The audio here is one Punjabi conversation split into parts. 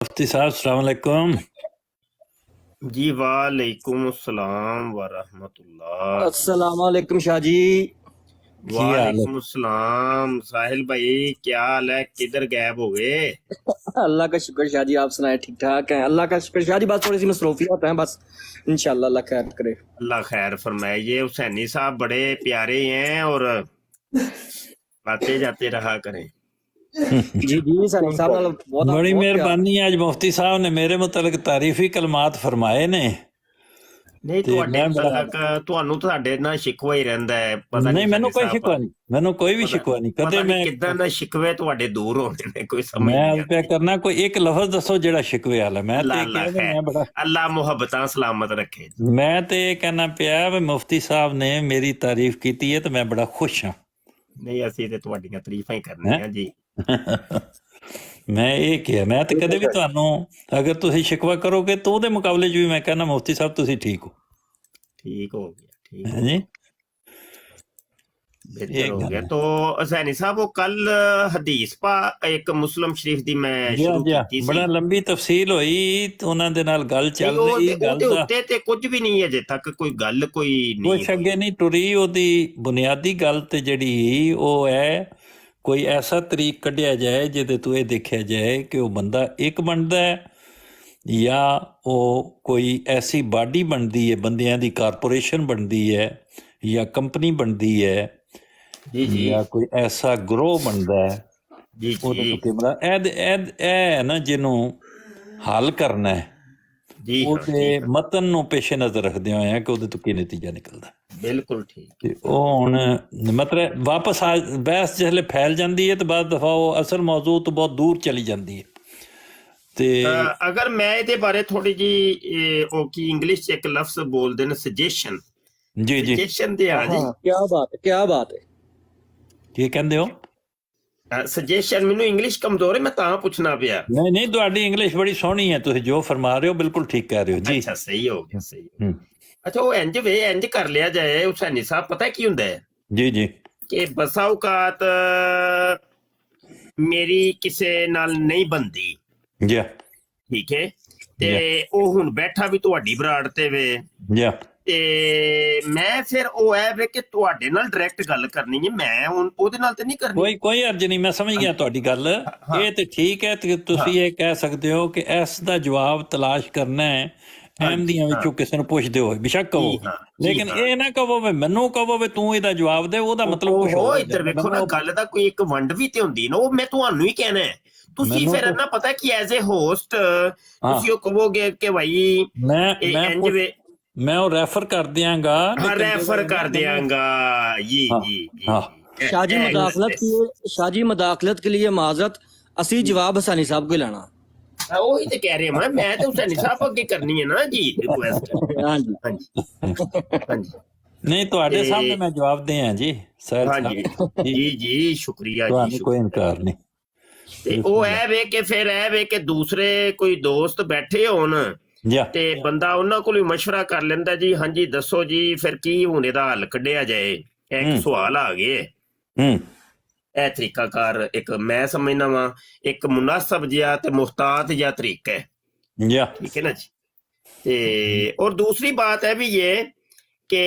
मुफ्ती साहब अस्सलाम वालेकुम। जी वालेकुम अस्सलाम वरहमतुल्लाह। अस्सलाम वालेकुम शाह जी। की हाल है? वालेकुम अस्सलाम साहिल भाई, क्या हाल है? किधर गायब हो गए? अल्लाह का शुक्र शाह जी, आप सुनाए ठीक ठाक हैं? अल्लाह का शुक्र शाह जी, बस थोड़ी सी मसरूफियत है, बस इंशाल्लाह अल्लाह खैर करे। अल्लाह खैर फरमाए। ये हुसैनी साहब बड़े प्यारे हैं और आते जाते रहा करें। जी जी सनी साहब नाल बहुत बड़ी बहुत प्यार। मेहरबानी है। आज मुफ्ती साहब ने मेरे मुतलक तारीफी कलमात फरमाए ने नहीं ਤੇ ਤੁਹਾਡੇ ਮੈਂ ਬੜਾ ਮੁਤਲਕ ਤੁਹਾਨੂੰ ਤੁਹਾਡੇ ਨਾਲ ਸ਼ਿਕਵਾ ਹੀ ਰਹਿੰਦਾ ਹੈ, ਪਤਾ ਨਹੀਂ ਨਹੀਂ ਮੈਨੂੰ ਸਾਨੀ ਕੋਈ ਸਾਹਿਬ ਸ਼ਿਕਵਾ ਨਹੀਂ, ਮੈਨੂੰ ਕੋਈ ਵੀ ਸ਼ਿਕਵਾ ਨਹੀਂ ਕਦੇ। ਪਤਾ ਮੈਂ ਨਹੀਂ ਕਿੱਦਾਂ ਦਾ ਸ਼ਿਕਵੇ ਤੁਹਾਡੇ ਦੂਰ ਹੋਣੇ ਨੇ, ਕੋਈ ਸਮਝ ਮੈਂ ਨਹੀਂ ਪਿਆ ਆਉਂਦੀ। ਕਰਨਾ ਕੋਈ ਇੱਕ ਲਫ਼ਜ਼ ਦੱਸੋ ਜਿਹੜਾ ਸ਼ਿਕਵੇ ਵਾਲਾ। ਮੈਂ ਤੇ ਅੱਲਾ ਕਿਹਾ ਖੈਰ, ਮੈਂ ਬੜਾ ਅੱਲਾ ਮੁਹੱਬਤਾਂ ਸਲਾਮਤ ਰੱਖੇ। ਮੈਂ ਤੇ ਇਹ ਕਹਿਣਾ ਪਿਆ ਵੀ ਮੁਫਤੀ ਸਾਹਿਬ ਨੇ ਮੇਰੀ ਤਾਰੀਫ ਕੀਤੀ ਹੈ ਤੇ ਮੈਂ ਬੜਾ ਖੁਸ਼ ਹਾਂ। ਨਹੀਂ ਅਸੀਂ ਤੇ ਤੁਹਾਡੀਆਂ ਤਾਰੀਫਾਂ ਹੀ ਕਰਨੀਆਂ ਜੀ। ਮੈਂ ਇਹ ਕਿਹਾ, ਮੈਂ ਤੇ ਕਦੇ ਵੀ ਤੁਹਾਨੂੰ ਅਗਰ ਤੁਸੀਂ ਸ਼ਿਕਵਾ ਕਰੋਗੇ ਤਾਂ ਉਹਦੇ ਮੁਕਾਬਲੇ 'ਚ ਵੀ ਮੈਂ ਕਹਿੰਦਾ ਮੁਫਤੀ ਸਾਹਿਬ ਤੁਸੀਂ ਠੀਕ ਹੋ। ठीक हो गया, ठीक है जी, बेहतर हो गया। तो हुसैनी साहब वो कल हदीस पा एक मुस्लिम शरीफ दी मैं शुरू की सी। ਬੜਾ ਲੰਬੀ ਤਫਸੀਲ ਹੋਈ ਤੇ ਉਹਨਾਂ ਦੇ ਨਾਲ ਗੱਲ ਚੱਲ ਰਹੀ। ਗੱਲ ਉਹਦੇ ਦਾ ਉੱਤੇ ਤੇ ਕੁਝ ਵੀ ਨਹੀਂ ਅਜੇ ਤੱਕ ਕੋਈ ਗੱਲ ਕੋਈ ਨਹੀਂ ਕੁਛ ਅੱਗੇ ਨਹੀਂ ਟੁਰੀ। ਉਹਦੀ ਬੁਨਿਆਦੀ ਗੱਲ ਤੇ ਜਿਹੜੀ ਉਹ ਹੈ ਕੋਈ ਐਸਾ ਤਰੀਕ ਕੱਢਿਆ ਜਾਏ ਜਿਹਦੇ ਤੋਂ ਇਹ ਦੇਖਿਆ ਜਾਏ ਕਿ ਉਹ ਬੰਦਾ ਇੱਕ ਬਣਦਾ ਹੈ ਜਾਂ ਉਹ ਕੋਈ ਐਸੀ ਬਾਡੀ ਬਣਦੀ ਹੈ, ਬੰਦਿਆਂ ਦੀ ਕਾਰਪੋਰੇਸ਼ਨ ਬਣਦੀ ਹੈ ਜਾਂ ਕੰਪਨੀ ਬਣਦੀ ਹੈ ਜਾਂ ਕੋਈ ਐਸਾ ਗਰੋਹ ਬਣਦਾ ਹੈ। ਉਹਦੇ ਤੋਂ ਕਿਮਰਾ ਇਹ ਨਾ ਜਿਹਨੂੰ ਹੱਲ ਕਰਨਾ ਹੈ ਉਹਦੇ ਮਤਨ ਨੂੰ ਪੇਸ਼ੇ ਨਜ਼ਰ ਰੱਖਦੇ ਹੋਏ ਕਿ ਉਹਦੇ ਤੋਂ ਕੀ ਨਤੀਜਾ ਨਿਕਲਦਾ। ਬਿਲਕੁਲ ਠੀਕ। ਤੇ ਉਹ ਹੁਣ ਮਤਲਬ ਵਾਪਸ ਬਹਿਸ ਜਿਹਲੇ ਫੈਲ ਜਾਂਦੀ ਹੈ ਤੇ ਬਾਅਦ ਦਫਾ ਉਹ ਅਸਲ ਮੌਜੂ ਤੋਂ ਬਹੁਤ ਦੂਰ ਚਲੀ ਜਾਂਦੀ ਹੈ। ਤੇ ਅਗਰ ਮੈਂ ਇਹਦੇ ਬਾਰੇ ਥੋੜੀ ਜੀ ਉਹ ਕੀ ਇੰਗਲਿਸ਼ ਚ ਇੱਕ ਲਫ਼ਜ਼ ਬੋਲਦੇ ਨੇ ਸੁਜੈਸ਼ਨ। ਜੀ ਜੀ ਸੁਜੈਸ਼ਨ ਦੇ ਆ ਜੀ। ਕੀ ਬਾਤ ਹੈ ਕੀ ਕਹਿੰਦੇ ਹੋ? ਸੁਜੈਸ਼ਨ ਮੈਨੂੰ ਇੰਗਲਿਸ਼ ਕਮਜ਼ੋਰ ਹੈ, ਮੈਂ ਤਾਂ ਪੁੱਛਣਾ ਪਿਆ। ਨਹੀਂ ਨਹੀਂ, ਤੁਹਾਡੀ ਇੰਗਲਿਸ਼ ਬੜੀ ਸੋਹਣੀ ਹੈ, ਤੁਸੀਂ ਜੋ ਫਰਮਾ ਰਹੇ ਹੋ ਬਿਲਕੁਲ ਠੀਕ ਕਹਿ ਰਹੇ ਹੋ ਜੀ। ਅੱਛਾ ਸਹੀ ਹੋ ਗਿਆ, ਸਹੀ। ਅੱਛਾ ਉਹ ਇੰਜ ਕਰ ਲਿਆ ਜਾਏ ਹੁਸੈਨੀ ਸਾਹਿਬ, ਪਤਾ ਕੀ ਹੁੰਦਾ ਹੈ ਜੀ ਜੀ ਕਿ ਬਸਾ ਔਕਾਤ ਮੇਰੀ ਕਿਸੇ ਨਾਲ ਨਹੀਂ ਬਣਦੀ ਜੀ, ਠੀਕ ਹੈ, ਤੇ ਉਹ ਹੁਣ ਬੈਠਾ ਵੀ ਤੁਹਾਡੀ ਬਰਾੜ ਤੇ ਵੇ ਜੀ, ਤੇ ਮੈਂ ਫਿਰ ਉਹ ਹੈ ਵੇ ਕਿ ਤੁਹਾਡੇ ਨਾਲ ਡਾਇਰੈਕਟ ਗੱਲ ਕਰਨੀ ਹੈ, ਮੈਂ ਹੁਣ ਉਹਦੇ ਨਾਲ ਤੇ ਨਹੀਂ ਕਰਨੀ। ਕੋਈ ਅਰਜ਼ ਨਹੀਂ, ਮੈਂ ਸਮਝ ਗਿਆ ਤੁਹਾਡੀ ਗੱਲ। ਇਹ ਤੇ ਠੀਕ ਹੈ ਤੇ ਤੁਸੀਂ ਇਹ ਕਹਿ ਸਕਦੇ ਹੋ ਕਿ ਇਸ ਦਾ ਜਵਾਬ ਤਲਾਸ਼ ਕਰਨਾ ਹੈ ਅਹਿਮਦੀਆਂ ਵਿੱਚੋਂ ਕਿਸੇ ਨੂੰ ਪੁੱਛਦੇ ਹੋਏ, ਬੇਸ਼ੱਕ ਕਹੋ, ਲੇਕਿਨ ਇਹ ਨਾ ਕਹੋ ਵੀ ਮੈਨੂੰ ਕਹੋ ਵੀ ਤੂੰ ਇਹਦਾ ਜਵਾਬ ਦੇ। ਉਹਦਾ ਮਤਲਬ ਕੁਝ ਹੋਰ। ਇੱਧਰ ਵੇਖੋ ਨਾ, ਗੱਲ ਦਾ ਕੋਈ ਇੱਕ ਵੰਡ ਵੀ ਤੇ ਹੁੰਦੀ ਨਾ, ਉਹ ਮੈਂ ਤੁਹਾਨੂੰ ਹੀ ਕਹਿਣਾ ਹੈ। ਤੁਸੀਂ ਫਿਰ ਨਾ ਪਤਾ ਕੀ ਐਜ਼ ਏ ਹੋਸਟ ਤੁਸੀਂ ਉਹ ਕਹੋਗੇ ਕਿ ਭਾਈ ਮੈਂ ਉਹ ਰੈਫਰ ਕਰ ਦਿਆਂਗਾ, ਰੈਫਰ ਕਰ ਦਿਆਂਗਾ। ਜੀ ਜੀ शाह जी मदाखलत के लिए माजरत, असी जवाब हसानी साहब को लेना। ਉਹੀ ਤੇ ਕਹਿ ਰਿਹਾ ਮੈਂ ਤੇ ਹੁਸੈਨੀ ਸਾਹਿਬ ਅੱਗੇ ਕਰਨੀ ਹੈ ਨਾ ਜੀ ਰਿਕੁਐਸਟ। ਹਾਂਜੀ ਹਾਂਜੀ ਨਹੀਂ ਤੁਹਾਡੇ ਸਾਹਮਣੇ ਮੈਂ ਜਵਾਬ ਦੇ ਆ ਜੀ ਸਰ। ਹਾਂਜੀ ਜੀ ਜੀ ਸ਼ੁਕਰੀਆ ਜੀ, ਕੋਈ ਇਨਕਾਰ ਨਹੀਂ। ਤੇ ਉਹ ਐ ਵੇ ਕਿ ਫਿਰ ਐ ਵੇ ਕਿ ਦੂਸਰੇ ਕੋਈ ਦੋਸਤ ਬੈਠੇ ਹੋਣ ਤੇ ਬੰਦਾ ਉਹਨਾਂ ਕੋਲ ਵੀ ਮਸ਼ਵਰਾ ਕਰ ਲੈਂਦਾ ਜੀ। ਹਾਂਜੀ ਦੱਸੋ ਜੀ ਫਿਰ ਕੀ ਹੁਣ ਇਹਦਾ ਹੱਲ ਕੱਢਿਆ ਜਾਏ। ਇੱਕ ਸਵਾਲ ਆ ਗਏ। ਇਹ ਤਰੀਕਾਕਾਰ ਇੱਕ ਮੈਂ ਸਮਝਦਾ ਵਾਂ ਇੱਕ ਮੁਨਾਸਬ ਜਿਹਾ ਤੇ ਮੁਹਤਾਤ ਜਿਹਾ ਤਰੀਕਾ ਹੈ, ਠੀਕ ਹੈ ਨਾ ਜੀ। ਤੇ ਔਰ ਦੂਸਰੀ ਬਾਤ ਹੈ ਵੀ ਇਹ ਕਿ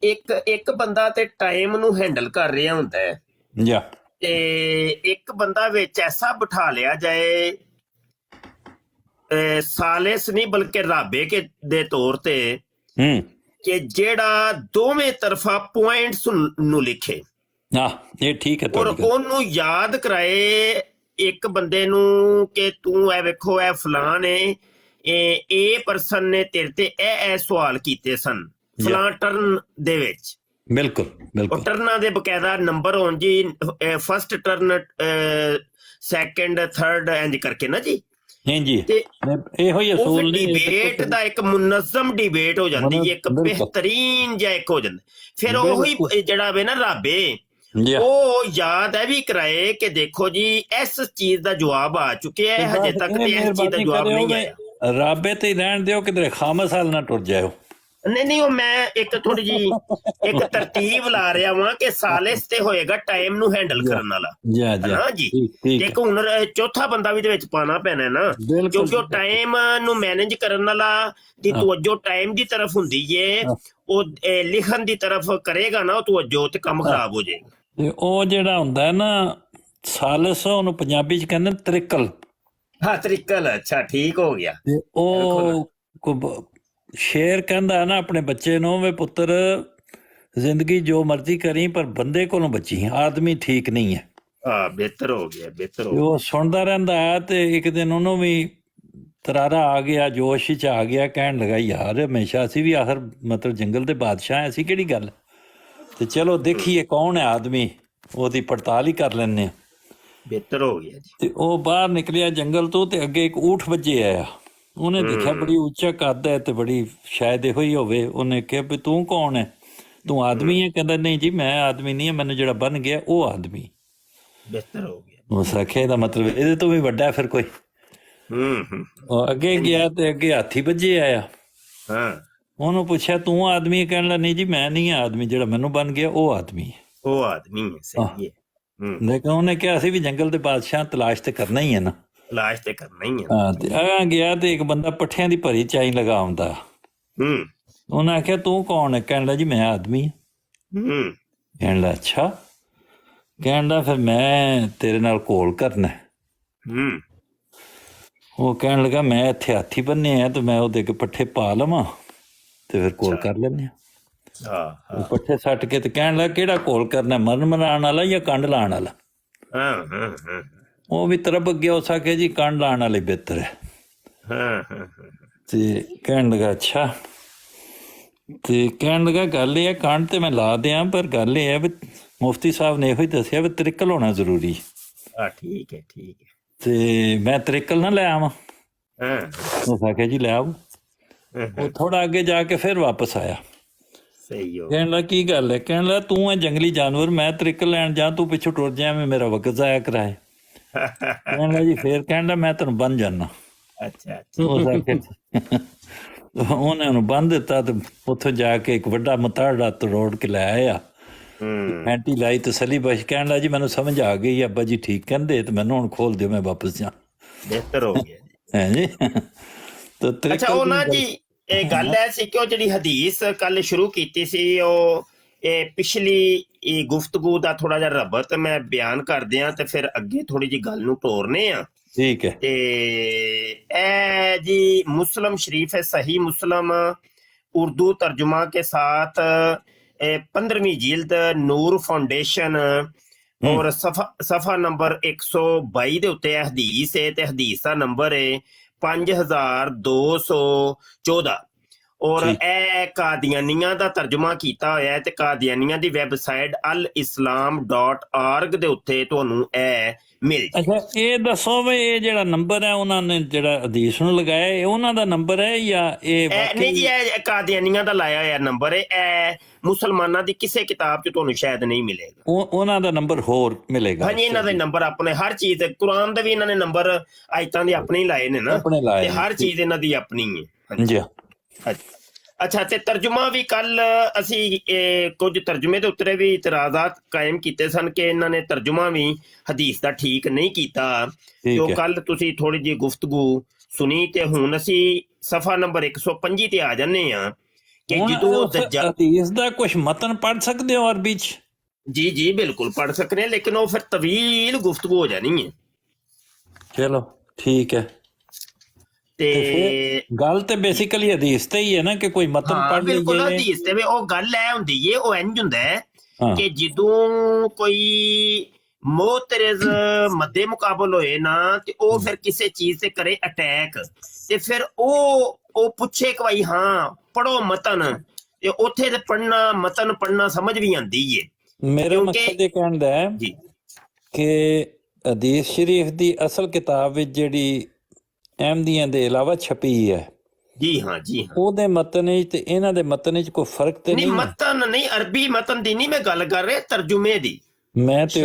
ਇੱਕ ਬੰਦਾ ਤੇ ਟਾਈਮ ਨੂੰ ਹੈਂਡਲ ਕਰ ਰਿਹਾ ਹੁੰਦਾ ਹੈ ਤੇ ਇੱਕ ਬੰਦਾ ਵਿੱਚ ਐਸਾ ਬਿਠਾ ਲਿਆ ਜਾਏ ਸਾਲਿਸ ਨਹੀਂ ਬਲਕਿ ਰਾਬੇ ਕੇ ਦੇ ਤੌਰ ਤੇ ਕਿ ਜਿਹੜਾ ਦੋਵੇਂ ਤਰਫਾ ਪੁਆਇੰਟਸ ਨੂੰ ਲਿਖੇ। ਇਹ ਠੀਕ ਹੈ। ਔਰ ਉਹਨੂੰ ਯਾਦ ਕਰਾਏ ਇੱਕ ਬੰਦੇ ਨੂੰ ਕਿ ਤੂੰ ਇਹ ਵੇਖੋ ਇਹ ਫਲਾਨ ਹੈ, ਇਹ ਪਰਸਨ ਨੇ ਤੇਰੇ ਤੇ ਇਹ ਸਵਾਲ ਕੀਤੇ ਸਨ ਫਲਾਂ ਟਰਨ ਦੇ ਵਿੱਚ। ਬਿਲਕੁਲ ਬਿਲਕੁਲ। ਟਰਨਾਂ ਦੇ ਬਕਾਇਦਾ ਨੰਬਰ ਹੋਣ ਜੀ, ਫਸਟ ਟਰਨ, ਸੈਕੰਡ, ਥਰਡ, ਇੰਜ ਕਰਕੇ ਨਾ ਜੀ। ਇਹੋ ਹੀ ਅਸੂਲ ਨਹੀਂ, ਡਿਬੇਟ ਦਾ ਇੱਕ ਮੁਨਜ਼ਮ ਡਿਬੇਟ ਹੋ ਜਾਂਦੀ ਹੈ, ਇੱਕ ਬਿਹਤਰੀਨ ਜਿਹਾ ਇੱਕ ਹੋ ਜਾਂਦਾ। ਫਿਰ ਉਹੀ ਜਿਹੜਾ ਵੇ ਨਾ ਰਾਬੇ ਉਹ ਯਾਦ ਹੈ ਵੀ ਕਰਾਏ ਕਿ ਦੇਖੋ ਜੀ ਇਸ ਚੀਜ਼ ਦਾ ਜਵਾਬ ਆ ਚੁੱਕਿਆ ਹੈ, ਹਜੇ ਤੱਕ ਤੇ ਇਸ ਚੀਜ਼ ਦਾ ਜਵਾਬ ਨਹੀਂ ਆਇਆ। ਰਾਬੇ ਤੇ ਰਹਿਣ ਦਿਓ, ਕਿਧਰੇ ਖਾਮਸ ਹਾਲ ਨਾ ਟੁੱਟ ਜਾਓ। ਨਹੀਂ ਉਹ ਮੈਂ ਇੱਕ ਥੋੜੀ ਜੀ ਇੱਕ ਤਰਤੀਬ ਲਾ ਰਿਹਾ ਵਾਂ ਕਿ ਸਾਲਿਸ ਤੇ ਹੋਏਗਾ ਟਾਈਮ ਨੂੰ ਹੈਂਡਲ ਕਰਨ ਵਾਲਾ। ਹਾਂ ਜੀ, ਇੱਕ ਹੁਣ ਚੌਥਾ ਬੰਦਾ ਵੀ ਦੇ ਵਿੱਚ ਪਾਣਾ ਪੈਣਾ ਨਾ, ਕਿਉਂਕਿ ਉਹ ਟਾਈਮ ਨੂੰ ਮੈਨੇਜ ਕਰਨ ਵਾਲਾ ਦੀ ਤਵੱਜੋ ਟਾਈਮ ਦੀ ਤਰਫ ਹੁੰਦੀ ਏ, ਉਹ ਲਿਖਣ ਦੀ ਤਰਫ ਕਰੇਗਾ ਨਾ ਉਹ ਤਵੱਜੋ ਤੇ ਕੰਮ ਖਰਾਬ ਹੋ ਜਾਏਗਾ। ਤੇ ਉਹ ਜਿਹੜਾ ਹੁੰਦਾ ਹੈ ਨਾ ਸਾਲਿਸ, ਉਹਨੂੰ ਪੰਜਾਬੀ ਚ ਕਹਿੰਦੇ ਤ੍ਰਿਕਲ। ਹਾਂ ਤ੍ਰਿਕਲ, ਅੱਛਾ ਠੀਕ ਹੋ ਗਿਆ। ਤੇ ਉਹ ਸ਼ੇਰ ਕਹਿੰਦਾ ਨਾ ਆਪਣੇ ਬੱਚੇ ਨੂੰ, ਵੇ ਪੁੱਤਰ ਜ਼ਿੰਦਗੀ ਜੋ ਮਰਜ਼ੀ ਕਰੀ ਪਰ ਬੰਦੇ ਕੋਲੋਂ ਬਚੀ, ਆਦਮੀ ਠੀਕ ਨਹੀਂ ਹੈ। ਹਾਂ ਬਿਹਤਰ ਹੋ ਗਿਆ, ਬਿਹਤਰ ਹੋ ਗਿਆ। ਉਹ ਸੁਣਦਾ ਰਹਿੰਦਾ ਹੈ ਤੇ ਇੱਕ ਦਿਨ ਉਹਨੂੰ ਵੀ ਤਰਾਰਾ ਆ ਗਿਆ, ਜੋਸ਼ 'ਚ ਆ ਗਿਆ, ਕਹਿਣ ਲੱਗਾ ਯਾਰ ਹਮੇਸ਼ਾ ਅਸੀਂ ਵੀ ਆਖਰ ਮਤਲਬ ਜੰਗਲ ਦੇ ਬਾਦਸ਼ਾਹ ਅਸੀਂ ਕਿਹੜੀ ਗੱਲ, ਤੇ ਚਲੋ ਦੇਖੀਏ ਕੌਣ ਹੈ ਆਦਮੀ, ਉਹਦੀ ਪੜਤਾਲ ਹੀ ਕਰ ਲੈਂਦੇ ਹਾਂ। ਬਿਹਤਰ ਹੋ ਗਿਆ ਜੀ। ਤੇ ਉਹ ਬਾਹਰ ਨਿਕਲਿਆ ਜੰਗਲ ਤੋਂ ਤੇ ਅੱਗੇ ਇੱਕ ਊਠ ਵੱਜੇ ਆਇਆ। ਉਹਨੇ ਦੇਖਿਆ ਬੜੀ ਉੱਚਾ ਕੱਦ ਹੈ ਤੇ ਬੜੀ ਸ਼ਾਇਦ ਇਹੋ ਹੀ ਹੋਵੇ। ਉਹਨੇ ਕਿਹਾ ਵੀ ਤੂੰ ਕੌਣ ਹੈ, ਤੂੰ ਆਦਮੀ ਹੈ? ਕਹਿੰਦਾ ਨਹੀਂ ਜੀ ਮੈਂ ਆਦਮੀ ਨਹੀਂ ਹਾਂ, ਮੈਨੂੰ ਜਿਹੜਾ ਬਣ ਗਿਆ ਉਹ ਆਦਮੀ। ਬਿਹਤਰ ਹੋ ਗਿਆ। ਉਸ ਆਖੇ ਦਾ ਮਤਲਬ ਇਹਦੇ ਤੋਂ ਵੀ ਵੱਡਾ ਫਿਰ ਕੋਈ। ਉਹ ਅੱਗੇ ਗਿਆ ਤੇ ਅੱਗੇ ਹਾਥੀ ਵੱਜੇ ਆਇਆ। ਉਹਨੂੰ ਪੁੱਛਿਆ ਤੂੰ ਆਦਮੀ? ਕਹਿਣ ਲੱਗਾ ਨਹੀਂ ਜੀ ਮੈਂ ਨਹੀਂ ਆਦਮੀ, ਜਿਹੜਾ ਮੈਨੂੰ ਬਣ ਗਿਆ ਉਹ ਆਦਮੀ ਹੈ। ਉਹ ਆਦਮੀ ਹੈ, ਸਹੀ ਹੈ। ਲੇਕਿਨ ਉਹਨੇ ਕਿਹਾ ਅਸੀਂ ਵੀ ਜੰਗਲ ਦੇ ਬਾਦਸ਼ਾਹ, ਤਲਾਸ਼ ਤੇ ਕਰਨਾ ਹੀ ਹੈ ਨਾ। ਤਲਾਸ਼ ਤੇ ਕਰਨਾ ਹੀ ਹੈ। ਹਾਂ ਤੇ ਆ ਗਿਆ ਤੇ ਇੱਕ ਬੰਦਾ ਪੱਠਿਆਂ ਦੀ ਭਰੀ ਚਾਈ ਲਗਾ ਆਉਂਦਾ। ਉਹਨੇ ਆਖਿਆ ਤੂੰ ਕੌਣ ਹੈ? ਕਹਿਣ ਲੱਗਾ ਜੀ ਮੈਂ ਆਦਮੀ ਹਾਂ। ਕਹਿਣ ਲੱਗਾ ਅੱਛਾ। ਕਹਿਣ ਲੱਗਾ ਫਿਰ ਮੈਂ ਤੇਰੇ ਨਾਲ ਘੋਲ ਕਰਨਾ। ਉਹ ਕਹਿਣ ਲੱਗਾ ਮੈਂ ਇੱਥੇ ਹਾਥੀ ਬੰਨੇ ਆ ਤੇ ਮੈਂ ਉਹਦੇ ਕੇ ਪੱਠੇ ਪਾ ਲਵਾਂ ਤੇ ਫਿਰ ਘੋਲ ਕਰ ਲੈਂਦੇ ਆ। ਪੱਠੇ ਸੱਟ ਕੇ ਤੇ ਕਹਿਣ ਲੱਗਾ ਕਿਹੜਾ ਘੋਲ ਕਰਨਾ, ਮਰਨ ਮਰਾਉਣ ਵਾਲਾ ਜਾਂ ਕੰਡ ਲਾਉਣ ਵਾਲਾ? ਉਹ ਵੀ ਤਰਬ ਗਿਆ, ਉਸ ਆਖਿਆ ਜੀ ਕੰਡ ਲਾਉਣ ਵਾਲੇ ਬਿਹਤਰ ਹੈ। ਤੇ ਕਹਿਣ ਲੱਗਾ ਅੱਛਾ। ਤੇ ਕਹਿਣ ਲੱਗਾ ਗੱਲ ਇਹ ਹੈ ਕੰਡ ਤੇ ਮੈਂ ਲਾ ਦਿਆਂ, ਪਰ ਗੱਲ ਇਹ ਹੈ ਵੀ ਮੁਫਤੀ ਸਾਹਿਬ ਨੇ ਇਹੋ ਹੀ ਦੱਸਿਆ ਵੀ ਤ੍ਰਿਕਲ ਹੋਣਾ ਜ਼ਰੂਰੀ। ਠੀਕ ਹੈ ਠੀਕ ਹੈ। ਤੇ ਮੈਂ ਤ੍ਰਿਕਲ ਨਾ ਲੈ ਆਵਾਂ? ਉਸ ਆਖਿਆ ਜੀ ਲੈ ਆਓ। ਉਹ ਥੋੜਾ ਅੱਗੇ ਜਾ ਕੇ ਫਿਰ ਵਾਪਸ ਆਇਆ। ਕਹਿਣ ਲੱਗਾ ਕੀ ਗੱਲ ਹੈ? ਕਹਿਣ ਲੱਗਾ ਤੂੰ ਹੈ ਜੰਗਲੀ ਜਾਨਵਰ, ਮੈਂ ਤ੍ਰਿਕਲ ਲੈਣ ਜਾ, ਤੂੰ ਪਿੱਛੋਂ ਟੁੱਟ ਜਾ, ਮੈਂ ਮੇਰਾ ਵਕਤ ਜ਼ਾਇਆ ਕਰਾਏ। ਕਹਿਣ ਲੱਗਾ ਜੀ ਫੇਰ? ਕਹਿਣ ਲੱਗਾ ਮੈਂ ਤੈਨੂੰ ਬੰਨ ਜਾਨਾ। ਉਹਨੇ ਉਹਨੂੰ ਬੰਨ ਦਿੱਤਾ ਤੇ ਉੱਥੋਂ ਜਾ ਕੇ ਇੱਕ ਵੱਡਾ ਮਤਾੜਾ ਤੋੜ ਕੇ ਲੈ ਆਇਆ। ਐਂਟੀ ਲਾਈ ਤਸੱਲੀ ਬਖਸ਼। ਕਹਿਣ ਲੱਗਾ ਜੀ ਮੈਨੂੰ ਸਮਝ ਆ ਗਈ, ਅੱਬਾ ਜੀ ਠੀਕ ਕਹਿੰਦੇ, ਤੇ ਮੈਨੂੰ ਹੁਣ ਖੋਲ ਦਿਓ, ਮੈਂ ਵਾਪਸ ਜਾ। ਬਿਹਤਰ ਹੋ ਗਿਆ ਹੈ ਜੀ। ਅੱਛਾ ਉਹ ਨਾ ਜੀ ਇਹ ਗੱਲ ਐ ਸੀ ਕਿ ਉਹ ਜਿਹੜੀ ਹਦੀਸ ਕੱਲ ਸ਼ੁਰੂ ਕੀਤੀ ਸੀ, ਉਹ ਇਹ ਪਿਛਲੀ ਗੁਫ਼ਤਗੂ ਦਾ ਥੋੜਾ ਜਿਹਾ ਰਬਤ ਮੈਂ ਬਿਆਨ ਕਰਦੇ ਆ ਤੇ ਫਿਰ ਅੱਗੇ ਥੋੜੀ ਜਿਹੀ ਗੱਲ ਨੂੰ ਤੋਰਨੇ ਆ। ਠੀਕ ਹੈ। ਤੇ ਇਹ ਜੀ ਮੁਸਲਮ ਸ਼ਰੀਫ ਹੈ, ਸਹੀ मुस्लिम उर्दू तर्जुमा के साथ 15वीं जिल्द नूर फाउंडेशन और सफा नंबर 122 ਦੇ ਉੱਤੇ ਹਦੀਸ ਹੈ ਤੇ ਹਦੀਸ ਦਾ ਨੰਬਰ ਹੈ 5214 ਔਰ ਇਹ ਕਾਦੀਆਨੀਆਂ ਦਾ ਤਰਜਮਾ ਕੀਤਾ ਹੋਇਆ ਹੈ ਤੇ ਕਾਦੀਆਨੀਆਂ ਦੀ ਵੈਬਸਾਈਟ alislam.org ਦੇ ਉੱਤੇ ਤੁਹਾਨੂੰ ਇਹ ਮਿਲ ਜਾਏ। ਅੱਛਾ ਇਹ ਦੱਸੋ ਵੀ ਇਹ ਜਿਹੜਾ ਨੰਬਰ ਹੈ ਉਹਨਾਂ ਨੇ ਜਿਹੜਾ ਹਦੀਸ ਨੂੰ ਲਗਾਇਆ ਇਹ ਉਹਨਾਂ ਦਾ ਨੰਬਰ ਹੈ ਜਾਂ ਇਹ ਨਹੀਂ ਜੀ ਇਹ ਕਾਦੀਆਨੀਆਂ ਦਾ ਲਾਇਆ ਹੋਇਆ ਨੰਬਰ ਹੈ। ਇਹ ਮੁਸਲਮਾਨਾਂ ਦੀ ਕਿਸੇ ਕਿਤਾਬ 'ਚ ਤੁਹਾਨੂੰ ਸ਼ਾਇਦ ਨਹੀਂ ਮਿਲੇਗਾ। ਉਹਨਾਂ ਦਾ ਨੰਬਰ ਹੋਰ ਮਿਲੇਗਾ? ਹਾਂਜੀ ਇਹਨਾਂ ਦੇ ਨੰਬਰ ਆਪਣੇ, ਹਰ ਚੀਜ਼ ਕੁਰਾਨ ਦੇ ਵੀ ਇਹਨਾਂ ਨੇ ਨੰਬਰ ਆਇਤਾਂ ਦੇ ਆਪਣੇ ਹੀ ਲਾਏ ਨੇ ਨਾ, ਤੇ ਹਰ ਚੀਜ਼ ਇਹਨਾਂ ਦੀ ਆਪਣੀ ਹੈ। ਹਾਂਜੀ ਅੱਛਾ ਤੇ ਤਰਜੁਮਾ ਵੀ ਕੱਲ ਅਸੀਂ ਕੁਝ ਤਰਜੁਮੇ ਦੇ ਉੱਤੇ ਵੀ ਇਤਰਾਜ਼ਾਤ ਕਾਇਮ ਕੀਤੇ ਸਨ ਕਿ ਇਹਨਾਂ ਨੇ ਤਰਜੁਮਾ ਵੀ ਹਦੀਸ ਦਾ ਠੀਕ ਨਹੀਂ ਕੀਤਾ। ਜੋ ਕੱਲ ਤੁਸੀਂ ਥੋੜੀ ਜਿਹੀ ਗੁਫ਼ਤਗੂ ਸੁਣੀ ਤੇ ਹੁਣ ਅਸੀਂ ਸਫਾ ਨੰਬਰ 125 ਤੇ ਆ ਜਾਂਦੇ ਆ ਕਿ ਜਦੋਂ ਹਦੀਸ ਦਾ ਕੁਝ ਮਤਨ ਪੜ੍ਹ ਸਕਦੇ ਹੋ ਅਰਬੀ ਚ? ਜੀ ਜੀ ਬਿਲਕੁਲ ਪੜ੍ਹ ਸਕਦੇ, ਲੇਕਿਨ ਉਹ ਫਿਰ ਤਵੀਲ ਗੁਫ਼ਤਗੂ ਹੋ ਜਾਣੀ ਹੈ। ਚਲੋ ਠੀਕ ਹੈ। ਤੇ ਗੱਲ ਤੇ ਬੇਸਿਕਲੀ ਹਦੀਸ ਤੇ ਹੀ ਹੈ ਨਾ ਕਿ ਕੋਈ ਮਤਨ ਪੜ੍ਹ ਲਈਏ। ਬਿਲਕੁਲ ਹਦੀਸ ਤੇ ਵੀ ਉਹ ਗੱਲ ਐ ਹੁੰਦੀ ਏ, ਉਹ ਇੰਜ ਹੁੰਦਾ ਹੈ ਕਿ ਜਦੋਂ ਕੋਈ ਮੋਤਰਜ਼ ਮੱਦੇ ਮੁਕਾਬਲ ਹੋਏ ਨਾ ਤੇ ਉਹ ਫਿਰ ਕਿਸੇ ਚੀਜ਼ ਤੇ ਕਰੇ ਅਟੈਕ ਤੇ ਫਿਰ ਉਹ ਪੁੱਛੇ ਕਿ ਭਾਈ ਹਾਂ ਪੜੋ ਮਤਨ, ਤੇ ਉੱਥੇ ਤੇ ਪੜਨਾ ਮਤਨ ਪੜਨਾ ਸਮਝ ਵੀ ਆਉਂਦੀ ਏ। ਮੇਰਾ ਮਕਸਦ ਇਹ ਕਹਿਣ ਦਾ ਹੈ ਕਿ ਹਦੀਸ ਸ਼ਰੀਫ ਦੀ ਅਸਲ ਕਿਤਾਬ ਵਿੱਚ ਜਿਹੜੀ ਅਹਿਮਦੀਆਂ ਦੇ ਇਲਾਵਾ ਛਪੀ ਹੈ ਜੀ ਹਾਂ ਜੀ ਹਾਂ, ਉਹਦੇ ਮਤਨ ਵਿੱਚ ਤੇ ਇਹਨਾਂ ਦੇ ਮਤਨ ਵਿੱਚ ਕੋਈ ਫਰਕ ਤੇ ਨਹੀਂ? ਮਤਨ ਨਹੀਂ, ਅਰਬੀ ਮਤਨ ਦੀ ਨਹੀਂ ਮੈਂ ਗੱਲ ਕਰ ਰਿਹਾ, ਤਰजुमे ਦੀ। मैं तो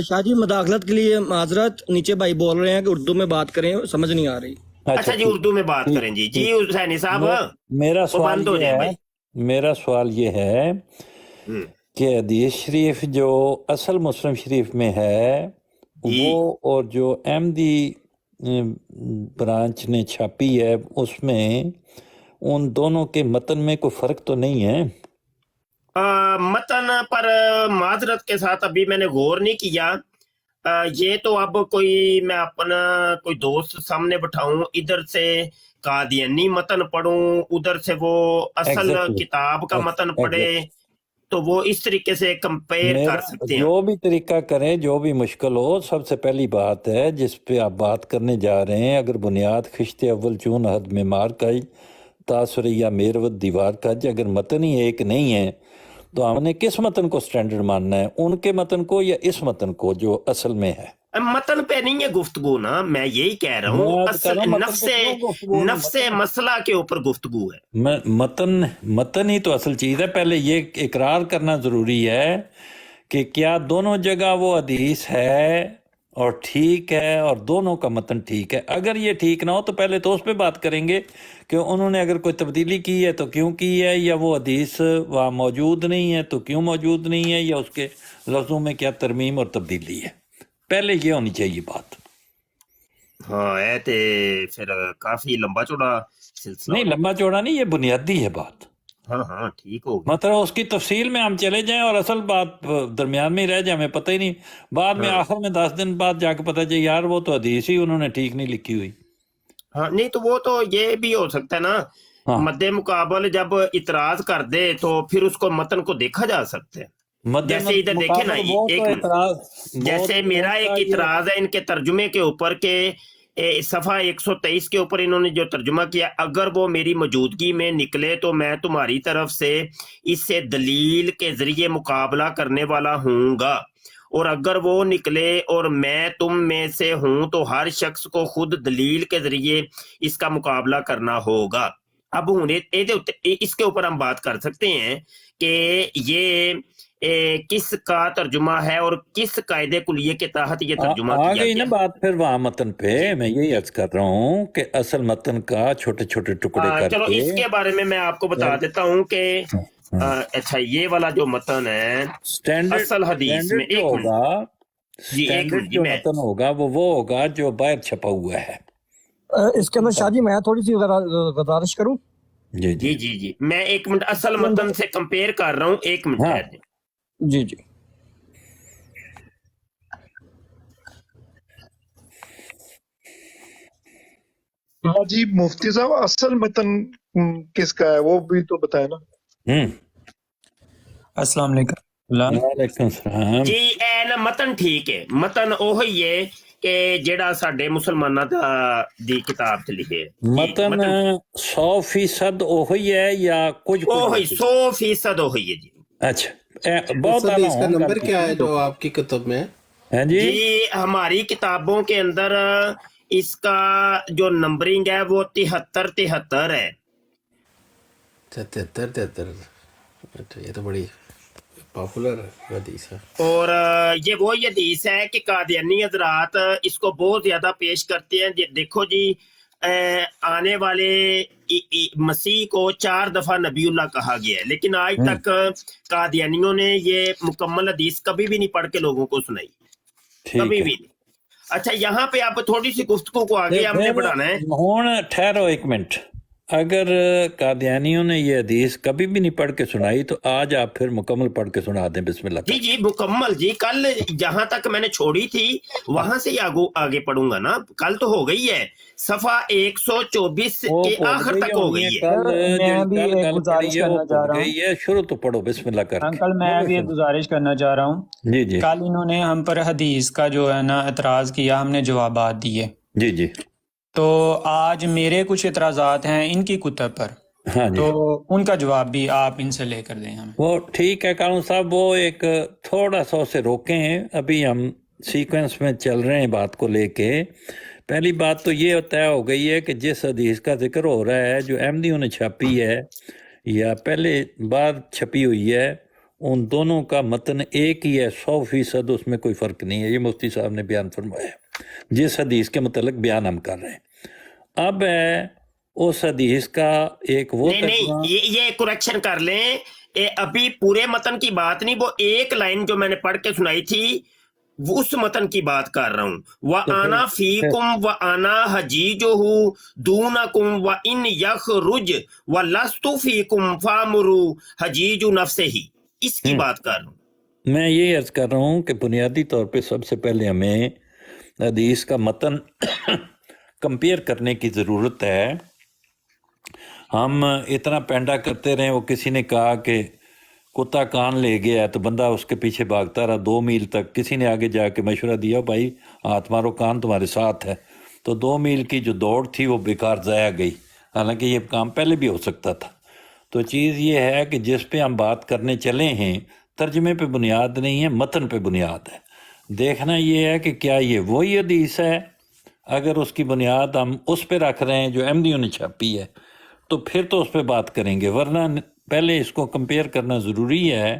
शाहजी मदाखलत के लिए माजरत, नीचे भाई बोल रहे हैं कि उर्दू में बात करें, समझ नहीं आ रही। अच्छा जी, उर्दू में बात करें जी। जी हुसैनी साहब, मेरा वो सवाल बंद हो ये जाए है, भाई। मेरा सवाल ये है हम्म, कि हदीस शरीफ जो असल मुस्लिम शरीफ में है जी। वो और जो अहमदी ब्रांच ने छापी है उसमें उन दोनों के मतन में कोई फर्क तो नहीं है? मतन पर माजरत के साथ अभी मैंने गौर नहीं किया। ये तो अब कोई मैं अपना कोई दोस्त सामने बिठाऊं, इधर से कादियानी मतन पढ़ूं, उधर से वो असल एग्जैक्टली किताब का मतन पढ़े, एग्जैक्टली तो वो इस तरीके से कंपेयर कर मेरा सकते हैं। जो भी तरीका करें, जो भी मुश्किल हो, सबसे पहली बात है जिस पे आप बात करने जा रहे हैं, अगर बुनियाद खिश्ते अव्वल चून हद में मार का तासर या मेरवत दीवार का, अगर मतन ही एक नहीं है तो हमने किस मतन को स्टैंडर्ड मानना है, उनके मतन को या इस मतन को जो असल में है? मतन पे नहीं है गुफ्तगू ना, मैं यही कह रहा हूँ, मैं असल कह रहा हूं, मतन पे क्यों गुफ्तगू नहीं? नफ्से मसला के ऊपर गुफ्तगू है। मतन ही तो असल चीज है। पहले ये इकरार करना जरूरी है कि क्या दोनों जगह वो हदीस है और ठीक है और दोनों का मतन ठीक है। अगर ये ठीक ना हो तो पहले तो उस पर बात करेंगे कि उन्होंने अगर कोई तब्दीली की है तो क्यों की है, या वो हदीस वहाँ मौजूद नहीं है तो क्यों मौजूद नहीं है, या उसके लफ्ज़ों में क्या तरमीम और तब्दीली है। पहले ये होनी चाहिए बात। हाँ, है ते फिर काफी लंबा चौड़ा सिलसिला। नहीं, लंबा चौड़ा नहीं, ये बुनियादी है बात। हाँ हाँ, ठीक हो गया। मतलब उसकी तफसील में हम चले जाएं और असल बात दरमियान में ही रह जाए, हमें पता ही नहीं, बाद में आखिर में 10 दिन बाद जाके पता चले यार वो तो हदीस ही उन्होंने ठीक नहीं लिखी हुई। हाँ, नहीं तो वो तो ये भी हो सकता है ना, हाँ, मद्दे मुकाबल जब इतराज कर दे तो फिर उसको मतन को देखा जा सकता है। मद्दे जैसे इधर देखे ना, वो एक तो मिनट, एतराज जैसे मेरा एक इतराज है इनके तर्जुमे के ऊपर के सफा 123 के ऊपर इन्होंने जो तर्जुमा किया, अगर वो मेरी मौजूदगी में निकले तो मैं तुम्हारी तरफ से इससे दलील के जरिए मुकाबला करने वाला हूँगा, और अगर वो निकले और मैं तुम में से हूं तो हर शख्स को खुद दलील के जरिए इसका मुकाबला करना होगा। अब हुने इसके ऊपर हम बात कर सकते हैं कि ये किस का तर्जुमा है और किस कायदे कुलिये के तहत ये तर्जुमा आ किया गई ना गया। बात फिर वहां मतन पे। मैं यही अर्ज कर रहा हूँ कि असल मतन का छोटे छोटे टुकड़े चलो करके इसके बारे में मैं आपको बता देता हूँ कि अच्छा, ये वाला जो मतन है असल हदीस में, जो होगा, जी एक स्टैंडर्ड मिनट जी, जो मैं मतन होगा वो होगा जो बाहर छपा हुआ है। इसके अंदर शादी मैं थोड़ी सी गुजारिश करूं। जी जी जी जी, मैं एक मिनट असल मतन से कंपेयर कर रहा हूँ, एक मिनट हाँ। ठहर जाइए। जी जी, हाँ जी मुफ्ती साहब, असल मतन किसका है वो भी तो बताए ना। अस्सलाम वालेकुम सलाम। जी ए ना मतन ठीक है, मतन ਉਹੀ ਹੈ ਕਿ ਜਿਹੜਾ ਸਾਡੇ ਮੁਸਲਮਾਨਾਂ ਦਾ ਦੀ ਕਿਤਾਬ ਚ ਲਿਖੇ ਹੈ। मतन 100% ਉਹੀ है या कुछ ਉਹੀ 100% ਉਹੀ है जी। अच्छा, बहुत आला इसका हूँ नंबर क्या है जो आपकी किताब में है? है जी। जी हमारी किताबों के अंदर इसका जो नंबरिंग है वो 73 है। 73 अच्छा, ये तो बड़ी पॉपुलर हदीस है। और ये वो हदीस है कि कादियानी हजरात इसको बहुत ज्यादा पेश करते हैं। देखो जी, आने वाले मसीह को 4 दफा नबीउल्लाह कहा गया है, लेकिन आज तक कादियानियों ने ये मुकम्मल हदीस कभी भी नहीं पढ़ के लोगों को सुनाई, कभी भी नहीं। अच्छा, यहाँ पे आप थोड़ी सी गुफ्तगू को आगे हमने बढ़ाना है। हुण ठहरो एक मिनट, अगर कादियानियों ने ये हदीस कभी भी नहीं पढ़ के सुनाई तो आज आप फिर मुकम्मल पढ़ के सुना दें, बिस्मिल्लाह। जी जी मुकम्मल जी, कल जहां तक मैंने छोड़ी थी वहां से ही आगे पढ़ूंगा ना। कल तो हो गई है, सफा 124 के आखिर तक हो गई है। मैं भी एक गुजारिश करना चाह रहा हूँ। शुरू तो पढ़ो बिस्मिल्लाह करके। अंकल मैं भी एक गुजारिश करना चाह रहा हूँ। जी जी, कल इन्होंने हम पर हदीस का जो है ना एतराज किया, हमने जवाबात दिए। जी जी, तो आज मेरे कुछ एतराज़ात हैं इनकी कुतब पर, हाँ जी, तो उनका जवाब भी आप इनसे लेकर दें हमें। वो ठीक है कानून साहब, वो एक थोड़ा सा उसे रोकें, अभी हम सीक्वेंस में चल रहे हैं बात को लेके। पहली बात तो ये तय हो गई है कि जिस हदीस का जिक्र हो रहा है जो अहमदियों ने छापी है या पहले बाद छपी हुई है, उन दोनों का मतन एक ही है, 100%, उसमें कोई फ़र्क नहीं है। ये मुफ्ती साहब ने बयान फरमाया जिस हदीस के मतलब बयान हम कर रहे हैं। اب ہے اس حدیث کا ایک وہ نہیں یہ کریکشن کر لیں، ابھی پورے متن کی بات نہیں، وہ ایک لائن جو میں نے پڑھ کے سنائی تھی وہ اس متن کی بات کر رہا ہوں. وَأَنَا فِيكُمْ وَأَنَا حَجِيجُهُ دُونَكُمْ وَإِنْ يَخْرُجْ وَلَسْتُ فِيكُمْ فَأَمْرُ حَجِيجُ نَفْسِهِ، اس کی بات کر رہا ہوں. میں یہ عرض کر رہا ہوں کہ بنیادی طور پہ سب سے پہلے ہمیں حدیث کا متن کمپیئر کرنے کی ضرورت ہے. ہم اتنا پینڈا کرتے رہے، وہ کسی نے کہا کہ کتا کان لے گیا تو بندہ اس کے پیچھے بھاگتا رہا 2 میل تک، کسی نے آگے جا کے مشورہ دیا بھائی ہاتھ مارو کان تمہارے ساتھ ہے، تو 2 میل کی جو دوڑ تھی وہ بیکار ضائع گئی، حالانکہ یہ کام پہلے بھی ہو سکتا تھا. تو چیز یہ ہے کہ جس پہ ہم بات کرنے چلے ہیں ترجمے پہ بنیاد نہیں ہے، متن پہ بنیاد ہے. دیکھنا یہ ہے کہ کیا یہ وہی حدیث ہے، اگر اس کی بنیاد ہم اس پہ رکھ رہے ہیں جو احمدیوں نے چھاپی ہے تو پھر تو اس پہ بات کریں گے، ورنہ پہلے اس کو کمپیئر کرنا ضروری ہے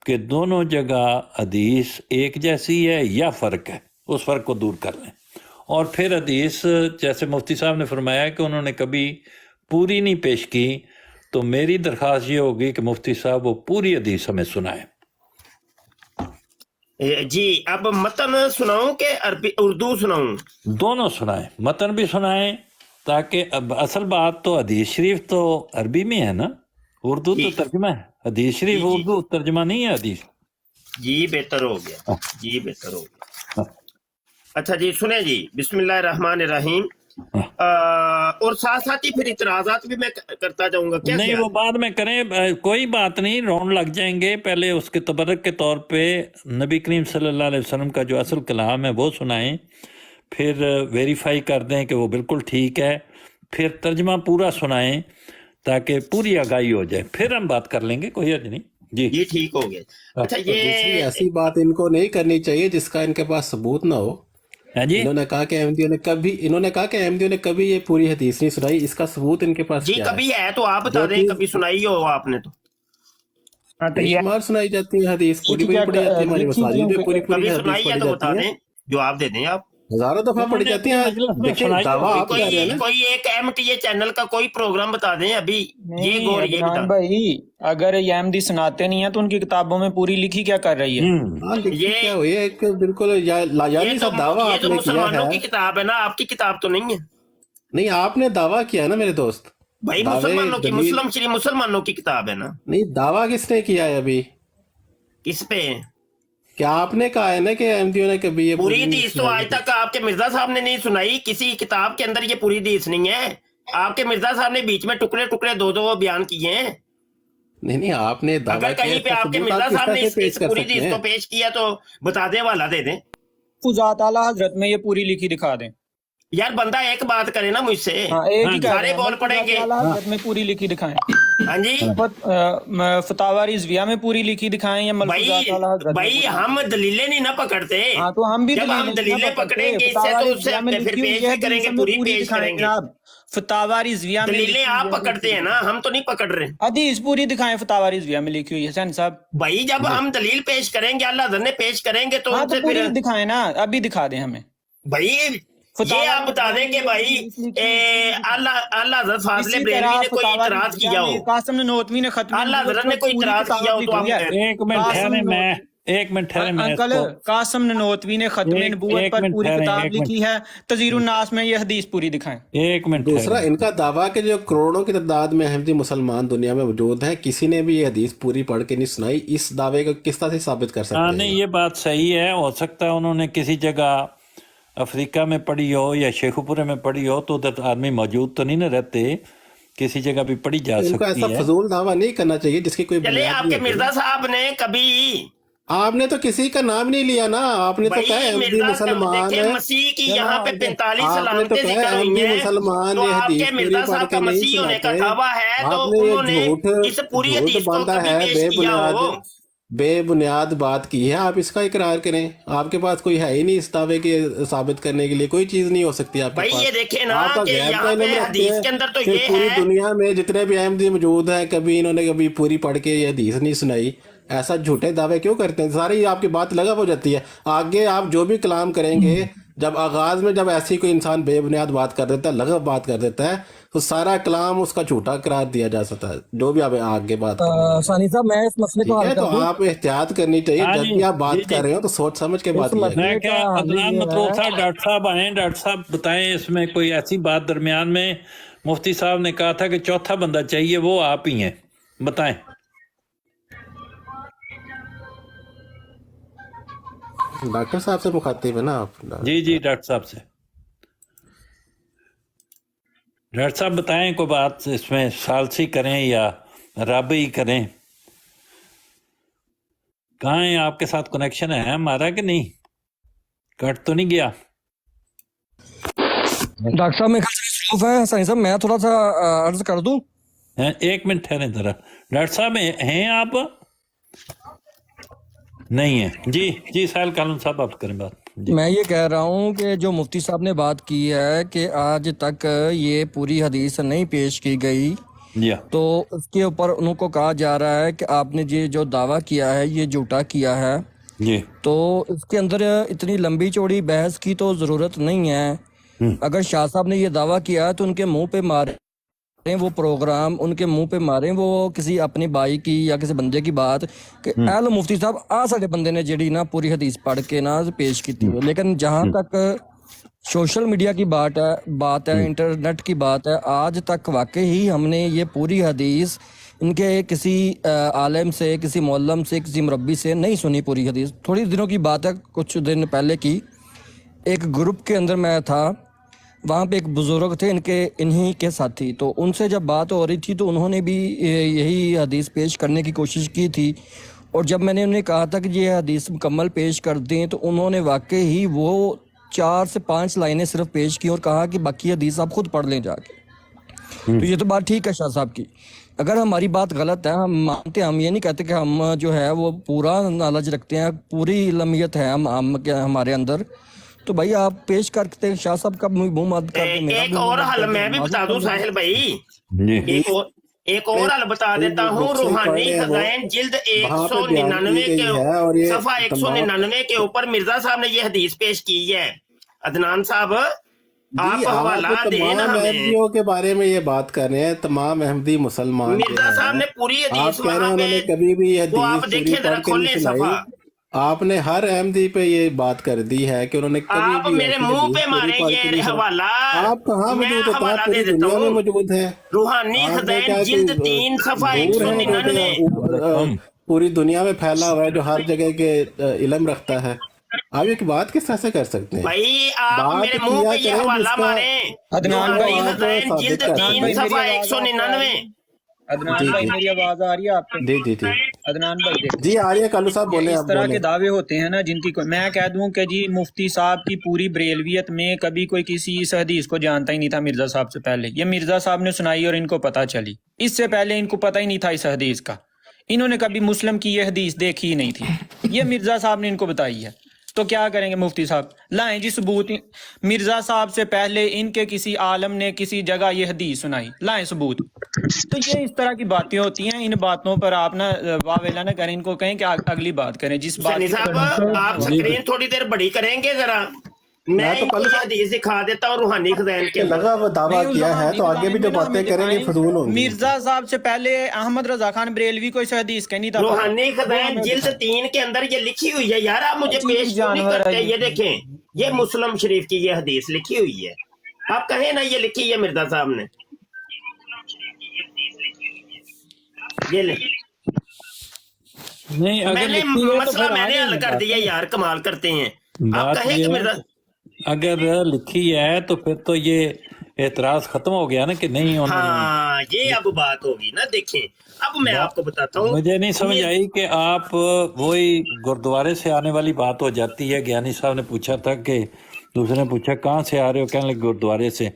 کہ دونوں جگہ حدیث ایک جیسی ہے یا فرق ہے، اس فرق کو دور کر لیں. اور پھر حدیث جیسے مفتی صاحب نے فرمایا کہ انہوں نے کبھی پوری نہیں پیش کی، تو میری درخواست یہ ہوگی کہ مفتی صاحب وہ پوری حدیث ہمیں سنائیں. جی اب متن سناؤں کہ عربی اردو سناؤں؟ دونوں سنائیں، متن بھی سنائیں، تاکہ اب اصل بات تو حدیث شریف تو عربی میں ہے نا، اردو تو ترجمہ ہے، حدیث شریف اردو ترجمہ نہیں ہے حدیث. جی بہتر ہو گیا، جی بہتر ہو گیا. اچھا جی سنیں جی، بسم اللہ الرحمن الرحیم. اور ساتھ ساتھ ہی پھر اعتراضات بھی میں کرتا جاؤں گا. نہیں وہ بعد میں کریں، کوئی بات نہیں، راؤنڈ لگ جائیں گے. پہلے اس کے تبرک کے طور پہ نبی کریم صلی اللہ علیہ وسلم کا جو اصل کلام ہے وہ سنائیں، پھر ویریفائی کر دیں کہ وہ بالکل ٹھیک ہے، پھر ترجمہ پورا سنائیں تاکہ پوری آگاہی ہو جائے، پھر ہم بات کر لیں گے، کوئی حرج نہیں. جی جی ٹھیک ہو گیا. اچھا دوسری ایسی بات ان کو نہیں کرنی چاہیے جس کا ان کے پاس ثبوت نہ ہو. جی انہوں نے کہا کہ احمدیوں نے کبھی یہ پوری حدیث نہیں سنائی، اس کا ثبوت ان کے پاس جی کیا ہے؟ کبھی ہے تو آپ بتا دیں، کبھی سنائی ہو آپ نے تو شمار سنائی جاتی ہے حدیث، پوری پوری پڑھی جاتی ہے ہماری مساجد میں، پوری پوری کبھی حدیث سنائی ہے پڑھی تو بتا جاتی ہے، دیں، جواب دے دیں آپ. ہزاروں دفعہ پڑھی جاتی ہیں. دیکھیں دعویٰ آپ کر رہے ہیں نا، کوئی ایک MTA چینل کا کوئی پروگرام بتا دیں ابھی. یہ غور یہ بتا عدنان بھائی اگر یہ احمدی سناتے نہیں ہیں تو ان کی کتابوں میں پوری لکھی کیا کر رہی ہے؟ ہاں لکھی کیا ہوئی ہے، ایک بالکل لایانی سا دعویٰ آپ نے کیا مسلمانوں کی ہے. کتاب ہے نا، آپ کی کتاب تو نہیں ہے. نہیں آپ نے دعویٰ کیا ہے نا میرے دوست، بھائی مسلمانوں کی، مسلم شریف مسلمانوں کی کتاب ہے نا. نہیں دعویٰ کس نے کیا ہے ابھی؟ کس پہ؟ کیا آپ نے کہا ہے نا کہ احمدیوں نے کبھی یہ پوری حدیث تو آج تک آپ کے مرزا صاحب نے نہیں سنائی، کسی کتاب کے اندر یہ پوری حدیث نہیں ہے. آپ کے مرزا صاحب نے بیچ میں ٹکڑے ٹکڑے 2 بیان کیے ہیں. نہیں آپ نے دعویٰ اگر کہیں پہ آپ کے مرزا صاحب نے اس پوری حدیث کو پیش کیا تو بتا دیں، والا دے دیں. ذات اعلیٰ حضرت میں یہ پوری لکھی دکھا دیں. یار بندہ ایک بات کرے نا مجھ سے، سارے بول پڑیں گے. حضرت میں پوری لکھی دکھائیں. ہاں جی فتاوی رضویہ میں پوری لکھی دکھائیں یا ملفوظات اعلیٰ حضرت. بھائی ہم دلیلیں نہیں نہ پکڑتے. ہاں تو ہم بھی جب ہم دلیلیں پکڑیں گے اس سے تو اس سے پھر پیش بھی کریں گے، پوری پیش کریں گے. فتاوی رضویہ میں دلیلیں آپ پکڑتے ہیں نا، ہم تو نہیں پکڑ رہے. حدیث پوری دکھائیں فتاوی رضویہ میں لکھی ہوئی ہے حسین صاحب. بھائی جب ہم دلیل پیش کریں گے، اللہ حضرت نے پیش کریں گے تو ان سے پوری پھر دکھائیں نا، ابھی دکھا دیں ہمیں. بھائی یہ آپ بتا دیں کہ بھائی اللہ حضرت فاضل بریلوی نے کوئی اعتراض کیا ہو، قاسم ننوتوی نے ختم اللہ حضرت نے کوئی اعتراض کیا ہو تو آپ ایک منٹ ٹھہرے میں انکل قاسم ننوتوی نے ختم نبوت پر پوری کتاب لکھی ہے، تذکیر الناس میں یہ حدیث پوری دکھائیں. ایک منٹ. دوسرا ان کا دعویٰ کہ جو کروڑوں کی تعداد میں احمدی مسلمان دنیا میں موجود ہیں، کسی نے بھی یہ حدیث پوری پڑھ کے نہیں سنائی، اس دعوے کو کس طرح سے ثابت کر سکتے ہیں؟ نہیں یہ بات صحیح ہے، ہو سکتا ہے انہوں نے کسی جگہ افریقہ میں پڑھی ہو یا شیخو پورے میں پڑھی ہو، تو ادھر آدمی موجود تو نہیں نہ رہتے، کسی جگہ بھی پڑھی جا ان کو سکتی ایسا ہے. فضول دعویٰ نہیں کرنا چاہیے جس کی کوئی چلے. بنیاد آپ نہیں کے ہوتی. مرزا صاحب نے کبھی، آپ نے تو کسی کا نام نہیں لیا نا، آپ نے تو کہا احمدی مسلمان ہے، مسیح کی یہاں پہ 45 آپ نے تو علامتیں کہا ذکر ہوئی احمدی ہیں، مسلمان تو یہ آپ حدیث کے پوری مرزا پڑھ صاحب کے کا نہیں مسیح ہونے کا سناتے. دعویٰ ہے تو آپ نے انہوں نے یہ اس پوری حدیث کو بندہ کبھی ہے، پیش کیا ہو. بے بنیاد بات کی ہے، آپ اس کا اقرار کریں. آپ کے پاس کوئی ہے ہی نہیں اس دعوے کے ثابت کرنے کے لیے، کوئی چیز نہیں ہو سکتی آپ کے بھائی پاس. یہ دیکھیں نا آپ کا کہ غیب کا یہاں علم پہ رکھتے حدیث ہیں کے اندر تو کہ یہ پوری ہے، دنیا میں جتنے بھی احمدی موجود ہیں کبھی انہوں نے کبھی پوری پڑھ کے یہ حدیث نہیں سنائی. ایسا جھوٹے دعوے کیوں کرتے ہیں؟ ساری آپ کی بات لگا ہو جاتی ہے. آگے آپ جو بھی کلام کریں گے जब आगाज में जब ऐसी कोई इंसान बेबुनियाद बात कर देता है, लगभ बात कर देता है, तो सारा कलाम उसका झूठा करार दिया जा सकता है, जो भी आप आगे बात कर सानी साहब मैं इस मसले को हल तो कर दूं। आप एहतियात करनी चाहिए। हाँ जब जी, भी आप बात जी, कर रहे हो तो सोच समझ के बात मसले कीजिए। मैं क्या का हल अदनान ये मतलूब है। साहब, डॉक्टर साहब आए, डॉक्टर साहब बताएं इसमें कोई ऐसी बात दरमियान में मुफ्ती साहब ने कहा था कि चौथा बंदा चाहिए, वो आप ही हैं, बताएं। डॉक्टर साहब से मुखातिब है ना आप? जी जी डॉक्टर साहब से। डॉक्टर साहब बताएं कोई बात इसमें, सालसी करें या राबी करें। कहाँ है आपके साथ कनेक्शन है हमारा कि नहीं? कट तो नहीं गया? डॉक्टर साहब मैं मसरूफ है। सानी साहब मैं थोड़ा सा अर्ज कर दूं। हैं, एक मिनट ठहरे जरा। डॉक्टर साहब हैं आप? नहीं है जी। जी साहिल कालून साहब आप करें बात जी। मैं ये कह रहा हूँ कि जो मुफ्ती साहब ने बात की है कि आज तक ये पूरी हदीस नहीं पेश की गई, जी तो उसके ऊपर उनको कहा जा रहा है कि आपने ये जो दावा किया है ये झूठा किया है। जी तो इसके अंदर इतनी लंबी चौड़ी बहस की तो ज़रूरत नहीं है। अगर शाह साहब ने ये दावा किया है तो उनके मुंह पे मारें वो प्रोग्राम, उनके मुंह पे मारें वो किसी अपने भाई की या किसी बंदे की बात कि लो मुफ्ती साहब आ साडे बंदे ने जेड़ी ना पूरी हदीस पढ़ के ना पेश की थी। लेकिन जहां तक सोशल मीडिया की बात है, इंटरनेट की बात है, आज तक वाकई ही हमने ये पूरी हदीस इनके किसी आलिम से, किसी मौलम से, किसी मुरब्बी से नहीं सुनी। पूरी हदीस थोड़ी दिनों की बात है, कुछ दिन पहले की, एक ग्रुप के अंदर मैं था, वहाँ पे एक बुजुर्ग थे इन्हीं के साथी, तो उनसे जब बात हो रही थी तो उन्होंने भी यही हदीस पेश करने की कोशिश की थी। और जब मैंने उन्हें कहा था कि ये हदीस मुकम्मल पेश कर दें तो उन्होंने वाकई ही वो 4 से 5 लाइनें सिर्फ पेश की और कहा कि बाकी हदीस आप खुद पढ़ लें जाके। तो ये तो बात ठीक है शाह साहब की। अगर हमारी बात गलत है हम मानते हैं, हम ये नहीं कहते कि हम जो है वो पूरा नॉलेज रखते हैं, पूरी इल्मियत है हमारे अंदर, तो भाई आप पेश करते शाह साहब का मुंह मत कर। एक और हल मैं भी बता दूं साहिल भाई, एक और हल बता देता हूँ। रूहानी खजाइन जिल्द 199 के सफा 199 के ऊपर मिर्जा साहब ने ये हदीस पेश की है। अदनान साहब आप हवाला देना हमें के बारे में ये बात कर रहे हैं, तमाम अहमदी मुसलमान मिर्जा साहब ने पूरी हदीस वहाँ पे कभी भी ये वो आप देखिए जरा खोले सफा। आपने हर अहमदी पे ये बात कर दी है कि उन्होंने कभी आप भी मेरे मुंह पे मारे ये हवाला। आप कहाँ मौजूद है? आप पूरी दुनिया में मौजूद है। रूहानी खजाइन जिल्द 3 सफा 199 पूरी दुनिया में फैला हुआ है, जो हर जगह के इल्म रखता है। आप एक बात किस तरह से कर सकते हैं भाई? आप मेरे मुंह पे ये हवाला मारे। अदनान भाई खजाइन जिल्द 3 सफा 199। अदनान भाई मेरी आवाज आ रही है आपको? जी जी जी अदनान भाई देखो जी आ रही है। कालू साहब बोले, इस आप तरह बोले। के दावे होते हैं ना जिनकी मैं कह दूं कि जी मुफ्ती साहब की पूरी बरेलवियत में कभी कोई किसी इस हदीस को जानता ही नहीं था मिर्जा साहब से पहले। ये मिर्जा साहब ने सुनाई और इनको पता चली, इससे पहले इनको पता ही नहीं था इस हदीस का। इन्होंने कभी मुस्लिम की ये हदीस देखी ही नहीं थी, ये मिर्जा साहब ने इनको बताई है। तो क्या करेंगे मुफ्ती साहब? लाएं जी सबूत। मिर्जा साहब से पहले इनके किसी आलम ने किसी जगह ये हदीस सुनाई, लाएं सबूत। तो ये इस तरह की बातें होती हैं। इन बातों पर आप ना वावेला ना करें, इनको कहें कि अगली बात करें जिस बात साहब आप स्क्रीन थोड़ी देर बड़ी करेंगे जरा, मैं तो कल हदीस दिखा देता हूँ रूहानी खजाइन के लगा वो दावा किया है, तो आगे भी जो बातें करेंगे फजूल होंगी। मिर्जा साहब से पहले अहमद रजा खान बरेलवी को इस हदीस का नहीं था। रूहानी खजाइन जिल्द 3 के अंदर ये लिखी हुई है यार, आप मुझे पेश क्यों नहीं करते? ये देखें, ये मुस्लिम शरीफ की ये हदीस लिखी हुई है। आप कहें ना ये लिखी है मिर्जा साहब ने, ये ले नहीं मैंने मसला मैंने हल कर दिया यार, कमाल करते हैं। आप कहें कि मिर्जा अगर लिखी है तो फिर तो ये एतराज खत्म हो गया ना कि नहीं होना। हाँ ये अब बात होगी ना। देखें अब मैं आपको बताता हूँ, मुझे नहीं समझ आई कि आप वही गुरुद्वारे से आने वाली बात हो जाती है। ज्ञानी साहब ने पूछा था कि दूसरे ने पूछा कहाँ से आ रहे हो, कहने लगे गुरुद्वारे से।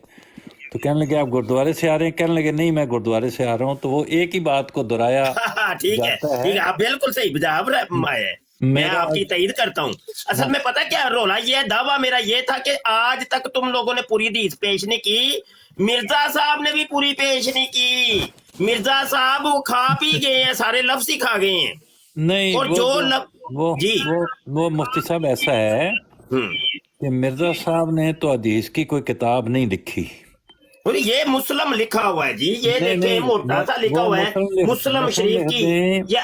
तो कहने लगे आप गुरुद्वारे से आ रहे हैं? कहने लगे नहीं मैं गुरुद्वारे से आ रहा हूँ। तो वो एक ही बात को दोहराया। ठीक है ठीक है, आप बिल्कुल सही जवाब है, मैं आपकी तईद करता हूँ। असल में पता क्या रोला, ये दावा मेरा ये था कि आज तक तुम लोगों ने पूरी हदीस पेश नहीं की, मिर्जा साहब ने भी पूरी पेश नहीं की। मिर्जा साहब वो खा पी गए हैं, सारे लफ्ज ही खा गए हैं। नहीं और वो, जो वो, जी वो मुफ्ती साहब ऐसा है کہ مرزا صاحب نے تو حدیث کی کوئی کتاب نہیں لکھی. اور یہ مسلم لکھا ہوا ہے جی, یہ دیکھیں موٹا سا لکھا ہوا ہے مسلم شریف کی, یہ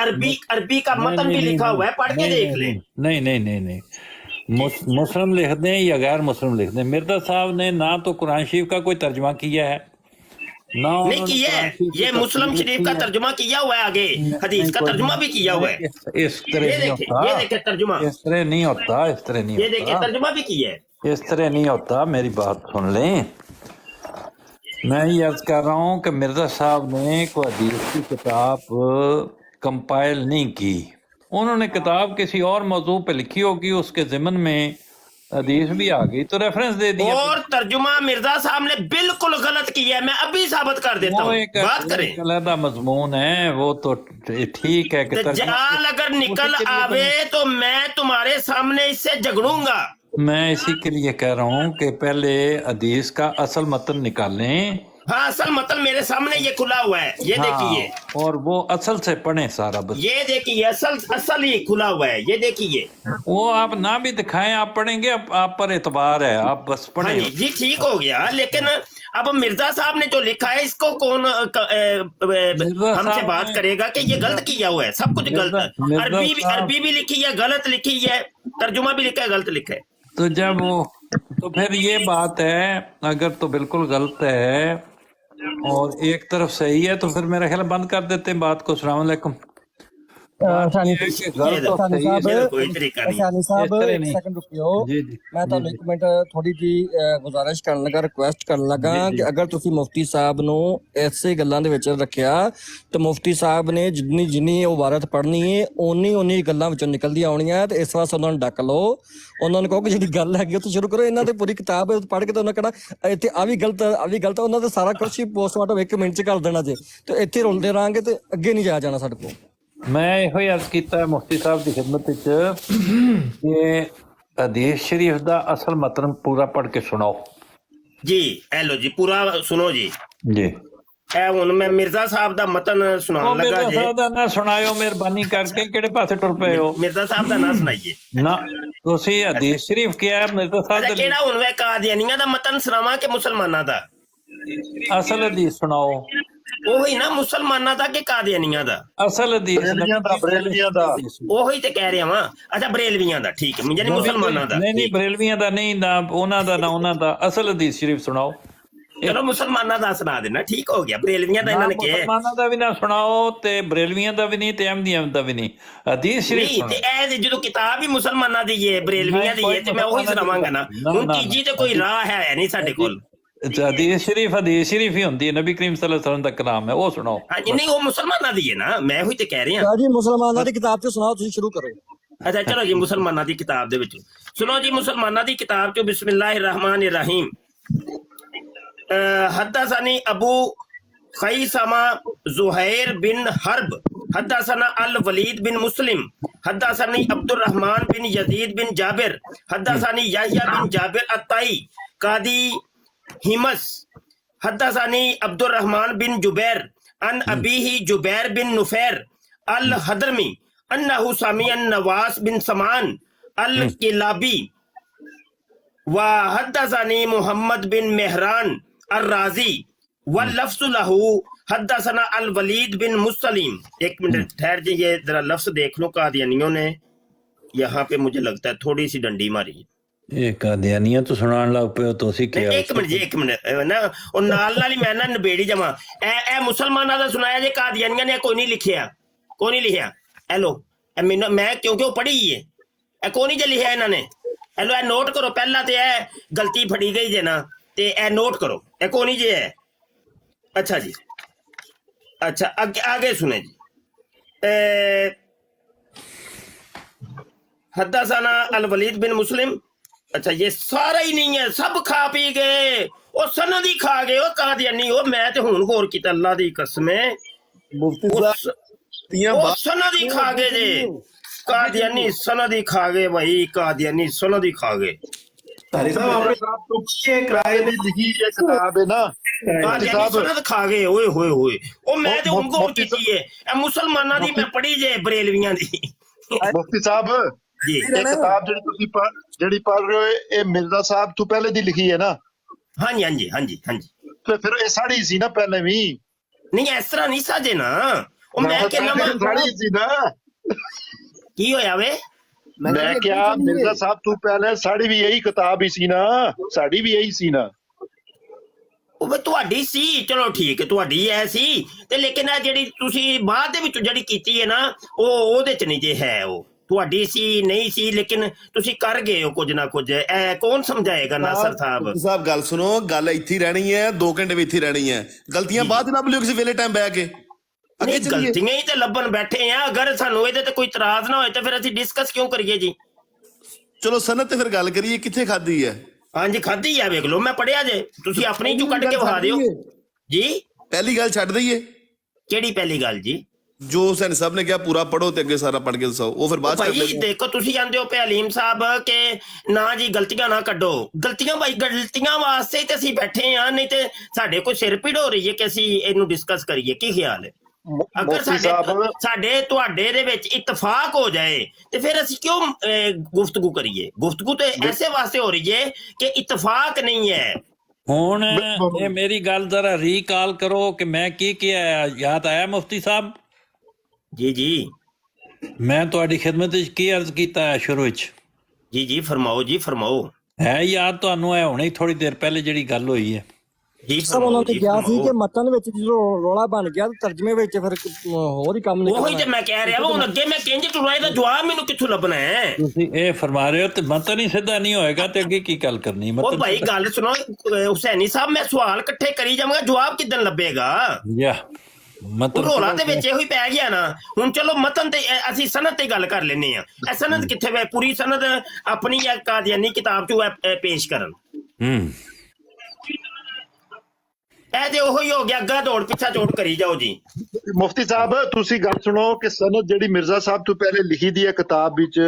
عربی کا متن بھی لکھا ہوا ہے, پڑھ کے دیکھ لیں. نہیں, مسلم لکھ دیں یا غیر مسلم لکھ دیں, مرزا صاحب نے نہ تو قرآن شریف کا کوئی ترجمہ کیا ہے, نہیں کیا ہے. یہ مسلم شریف کا ترجمہ کیا ہوا ہے, آگے حدیث کا ترجمہ بھی کیا ہوا ہے. اس طرح یہ دیکھیں ترجمہ, اس طرح نہیں ہوتا, اس طرح نہیں یہ دیکھیں ہوتا, ترجمہ بھی کیا ہے. اس طرح نہیں ہوتا. میری بات سن لیں, میں یہ عرض کر رہا ہوں کہ مرزا صاحب نے کوئی حدیث کی کتاب کمپائل نہیں کی. انہوں نے کتاب کسی اور موضوع پہ لکھی ہوگی, اس کے ضمن میں حدیث بھی آ گئی تو ریفرنس دے دیا. اور ترجمہ مرزا صاحب نے بالکل غلط کیا ہے, میں ابھی ثابت کر دیتا ہوں, بات کریں. علیحدہ مضمون ہے وہ تو ٹھیک ہے کہ دجال اگر نکل آوے تو میں تمہارے سامنے اس سے جھگڑوں گا. میں اسی کے لیے کہہ رہا ہوں کہ پہلے حدیث کا اصل متن نکالیں. ہاں اصل متن میرے سامنے یہ کھلا ہوا ہے, یہ دیکھیے, اور وہ اصل سے پڑھیں سارا, بس یہ دیکھیے اصل ہی کھلا ہوا ہے, یہ دیکھیے. وہ آپ نہ بھی دکھائیں, آپ پڑھیں گے, آپ پر اعتبار ہے, آپ بس پڑھیں. جی ٹھیک ہو گیا, لیکن اب مرزا صاحب نے جو لکھا ہے اس کو کون ہم سے بات کرے گا کہ یہ غلط کیا ہوا ہے, سب کچھ غلط ہے. عربی بھی لکھی ہے, غلط لکھی ہے, ترجمہ بھی لکھا ہے, غلط لکھا ہے. تو جب وہ تو پھر یہ بات ہے, اگر تو بالکل غلط ہے اور ایک طرف صحیح ہے تو پھر میرا خیال بند کر دیتے ہیں بات کو. السلام علیکم. ਮੈਂ ਤੁਹਾਨੂੰ ਇੱਕ ਮਿੰਟ ਥੋੜੀ ਜੀ ਗੁਜ਼ਾਰਿਸ਼ ਕਰਨ ਲੱਗਾ, ਰਿਕੁਐਸਟ ਕਰਨ ਲੱਗਾ ਕਿ ਅਗਰ ਤੁਸੀਂ ਮੁਫਤੀ ਸਾਹਿਬ ਨੂੰ ਐਸੇ ਗੱਲਾਂ ਦੇ ਵਿੱਚ ਰੱਖਿਆ ਤੇ ਮੁਫਤੀ ਸਾਹਿਬ ਨੇ ਜਿੰਨੀ ਉਹ ਵਾਰਤ ਪੜ੍ਹਨੀ ਹੈ ਓਨੀ ਗੱਲਾਂ ਵਿੱਚੋਂ ਨਿਕਲਦੀਆਂ ਆਉਣੀਆਂ, ਤੇ ਇਸ ਵਾਸਤੇ ਉਹਨਾਂ ਨੂੰ ਡੱਕ ਲਓ. ਉਹਨਾਂ ਨੂੰ ਕਹੋ ਕਿ ਜਿਹੜੀ ਗੱਲ ਹੈਗੀ ਉਹ ਤੋਂ ਸ਼ੁਰੂ ਕਰੋ. ਇਹਨਾਂ ਤੇ ਪੂਰੀ ਕਿਤਾਬ ਪੜ੍ਹ ਕੇ ਤਾਂ ਉਹਨਾਂ ਕਿਹੜਾ ਇੱਥੇ ਆ ਵੀ ਗਲਤ, ਉਹਨਾਂ ਦੇ ਸਾਰਾ ਕੁਛ ਹੀ ਪੋਸਟਮਾਰਟਮ 1 ਮਿੰਟ 'ਚ ਕਰ ਦੇਣਾ ਜੇ, ਤੇ ਇੱਥੇ ਰੁਲਦੇ ਰਹਾਂਗੇ ਤੇ ਅੱਗੇ ਨਹੀਂ ਜਾਇਆ ਜਾਣਾ ਸਾਡੇ ਕੋਲ. ਮੈਂ ਇਹੋ ਹੀ ਅਰਜ਼ ਕੀਤਾ ਹੈ ਮੁਫਤੀ ਸਾਹਿਬ ਦੀ ਖਿਦਮਤ ਵਿੱਚ ਕਿ حدیث شریف دا اصل متن پورا پڑھ کے سناؤ. جی اے لو جی پورا سنو جی. جی اے ہن میں مرزا صاحب دا متن سنان لگا جی. مرزا صاحب دا نہ سنایو مہربانی کر کے, کیڑے پاسے ٹر پئے ہو. مرزا صاحب دا نہ سنائیے نہ, تسی حدیث شریف کیا ہے مرزا صاحب دا. کیڑا ہن وے قادیانیاں دا متن سناواں کہ مسلماناں دا اصل حدیث سناؤ. وہی نا مسلماناں دا کہ قادیانیاں دا اصل حدیث بریلویاں دا وہی تے کہہ رہا ہاں. اچھا بریلویاں دا ٹھیک ہے, یعنی مسلماناں دا نہیں بریلویاں دا نہیں, نہ انہاں دا اصل حدیث شریف سناؤ. چلو مسلماناں دا سنا دینا, ٹھیک ہو گیا. بریلویاں دا انہاں نے کہا مسلماناں دا بھی نہ سناؤ تے بریلویاں دا بھی نہیں تے احمدیاں دا بھی نہیں, حدیث شریف نہیں. تے اے جدو کتاب ہی مسلماناں دی ہے, بریلویاں دی ہے, تے میں وہی سناواں گا نا. ہن تیجی تے کوئی راہ ہے نہیں ساڈے کول. حدیث شریف ہی ہوندی ہے, نبی کریم صلی اللہ علیہ وسلم دا کلام ہے, وہ سناؤ. ہاں جی, نہیں وہ مسلماناں دی ہے نا, میں وہی تے کہہ رہا ہاں. جی مسلمانوں ਦੀ ਕਿਤਾਬ ਤੋਂ ਸੁਣਾਓ, ਤੁਸੀਂ ਸ਼ੁਰੂ ਕਰੋ. اچھا چلو جی مسلمانہ دی کتاب دے وچ سنو جی. مسلمانہ دی کتاب چو بسم اللہ الرحمن الرحیم. حدثني ابو خیثمہ زہیر بن حرب حدثنا الولید بن مسلم حدثني عبد الرحمن بن یزید بن جابر حدثني یحییٰ بن جابر الطائی قاضی ہمس حدثني عبد الرحمن بن جبیر عن ابیہ جبیر بن نفیر الحضرمی انہ سمع النواس بن سمعان الکلابی وحدثني محمد بن مہران الرازی واللفظ لہ حدثنا الولید بن مسلم. ایک منٹ ٹھہر جی, یہ ذرا لفظ دیکھ لو. قادیانیوں نے یہاں پہ مجھے لگتا ہے تھوڑی سی ڈنڈی ماری. یہ قادیانیاں تو سنان لگ پے ہو تو اسی کیا. ایک منٹ جی, ایک منٹ نا, اور نال نال ہی میں نا نبیڑی جمع اے مسلمانوں دا سنایا جی. قادیانیاں نے کوئی نہیں لکھیا, کوئی نہیں لکھیا. اے لو میں کیونکہ وہ پڑھی ہے, اے کوئی نہیں جے لکھیا انہوں نے. اے لو اے نوٹ کرو, پہلا تے اے غلطی پھڑی گئی جے نا, تے اے نوٹ کرو, اے کوئی نہیں جے ہے. اچھا جی, اچھا آگے سنیں جی. حدثنا الولید بن مسلم. اچھا یہ سارا ہی نہیں ہے, سب کھا پی گئے, وہ سند ہی کھا گئے. وہ قادیانی ہو, میں تے ہون غور کیتا اللہ دی قسم, وہ سند ہی کھا گئے جی. قادیانی سند ہی کھا گئے بھائی, قادیانی سند ہی کھا گئے. سند کھا گئے ہوئے ہوئے ہوئے. وہ میں تے ہون غور کیتی ہے, اے مسلماناں دی میں پڑھی جے, بریلویاں دی. مفتی صاحب ਜੀ ਇਹ ਕਿਤਾਬ ਜਿਹੜੀ ਪੜ੍ਹ ਰਹੇ ਹੋ ਇਹ ਮਿਰਜ਼ਾ ਸਾਹਿਬ ਤੋਂ ਪਹਿਲੇ ਦੀ ਲਿਖੀ ਹੈ ਨਾ? ਹਾਂਜੀ ਹਾਂਜੀ ਹਾਂਜੀ ਹਾਂਜੀ। ਤੇ ਫਿਰ ਇਹ ਸਾੜੀ ਸੀ ਨਾ ਪਹਿਲੇ ਵੀ? ਨਹੀਂ ਇਸ ਤਰ੍ਹਾਂ ਨਹੀਂ ਸਾਜੇ ਨਾ, ਉਹ ਮੈਂ ਕਹਿੰਦਾ ਸਾੜੀ ਸੀ ਨਾ। ਕੀ ਹੋਇਆ ਵੇ? ਮੈਂ ਕਿਹਾ ਮਿਰਜ਼ਾ ਸਾਹਿਬ ਤੋਂ ਪਹਿਲੇ ਸਾਡੀ ਵੀ ਇਹੀ ਕਿਤਾਬ ਹੀ ਸੀ ਨਾ, ਸਾਡੀ ਵੀ ਇਹੀ ਸੀ ਨਾ। ਉਹ ਵੀ ਤੁਹਾਡੀ ਸੀ, ਚਲੋ ਠੀਕ ਹੈ ਤੁਹਾਡੀ ਐ ਸੀ ਤੇ ਲੇਕਿਨ ਇਹ ਜਿਹੜੀ ਤੁਸੀਂ ਬਾਅਦ ਦੇ ਵਿੱਚ ਜਿਹੜੀ ਕੀਤੀ ਹੈ ਨਾ ਉਹ ਉਹਦੇ ਚ ਨਹੀਂ ਜੇ ਹੈ, ਉਹ ਤੁਹਾਡੀ ਸੀ ਨਹੀਂ ਸੀ, ਲੇਕਿਨ ਤੁਸੀਂ ਕਰ ਗਏ ਹੋ ਕੁਝ ਨਾ ਕੁਝ। ਇਹ ਕੌਣ ਸਮਝਾਏਗਾ ਨਾਸਰ ਸਾਹਿਬ? ਗੱਲ ਸੁਣੋ, ਗੱਲ ਇੱਥੇ ਹੀ ਰਹਿਣੀ ਹੈ, 2 ਘੰਟੇ ਵੀ ਇੱਥੇ ਹੀ ਰਹਿਣੀ ਹੈ। ਗਲਤੀਆਂ ਬਾਅਦ ਲੱਭ ਲਿਓ ਕਿਸੇ ਵੇਲੇ ਟਾਈਮ ਬਹਿ ਕੇ। ਨਹੀਂ ਗਲਤੀਆਂ ਹੀ ਤੇ ਲੱਭਣ ਬੈਠੇ ਆ, ਅਗਰ ਸਾਨੂੰ ਇਹਦੇ ਤੇ ਕੋਈ ਇਤਰਾਜ਼ ਨਾ ਹੋਏ ਤੇ ਫਿਰ ਅਸੀਂ ਡਿਸਕਸ ਕਿਉਂ ਕਰੀਏ ਜੀ? ਚਲੋ ਸਨਦ ਤੇ ਫਿਰ ਗੱਲ ਕਰੀਏ, ਕਿੱਥੇ ਖਾਦੀ ਹੈ? ਹਾਂਜੀ ਖਾਦੀ ਆ, ਵੇਖ ਲਓ ਮੈਂ ਪੜਿਆ ਜੇ, ਤੁਸੀਂ ਆਪਣੀ ਚੋਂ ਕੱਢ ਕੇ ਵਿਖਾ ਦਿਓ ਜੀ। ਪਹਿਲੀ ਗੱਲ ਛੱਡ ਦਈਏ। ਕਿਹੜੀ ਪਹਿਲੀ ਗੱਲ ਜੀ? ਜੋ ਹੁਸੈਨ ਸਾਹਿਬ ਨੇ ਕਿਹਾ ਪੂਰਾ ਪੜੋ ਤੇ ਅੱਗੇ ਸਾਰਾ ਪੜ ਕੇ ਦੱਸੋ, ਉਹ ਫਿਰ ਬਾਅਦ ਭਾਈ ਦੇਖੋ ਤੁਸੀਂ ਕਹਿੰਦੇ ਹੋ ਹਲੀਮ ਸਾਹਿਬ ਕਿ ਨਾ ਜੀ ਗਲਤੀਆਂ ਨਾ ਕੱਢੋ। ਗਲਤੀਆਂ ਭਾਈ ਗਲਤੀਆਂ ਵਾਸਤੇ ਤੇ ਅਸੀਂ ਬੈਠੇ ਆ, ਨਹੀਂ ਤੇ ਸਾਡੇ ਕੋਈ ਸਿਰ ਪੀੜ ਹੋ ਰਹੀ ਹੈ ਕਿ ਅਸੀਂ ਇਹਨੂੰ ਡਿਸਕਸ ਕਰੀਏ। ਕੀ ਖਿਆਲ ਹੈ? ਅਗਰ ਸਾਡੇ ਤੁਹਾਡੇ ਦੇ ਵਿੱਚ ਇਤਫਾਕ ਹੋ ਜਾਏ ਤੇ ਫਿਰ ਅਸੀਂ ਕਿਉਂ ਗੁਫ਼ਤਗੂ ਕਰੀਏ? ਗੁਫ਼ਤਗੂ ਤੇ ਐਸੇ ਵਾਸਤੇ ਹੋ ਰਹੀ ਹੈ ਕਿ ਇਤਫਾਕ ਨਹੀਂ ਹੈ। ਹੁਣ ਇਹ ਮੇਰੀ ਗੱਲ ਜ਼ਰਾ ਰੀਕਾਲ ਕਰੋ ਕਿ ਮੈਂ ਕੀ ਕਿਹਾ, ਯਾਦ ਆਇਆ ਮੁਫਤੀ ਸਾਹਿਬ? ਜੀ ਜੀ ਮੈਂ ਤੁਹਾਡੀ ਖਿਦਮਤ ਵਿੱਚ ਕੀ ਅਰਜ਼ ਕੀਤਾ ਹੈ ਸ਼ੁਰੂ ਵਿੱਚ? ਜੀ ਜੀ ਫਰਮਾਓ ਜੀ ਫਰਮਾਓ। ਹੈ ਯਾਦ ਤੁਹਾਨੂੰ? ਹੈ ਹੁਣੇ ਥੋੜੀ ਦੇਰ ਪਹਿਲੇ ਜਿਹੜੀ ਗੱਲ ਹੋਈ ਹੈ ਜੀ ਸਭ ਉਹਨਾਂ ਨੇ ਕਿਹਾ ਸੀ ਕਿ ਮਤਨ ਵਿੱਚ ਜਦੋਂ ਰੌਲਾ ਬਣ ਗਿਆ ਤਰਜਮੇ ਵਿੱਚ ਫਿਰ ਹੋਰ ਹੀ ਕੰਮ ਨਿਕਲਣਾ। ਉਹੀ ਤੇ ਮੈਂ ਕਹਿ ਰਿਹਾ, ਹੁਣ ਅੱਗੇ ਮੈਂ ਕਿੰਜ ਟੁਰਾਏ ਦਾ ਜਵਾਬ ਮੈਨੂੰ ਕਿੱਥੋਂ ਲੱਭਣਾ ਹੈ? ਤੁਸੀਂ ਇਹ ਫਰਮਾ ਰਹੇ ਹੋ ਤੇ ਮਤਨ ਹੀ ਸਿੱਧਾ ਨਹੀਂ ਹੋਏਗਾ ਤੇ ਅੱਗੇ ਕੀ ਗੱਲ ਕਰਨੀ? ਉਹ ਭਾਈ ਗੱਲ ਸੁਣੋ ਹੁਸੈਨੀ ਸਾਹਿਬ, ਮੈਂ ਸਵਾਲ ਇਕੱਠੇ ਕਰੀ ਜਾਵਾਂਗਾ, ਜਵਾਬ ਕਿੱਦਣ ਲੱਭੇਗਾ? ਮਤਲਬ ਰੋਲਾ ਦੇ ਵਿੱਚ ਇਹੋ ਹੀ ਪੈ ਗਿਆ ਨਾ। ਹੁਣ ਚਲੋ ਮਤਨ ਤੇ ਅਸੀਂ ਸਨਦ ਤੇ ਗੱਲ ਕਰ ਲੈਨੇ ਆ। ਇਹ ਸਨਦ ਕਿੱਥੇ ਵੇ? ਪੂਰੀ ਸਨਦ ਆਪਣੀ ਕਾਦੀਆਨੀ ਕਿਤਾਬ ਚੋਂ ਪੇਸ਼ ਕਰਨ। ਇਹ ਤੇ ਉਹੀ ਹੋ ਗਿਆ, ਅੱਗਾ ਦੌੜ ਪਿੱਛਾ ਜੋੜ ਕਰੀ ਜਾਓ ਜੀ। ਮੁਫਤੀ ਸਾਹਿਬ ਤੁਸੀਂ ਗੱਲ ਸੁਣੋ ਕਿ ਸਨਦ ਜਿਹੜੀ ਮਿਰਜ਼ਾ ਸਾਹਿਬ ਤੋਂ ਪਹਿਲੇ ਲਿਖੀ ਦੀ ਹੈ ਕਿਤਾਬ ਵਿੱਚ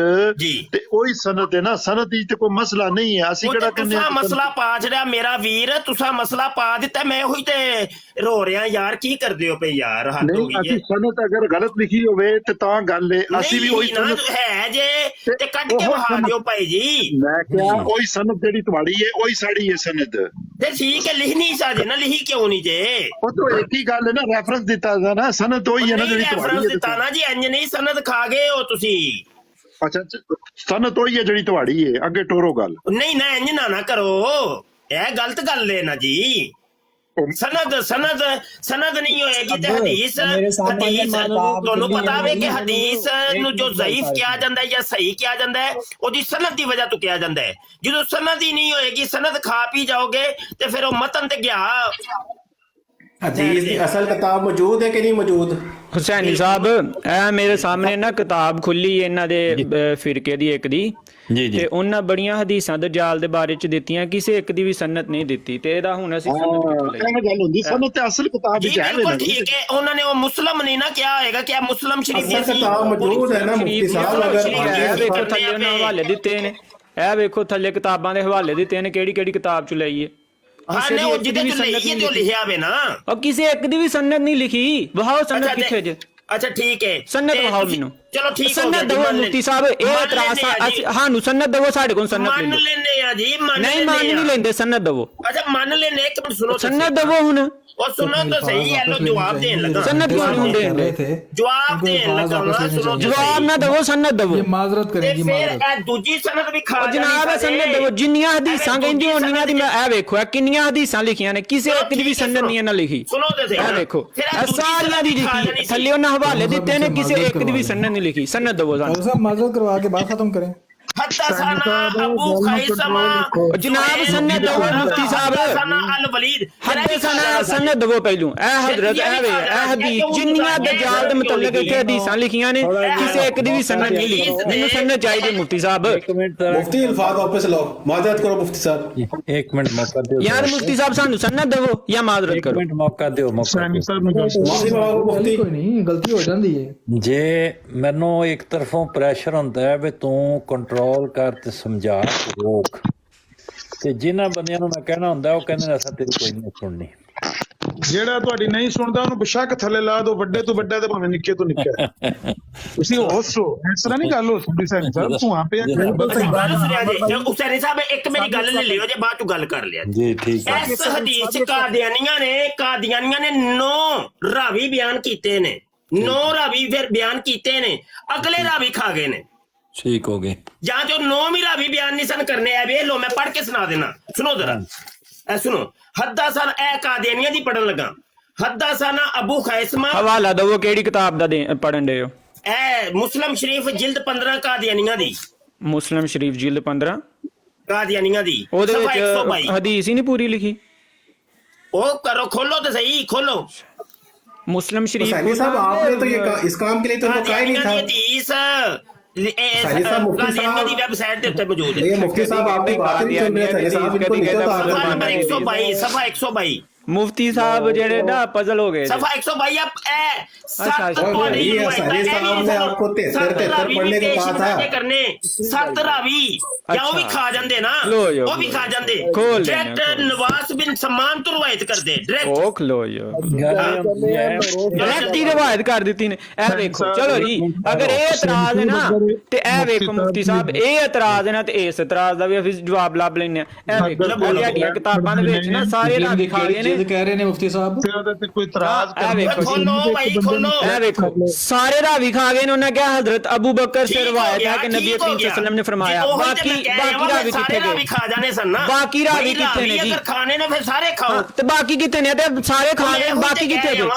ਤੇ ਉਹੀ ਸਨਦ ਹੈ ਨਾ, ਸਨਦ ਦੀ ਤੇ ਕੋਈ ਮਸਲਾ ਨਹੀਂ ਹੈ। ਅਸੀਂ ਕਿਹੜਾ ਕਹਿੰਦੇ ਤੁਸੀਂ ਮਸਲਾ ਪਾ ਛੜਿਆ ਮੇਰਾ ਵੀਰ, ਤੁਸੀਂ ਮਸਲਾ ਪਾ ਦਿੱਤਾ, ਮੈਂ ਉਹੀ ਤੇ ਰੋ ਰਿਹਾ ਯਾਰ। ਕੀ ਕਰਦੇ ਹੋ ਪਏ ਯਾਰ? ਹੱਦ ਹੋ ਗਈ ਅਸੀਂ ਸਨਦ ਅਗਰ ਗਲਤ ਲਿਖੀ ਹੋਵੇ ਤੇ ਤਾਂ ਗੱਲ ਹੈ, ਅਸੀਂ ਵੀ ਉਹੀ ਸਨਦ ਹੈ ਜੇ ਤੇ ਕੱਢ ਕੇ ਵਹਾ ਦਿਓ ਭਾਈ ਜੀ। ਮੈਂ ਕਿਹਾ ਉਹੀ ਸਨਦ ਜਿਹੜੀ ਤੁਹਾਡੀ ਹੈ ਉਹੀ ਸਾਡੀ ਹੈ ਸਨਦ ਤੇ ਠੀਕ ਹੈ, ਲਿਖਣੀ ਸਾਜੇ ਨਾ, ਲਿਖੀ ਕਿਉਂ ਨਹੀਂ ਜੇ? ਉਹ ਤਾਂ ਇੱਕ ਹੀ ਗੱਲ ਹੈ ਨਾ, ਰੈਫਰੈਂਸ ਦਿੱਤਾ ਦਾ ਨਾ, ਸਨਦ ਉਹੀ ਹੈ ਨਾ ਜਿਹੜੀ ਤੁਹਾਡੀ ਹੈ। ਦਿੱਤਾ ਨਾ ਜੀ, ਇੰਜ ਨਹੀਂ ਸਨਦ ਖਾ ਗਏ ਹੋ ਤੁਸੀਂ। ਅੱਛਾ ਸਨਦ ਉਹੀ ਹੈ ਜਿਹੜੀ ਤੁਹਾਡੀ ਹੈ, ਅੱਗੇ ਟੋਰੋ ਗੱਲ। ਨਹੀਂ ਨਾ ਇੰਜ ਨਾ ਕਰੋ, ਇਹ ਗਲਤ ਗੱਲ ਹੈ ਨਾ ਜੀ। ਸਨਦ ਨਹੀਂ ਹੋਏਗੀ ਤੇ ਹਦੀਸ ਤੁਹਾਨੂੰ ਪਤਾ ਵੇ ਕਿ ਹਦੀਸ ਨੂੰ ਜੋ ਜ਼ਈਫ ਕਿਹਾ ਜਾਂਦਾ ਹੈ ਜਾਂ ਸਹੀ ਕਿਹਾ ਜਾਂਦਾ ਹੈ ਉਹਦੀ ਸਨਦ ਦੀ ਵਜ੍ਹਾ ਤੋਂ ਕਿਹਾ ਜਾਂਦਾ ਹੈ। ਜਦੋਂ ਸਨਦ ਹੀ ਨਹੀਂ ਹੋਏਗੀ, ਸਨਦ ਖਾ ਪੀ ਜਾਓਗੇ ਤੇ ਫਿਰ ਉਹ ਮਤਨ ਤੇ ਗਿਆ। ਹਦੀਸ ਦੀ ਅਸਲ ਕਿਤਾਬ ਮੌਜੂਦ ਹੈ ਕਿ ਨਹੀਂ ਮੌਜੂਦ? ਹੁਸੈਨੀ ਸਾਹਿਬ ਇਹ ਮੇਰੇ ਸਾਹਮਣੇ ਨਾ ਕਿਤਾਬ ਖੁੱਲੀ ਇਹਨਾਂ ਦੇ ਫਿਰਕੇ ਦੀ ਇੱਕ ਦੀ ਜੀ ਤੇ ਉਹਨਾਂ ਬੜੀਆਂ ਹਦੀਸਾਂ ਦਜਾਲ ਦੇ ਬਾਰੇ ਚ ਦਿੱਤੀਆਂ, ਕਿਸੇ ਇੱਕ ਦੀ ਵੀ ਸਨਦ ਨਹੀਂ ਦਿੱਤੀ। ਤੇ ਇਹਦਾ ਹੁਣ ਅਸੀਂ ਐਵੇਂ ਗੱਲ ਹੁੰਦੀ, ਸਨਦ ਤੇ ਅਸਲ ਕਿਤਾਬ ਵਿੱਚ ਹੈ ਨਾ। ਠੀਕ ਹੈ, ਉਹਨਾਂ ਨੇ ਉਹ ਮੁਸਲਮ ਨਹੀਂ ਨਾ ਕਿਹਾ ਹੋਏਗਾ ਕਿ ਮੁਸਲਮ ਸ਼ਰੀਫ ਦੀ ਕਿਤਾਬ ਮੌਜੂਦ ਹੈ ਨਾ ਮੁਫਤੀ ਸਾਹਿਬ। ਅਗਰ ਵੇਖੋ ਥੱਲੇ ਉਹਨਾਂ ਹਵਾਲੇ ਦਿੱਤੇ ਨੇ, ਇਹ ਵੇਖੋ ਥੱਲੇ ਕਿਤਾਬਾਂ ਦੇ ਹਵਾਲੇ ਦਿੱਤੇ ਨੇ, ਕਿਹੜੀ ਕਿਹੜੀ ਕਿਤਾਬ ਚ ਲਈਏ। ਹਾਂ ਨੇ ਉਹ ਜਿਹਦੇ ਚ ਲਈਏ ਜੋ ਲਿਖਿਆ ਵੇ ਨਾ, ਉਹ ਕਿਸੇ ਇੱਕ ਦੀ ਵੀ ਸਨਦ ਨਹੀਂ ਲਿਖੀ। ਵਹਾਓ ਸਨਦ ਕਿੱਥੇ ਜੇ? ਅੱਛਾ ਠੀਕ ਹੈ, ਸਨਦ ਵਹਾਓ ਮੈਨੂੰ। ਚਲੋ ਠੀਕ ਹੋ ਸਨਦ ਦਵੋ ਮੁਫਤੀ ਸਾਹਿਬ, ਇਹ ਇਤਰਾਜ਼ ਸਾਨੂੰ ਸਨਦ ਦਵੋ, ਸਾਡੇ ਕੋਲ ਸਨਦ ਮੰਨ ਲੈਨੇ ਆ ਜੀ, ਨਹੀਂ ਮੰਨ ਨਹੀਂ ਲੈਂਦੇ, ਸਨਦ ਦਵੋ। ਅੱਛਾ ਮੰਨ ਲੈਨੇ, ਇੱਕ ਮਿੰਟ ਸੁਣੋ, ਸਨਦ ਦਵੋ ਹੁਣ। ਉਹ ਸੁਣੋ ਤਾਂ ਸਹੀ ਹੈ, ਲੋ ਜਵਾਬ ਦੇਣ ਲੱਗਾ। सन्नत क्यों नहीं देंगे? जवाब देने लगा ना, सुनो जवाब ना दो, सन्नत दो। ये माजरत करेगी, फिर दूजी सनद भी खा जनाब सन्नत दो। जिन्नियां हदीसां कहंदी होंदियां दी मैं ए वेखो किन्नियां हदीसां लिखियां ने, किसे एक दी भी सन्नत नहीं ना लिखी। सुनो ते सही, ए देखो सारियां दी लिखी, थल्ले उन्हां हवाले दित्ते ने, किसे एक दी भी सन्नत नहीं लिखी। सन्नत दो साहब, माजरत करवा के बात खत्म करें। जनाब सन्नत दो मुफ्ती साहब, सन्नत दो पहलू। ए हजरत ए हदीस जिन्नियां दज्जाल दे मुतल्लिक इत्थे हदीसां लिखियां ने, किसे एक दी भी सन्नत नहीं लिखी। मैनूं सन्नत चाहिए मुफ्ती साहब। मुफ्ती अल्फाज वापस लाओ, माजरत करो मुफ्ती साहब। एक मिनट मौका दो यार मुफ्ती साहब, सानू सन्नत दो या माजरत करो। एक मिनट मौका दो, मौका मुफ्ती कोई नहीं, गलती हो जाती है। जे मैनू एक तरफों प्रैशर हुंदा है भी तू कंट्रोल कर ते समझा ते रोक, ते जिन्हां बंदियां नूं मैं कहना हुंदा ओह कहंदे ने असां तेरी कोई नहीं सुननी। ਜਿਹੜਾ ਤੁਹਾਡੀ ਨਹੀਂ ਸੁਣਦਾ ਉਹਨੂੰ ਬਸ਼ੱਕ ਥੱਲੇ ਲਾ ਦਿਓ, ਵੱਡੇ ਤੋਂ ਵੱਡਾ ਤੇ ਭਾਵੇਂ ਨਿੱਕੇ ਤੋਂ ਨਿੱਕਾ। ਤੁਸੀਂ ਹੋਸੋ, ਇਸ ਤਰ੍ਹਾਂ ਨਹੀਂ ਗੱਲ ਹੋ ਸਕਦੀ ਸੈਣੀ ਸਾਹਿਬ, ਧੂਆਂ ਪਿਆ। ਸੈਣੀ ਸਾਹਿਬ ਇੱਕ ਮੇਰੀ ਗੱਲ ਲੈ ਲਿਓ ਜੇ, ਬਾਅਦ ਚ ਗੱਲ ਕਰ ਲਿਆ ਜੀ। ਠੀਕ ਹੈ। ਇਸ ਹਦੀਸ ਚ ਕਾਦੀਆਨੀਆਂ ਨੇ 9 ਰਾਵੀ ਬਿਆਨ ਕੀਤੇ ਨੇ, 9 ਰਾਵੀ ਫਿਰ ਬਿਆਨ ਕੀਤੇ ਨੇ, ਅਗਲੇ ਰਾਵੀ ਖਾ ਗਏ ਨੇ। ਠੀਕ ਹੋ ਗਏ। ਜਾਂ ਜੋ 9 ਵੀ ਰਾਵੀ ਬਿਆਨ ਨਹੀਂ ਸਨ ਕਰਨੇ ਆ, ਵੇਖ ਲੋ ਮੈਂ ਪੜ੍ਹ ਕੇ ਸੁਣਾ ਦੇਣਾ, ਸੁਣੋ ਜਰਾ, ਐ ਸੁਣੋ। ਹੱਦਾਸਾਨਾ ਇਹ ਕਾਦੀਆਨੀਆਂ ਦੀ ਪੜਨ ਲੱਗਾ। ਹੱਦਾਸਾਨਾ ਅਬੂ ਖੈਸਮਾ, ਹਵਾਲਾ ਦਵੋ ਕਿਹੜੀ ਕਿਤਾਬ ਦਾ ਪੜਨ ਦੇ ਹੋ? ਇਹ ਮੁਸਲਮ ਸ਼ਰੀਫ ਜਿਲਦ 15 ਕਾਦੀਆਨੀਆਂ ਦੀ। ਮੁਸਲਮ ਸ਼ਰੀਫ ਜਿਲਦ 15 ਕਾਦੀਆਨੀਆਂ ਦੀ, ਉਹਦੇ ਸਫਾ ਵਿੱਚ 122। ਹਦੀਸ ਹੀ ਨਹੀਂ ਪੂਰੀ ਲਿਖੀ। ਉਹ ਕਰੋ, ਖੋਲੋ ਤੇ ਸਹੀ, ਖੋਲੋ मुस्लिम शरीफ। सैनी साहब आपने तो ये इस काम के लिए तो कहा ही नहीं था। वेबसाइट पे मौजूद है। ये मुफ्ती साहब आपकी बात नहीं सुन रहे थे साहब, इनको नहीं तो सफा नंबर 122, सफा 122। मुफ्ती साहब जेड़े ना पजल हो गए। सफा 122 आप सैनी साहब ने आपको 73 पढ़ने के कहा था करने 7 रावी या वो भी खा जांदे ना, वो भी खा जांदे। डायरेक्ट नवाज बिन सम्मान तो रवायत कर दे डायरेक्ट। ओख लो यो डायरेक्ट ही रवायत कर दी ने। ए देखो चलो जी, अगर ये एतराज है ना ते ए देखो मुफ्ती साहब, ए एतराज है ना ते इस एतराज दा भी असीं जवाब लभ लैने। ए देखो ਤੁਹਾਡੀਆਂ ਕਿਤਾਬਾਂ ਦੇ ਵਿੱਚ ਨਾ ਸਾਰੇ ਰਾਵੀ ਖਾ ਗਏ ਨੇ। कह रहे ने मुफ्ती साहब कोई इतराज खोलो भाई, खोलो। देखो सारे रावी खा गए। उन्होंने क्या हजरत अबू बकर से रवायत है कि नबी करीम सल्लल्लाहु ने फरमाया। बाकी रावी कितने गए? खा जाने सन ना, बाकी रावी कितने ने जी? अगर खाने ने फिर सारे खाओ ते बाकी कितने ने? ते सारे खा गए, बाकी कितने गए?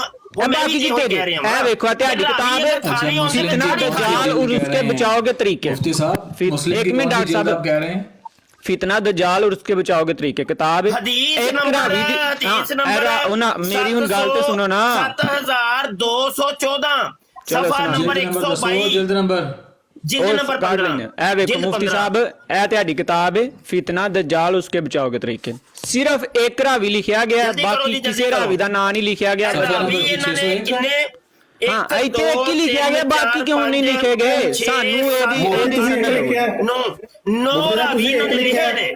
बाकी कितने गए? ए देखो ਤੁਹਾਡੀ किताब फितना दज्जाल और उसके बचाव के तरीके। मुफ्ती साहब एक मिनट डॉक्टर साहब कह रहे हैं फितना दज्जाल और उसके बचाव के तरीके किताब हदीस नंबर मेरी हुन गल ते सुनो ना। 7214 सफा नंबर 122 जिल्द नंबर पढ़ लेने। ए देखो मुफ्ती साहब, ए ਤੁਹਾਡੀ किताब है फितना दज्जाल उसके बचाव के तरीके। सिर्फ एक रावी लिखा गया, बाकी किसी रावी का नाम नहीं लिखा गया। हाँ इतने एक ही लिखा गया, बाकी क्यों नहीं लिखे गए? सानू नो रावी ने लिखे ने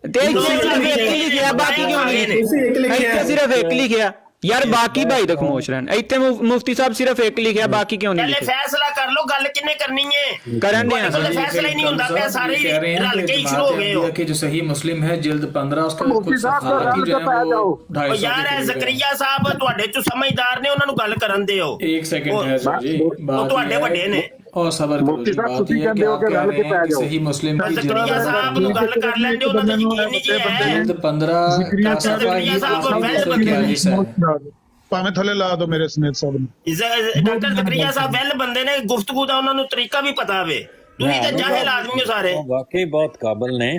सिर्फ एक ही लिखा, बाकी क्यों नहीं लिखे? सिर्फ एक लिखा यार, बाकी भाई तो खामोश रहन। इतने मुफ्ती साहब सिर्फ एक लिखा, बाकी क्यों नहीं लिखे? फैसला कर लो, गल किन्ने करनी है? करन दे फैसला ही नहीं होता पे, सारे रल के ही शुरू हो गए हो कि जो सही मुस्लिम है जिल्द 15 उसका कुछ सफा की जो है वो 250 यार है ज़करिया साहब ਤੁਹਾਡੇ ਚ ਸਮਝਦਾਰ ਨੇ, ਉਹਨਾਂ ਨੂੰ ਗੱਲ ਕਰਨ ਦਿਓ। एक सेकंड है सर जी, ਉਹ ਤੁਹਾਡੇ ਵੱਡੇ ਨੇ। और सबर करो जी, बात ये है कि आप कह रहे हैं कि सही मुस्लिम की ज़करिया साहब ਨੂੰ ਗੱਲ ਕਰ ਲੈਂਦੇ, ਉਹਨਾਂ ਦਾ ਯਕੀਨ ਨਹੀਂ ਜੀ ਹੈ। जिल्द 15 का सफा ही 242 है। ਭਾਵੇਂ ਥੱਲੇ ਲਾ ਦਿਓ ਮੇਰੇ ਸਮੇਤ ਸਾਹਿਬ ਨੂੰ। ਡਾਕਟਰ ਜ਼ਕਰੀਆ ਸਾਹਿਬ ਵੈਲ ਬੰਦੇ ਨੇ, ਗੁਫ਼ਤਗੂ ਦਾ ਉਹਨਾਂ ਨੂੰ ਤਰੀਕਾ ਵੀ ਪਤਾ ਹੋਵੇ। ਤੁਸੀਂ ਤਾਂ ਜਾਹਿਲ ਆਦਮੀ ਹੋ ਸਾਰੇ। ਵਾਕਈ ਬਹੁਤ ਕਾਬਲ ਨੇ,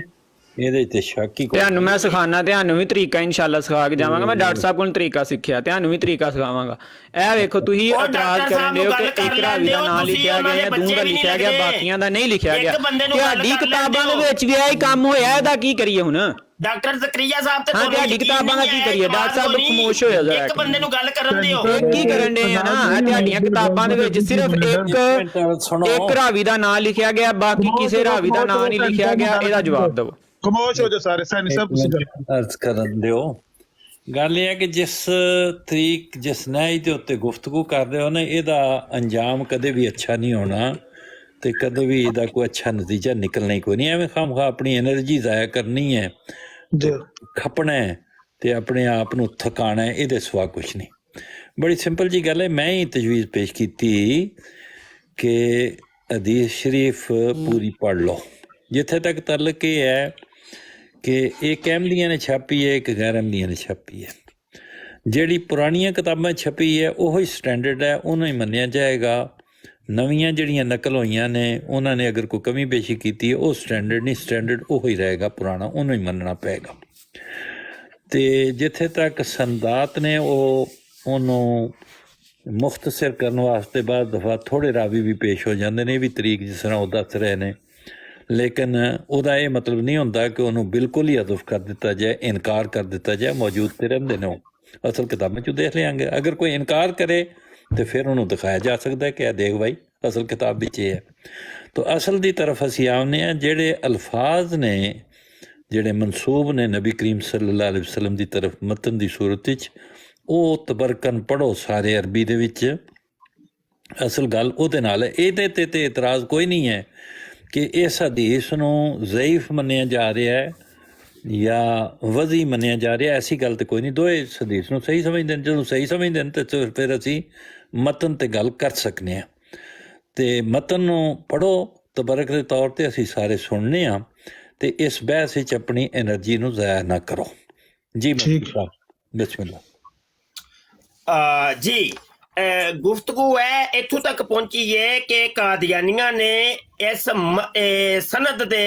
ਇਹਦੇ ਤੇ ਸ਼ੱਕ ਹੀ ਕੋਈ। ਤੁਹਾਨੂੰ ਮੈਂ ਸਿਖਾਣਾ, ਤੁਹਾਨੂੰ ਵੀ ਤਰੀਕਾ ਇਨਸ਼ਾਅੱਲਾ ਸਿਖਾ ਕੇ ਜਾਵਾਂਗਾ। ਮੈਂ ਡਾਕਟਰ ਸਾਹਿਬ ਕੋਲ ਤਰੀਕਾ ਸਿੱਖਿਆ, ਤੁਹਾਨੂੰ ਵੀ ਤਰੀਕਾ ਸਿਖਾਵਾਂਗਾ। ਇਹ ਵੇਖੋ ਤੁਸੀਂ ਇਤਰਾਜ਼ ਕਰਨ ਦੇ ਹੋ ਕਿ ਇੱਕ ਰਾਵੀ ਦਾ ਨਾਮ ਲਿਖਿਆ ਗਿਆ ਜਾਂ ਦੂਜਾ ਲਿਖਿਆ ਗਿਆ, ਬਾਕੀਆਂ ਦਾ ਨਹੀਂ ਲਿਖਿਆ ਗਿਆ। ਤੁਹਾਡੀ ਕਿਤਾਬਾਂ ਦੇ ਵਿੱਚ ਵੀ ਇਹ ਕੰਮ ਹੋਇਆ, ਇਹਦਾ ਕੀ ਕਰੀਏ ਹੁਣ? ਡਾਕਟਰ ਜ਼ਕਰੀਆ ਸਾਹਿਬ ਤੇ ਤੁਹਾਡੀ ਕਿਤਾਬਾਂ ਦਾ ਕੀ ਕਰੀਏ? ਡਾਕਟਰ ਸਾਹਿਬ ਖਾਮੋਸ਼ ਹੋ ਜਾ। ਇੱਕ ਬੰਦੇ ਨੂੰ ਗੱਲ ਕਰਨ ਦਿਓ। ਕੀ ਕਰਨ ਦੇ ਆ ਨਾ? ਤੁਹਾਡੀਆਂ ਕਿਤਾਬਾਂ ਦੇ ਵਿੱਚ ਸਿਰਫ ਇੱਕ ਰਾਵੀ ਦਾ ਨਾਮ ਲਿਖਿਆ ਗਿਆ, ਬਾਕੀ ਕਿਸੇ ਰਾਵੀ ਦਾ ਨਾਮ ਨਹੀਂ ਲਿਖਿਆ ਗਿਆ। ਇਹਦਾ ਜਵਾਬ ਦਿਓ। ਖਾਮੋਸ਼ ਹੋ ਜਾ ਸਾਰੇ। ਸੈਣੀ ਸਾਹਿਬ ਤੁਸੀਂ ਅਰਜ਼ ਕਰਨ ਦਿਓ। ਗੱਲ ਇਹ ਹੈ ਕਿ ਜਿਸ ਤਰੀਕ ਜਿਸ ਨਿਆਂ ਦੇ ਉੱਤੇ ਗੁਫ਼ਤਗੂ ਕਰਦੇ ਹੋ ਨਾ, ਇਹਦਾ ਅੰਜਾਮ ਕਦੇ ਵੀ ਅੱਛਾ ਨਹੀਂ ਹੋਣਾ ਤੇ ਕਦੇ ਵੀ ਇਹਦਾ ਕੋਈ ਅੱਛਾ ਨਤੀਜਾ ਨਿਕਲਣਾ ਹੀ ਕੋਈ ਨਹੀਂ। ਐਵੇਂ ਖਾਮਖਾ ਆਪਣੀ એનર્ਜੀ ਜ਼ਾਇਆ ਕਰਨੀ ਹੈ, ਖਪਣਾ ਹੈ ਤੇ ਆਪਣੇ ਆਪ ਨੂੰ ਥਕਾਣਾ ਹੈ, ਇਹਦੇ ਸਿਵਾ ਕੁਛ ਨਹੀਂ। ਬੜੀ ਸਿੰਪਲ ਜੀ ਗੱਲ ਹੈ। ਮੈਂ ਹੀ ਤਜਵੀਜ਼ ਪੇਸ਼ ਕੀਤੀ ਕਿ ਹਦੀਸ ਸ਼ਰੀਫ ਪੂਰੀ ਪੜ੍ਹ ਲਓ। ਜਿੱਥੇ ਤੱਕ ਤਾਲੁਕ ਇਹ ਹੈ ਕਿ ਇੱਕ ਅਹਿਮਦੀਆਂ ਨੇ ਛਾਪੀ ਹੈ, ਇੱਕ ਗੈਰ ਅਹਿਮਦੀਆਂ ਨੇ ਛਾਪੀ ਹੈ। ਜਿਹੜੀ ਪੁਰਾਣੀਆਂ ਕਿਤਾਬਾਂ ਛਪੀ ਹੈ ਉਹੋ ਹੀ ਸਟੈਂਡਰਡ ਹੈ, ਉਹਨੂੰ ਹੀ ਮੰਨਿਆ ਜਾਏਗਾ। ਨਵੀਆਂ ਜਿਹੜੀਆਂ ਨਕਲ ਹੋਈਆਂ ਨੇ, ਉਹਨਾਂ ਨੇ ਅਗਰ ਕੋਈ ਕਮੀ ਪੇਸ਼ੀ ਕੀਤੀ ਹੈ, ਉਹ ਸਟੈਂਡਰਡ ਨਹੀਂ, ਸਟੈਂਡਰਡ ਉਹੋ ਹੀ ਰਹੇਗਾ ਪੁਰਾਣਾ, ਉਹਨੂੰ ਹੀ ਮੰਨਣਾ ਪਏਗਾ। ਅਤੇ ਜਿੱਥੇ ਤੱਕ ਸੰਦਾਤ ਨੇ ਉਹਨੂੰ ਮੁਖਤਸਰ ਕਰਨ ਵਾਸਤੇ ਬਾਅਦ ਦਫਾ ਥੋੜ੍ਹੇ ਰਾਵੀ ਵੀ ਪੇਸ਼ ਹੋ ਜਾਂਦੇ ਨੇ, ਇਹ ਵੀ ਤਰੀਕ ਜਿਸ ਤਰ੍ਹਾਂ ਉਹ ਦੱਸ ਰਹੇ ਨੇ। ਲੇਕਿਨ ਉਹਦਾ ਇਹ ਮਤਲਬ ਨਹੀਂ ਹੁੰਦਾ ਕਿ ਉਹਨੂੰ ਬਿਲਕੁਲ ਹੀ ਅਜ਼ਫ ਕਰ ਦਿੱਤਾ ਜਾਏ, ਇਨਕਾਰ ਕਰ ਦਿੱਤਾ ਜਾਏ। ਮੌਜੂਦ ਤੇ ਰਹਿੰਦੇ ਨੇ, ਉਹ ਅਸਲ ਕਿਤਾਬਾਂ 'ਚੋਂ ਦੇਖ ਲਿਆਂਗੇ। ਅਗਰ ਕੋਈ ਇਨਕਾਰ ਕਰੇ ਤੇ ਫਿਰ ਉਹਨੂੰ ਦਿਖਾਇਆ ਜਾ ਸਕਦਾ ਕਿ ਇਹ ਦੇਖ ਬਾਈ ਅਸਲ ਕਿਤਾਬ ਵਿੱਚ ਇਹ ਹੈ। ਤਾਂ ਅਸਲ ਦੀ ਤਰਫ ਅਸੀਂ ਆਉਂਦੇ ਹਾਂ। ਜਿਹੜੇ ਅਲਫਾਜ਼ ਨੇ, ਜਿਹੜੇ ਮਨਸੂਬ ਨੇ ਨਬੀ ਕਰੀਮ ਸੱਲੱਲਾਹੁ ਅਲੈਹਿ ਵਸੱਲਮ ਦੀ ਤਰਫ ਮਤਨ ਦੀ ਸੂਰਤ ਵਿੱਚ, ਉਹ ਤਬਰਕਨ ਪੜ੍ਹੋ ਸਾਰੇ ਅਰਬੀ ਦੇ ਵਿੱਚ। ਅਸਲ ਗੱਲ ਉਹਦੇ ਨਾਲ ਹੈ। ਇਹਦੇ ਤੇ ਇਤਰਾਜ਼ ਕੋਈ ਨਹੀਂ ਹੈ ਕਿ ਇਸ ਹਦੀਸ ਨੂੰ ਜ਼ਈਫ ਮੰਨਿਆ ਜਾ ਰਿਹਾ ਹੈ ਜਾਂ ਵਜ਼ੀ ਮੰਨਿਆ ਜਾ ਰਿਹਾ, ਐਸੀ ਗੱਲ ਤਾਂ ਕੋਈ ਨਹੀਂ। ਦੋਏ ਇਸ ਹਦੀਸ ਨੂੰ ਸਹੀ ਸਮਝਦੇ ਨੇ। ਜਦੋਂ ਸਹੀ ਸਮਝਦੇ ਨੇ ਤਾਂ ਫਿਰ ਅਸੀਂ ਮਤਨ 'ਤੇ ਗੱਲ ਕਰ ਸਕਨੇ ਹਾਂ। ਅਤੇ ਮਤਨ ਨੂੰ ਪੜ੍ਹੋ ਤਬਰਕ ਦੇ ਤੌਰ 'ਤੇ, ਅਸੀਂ ਸਾਰੇ ਸੁਣਨੇ ਹਾਂ, ਅਤੇ ਇਸ ਬਹਿਸ ਵਿੱਚ ਆਪਣੀ ਐਨਰਜੀ ਨੂੰ ਜ਼ਾਇਆ ਨਾ ਕਰੋ। ਜੀ ਬਿਸਮਿਲ੍ਲਾ। ਜੀ ਗੁਫ਼ਤਗੂ ਹੈ ਇੱਥੋਂ ਤੱਕ ਪਹੁੰਚੀ ਹੈ ਕਿ ਕਾਦੀਆਨੀਆਂ ਨੇ ਇਸ ਸਨਦ ਦੇ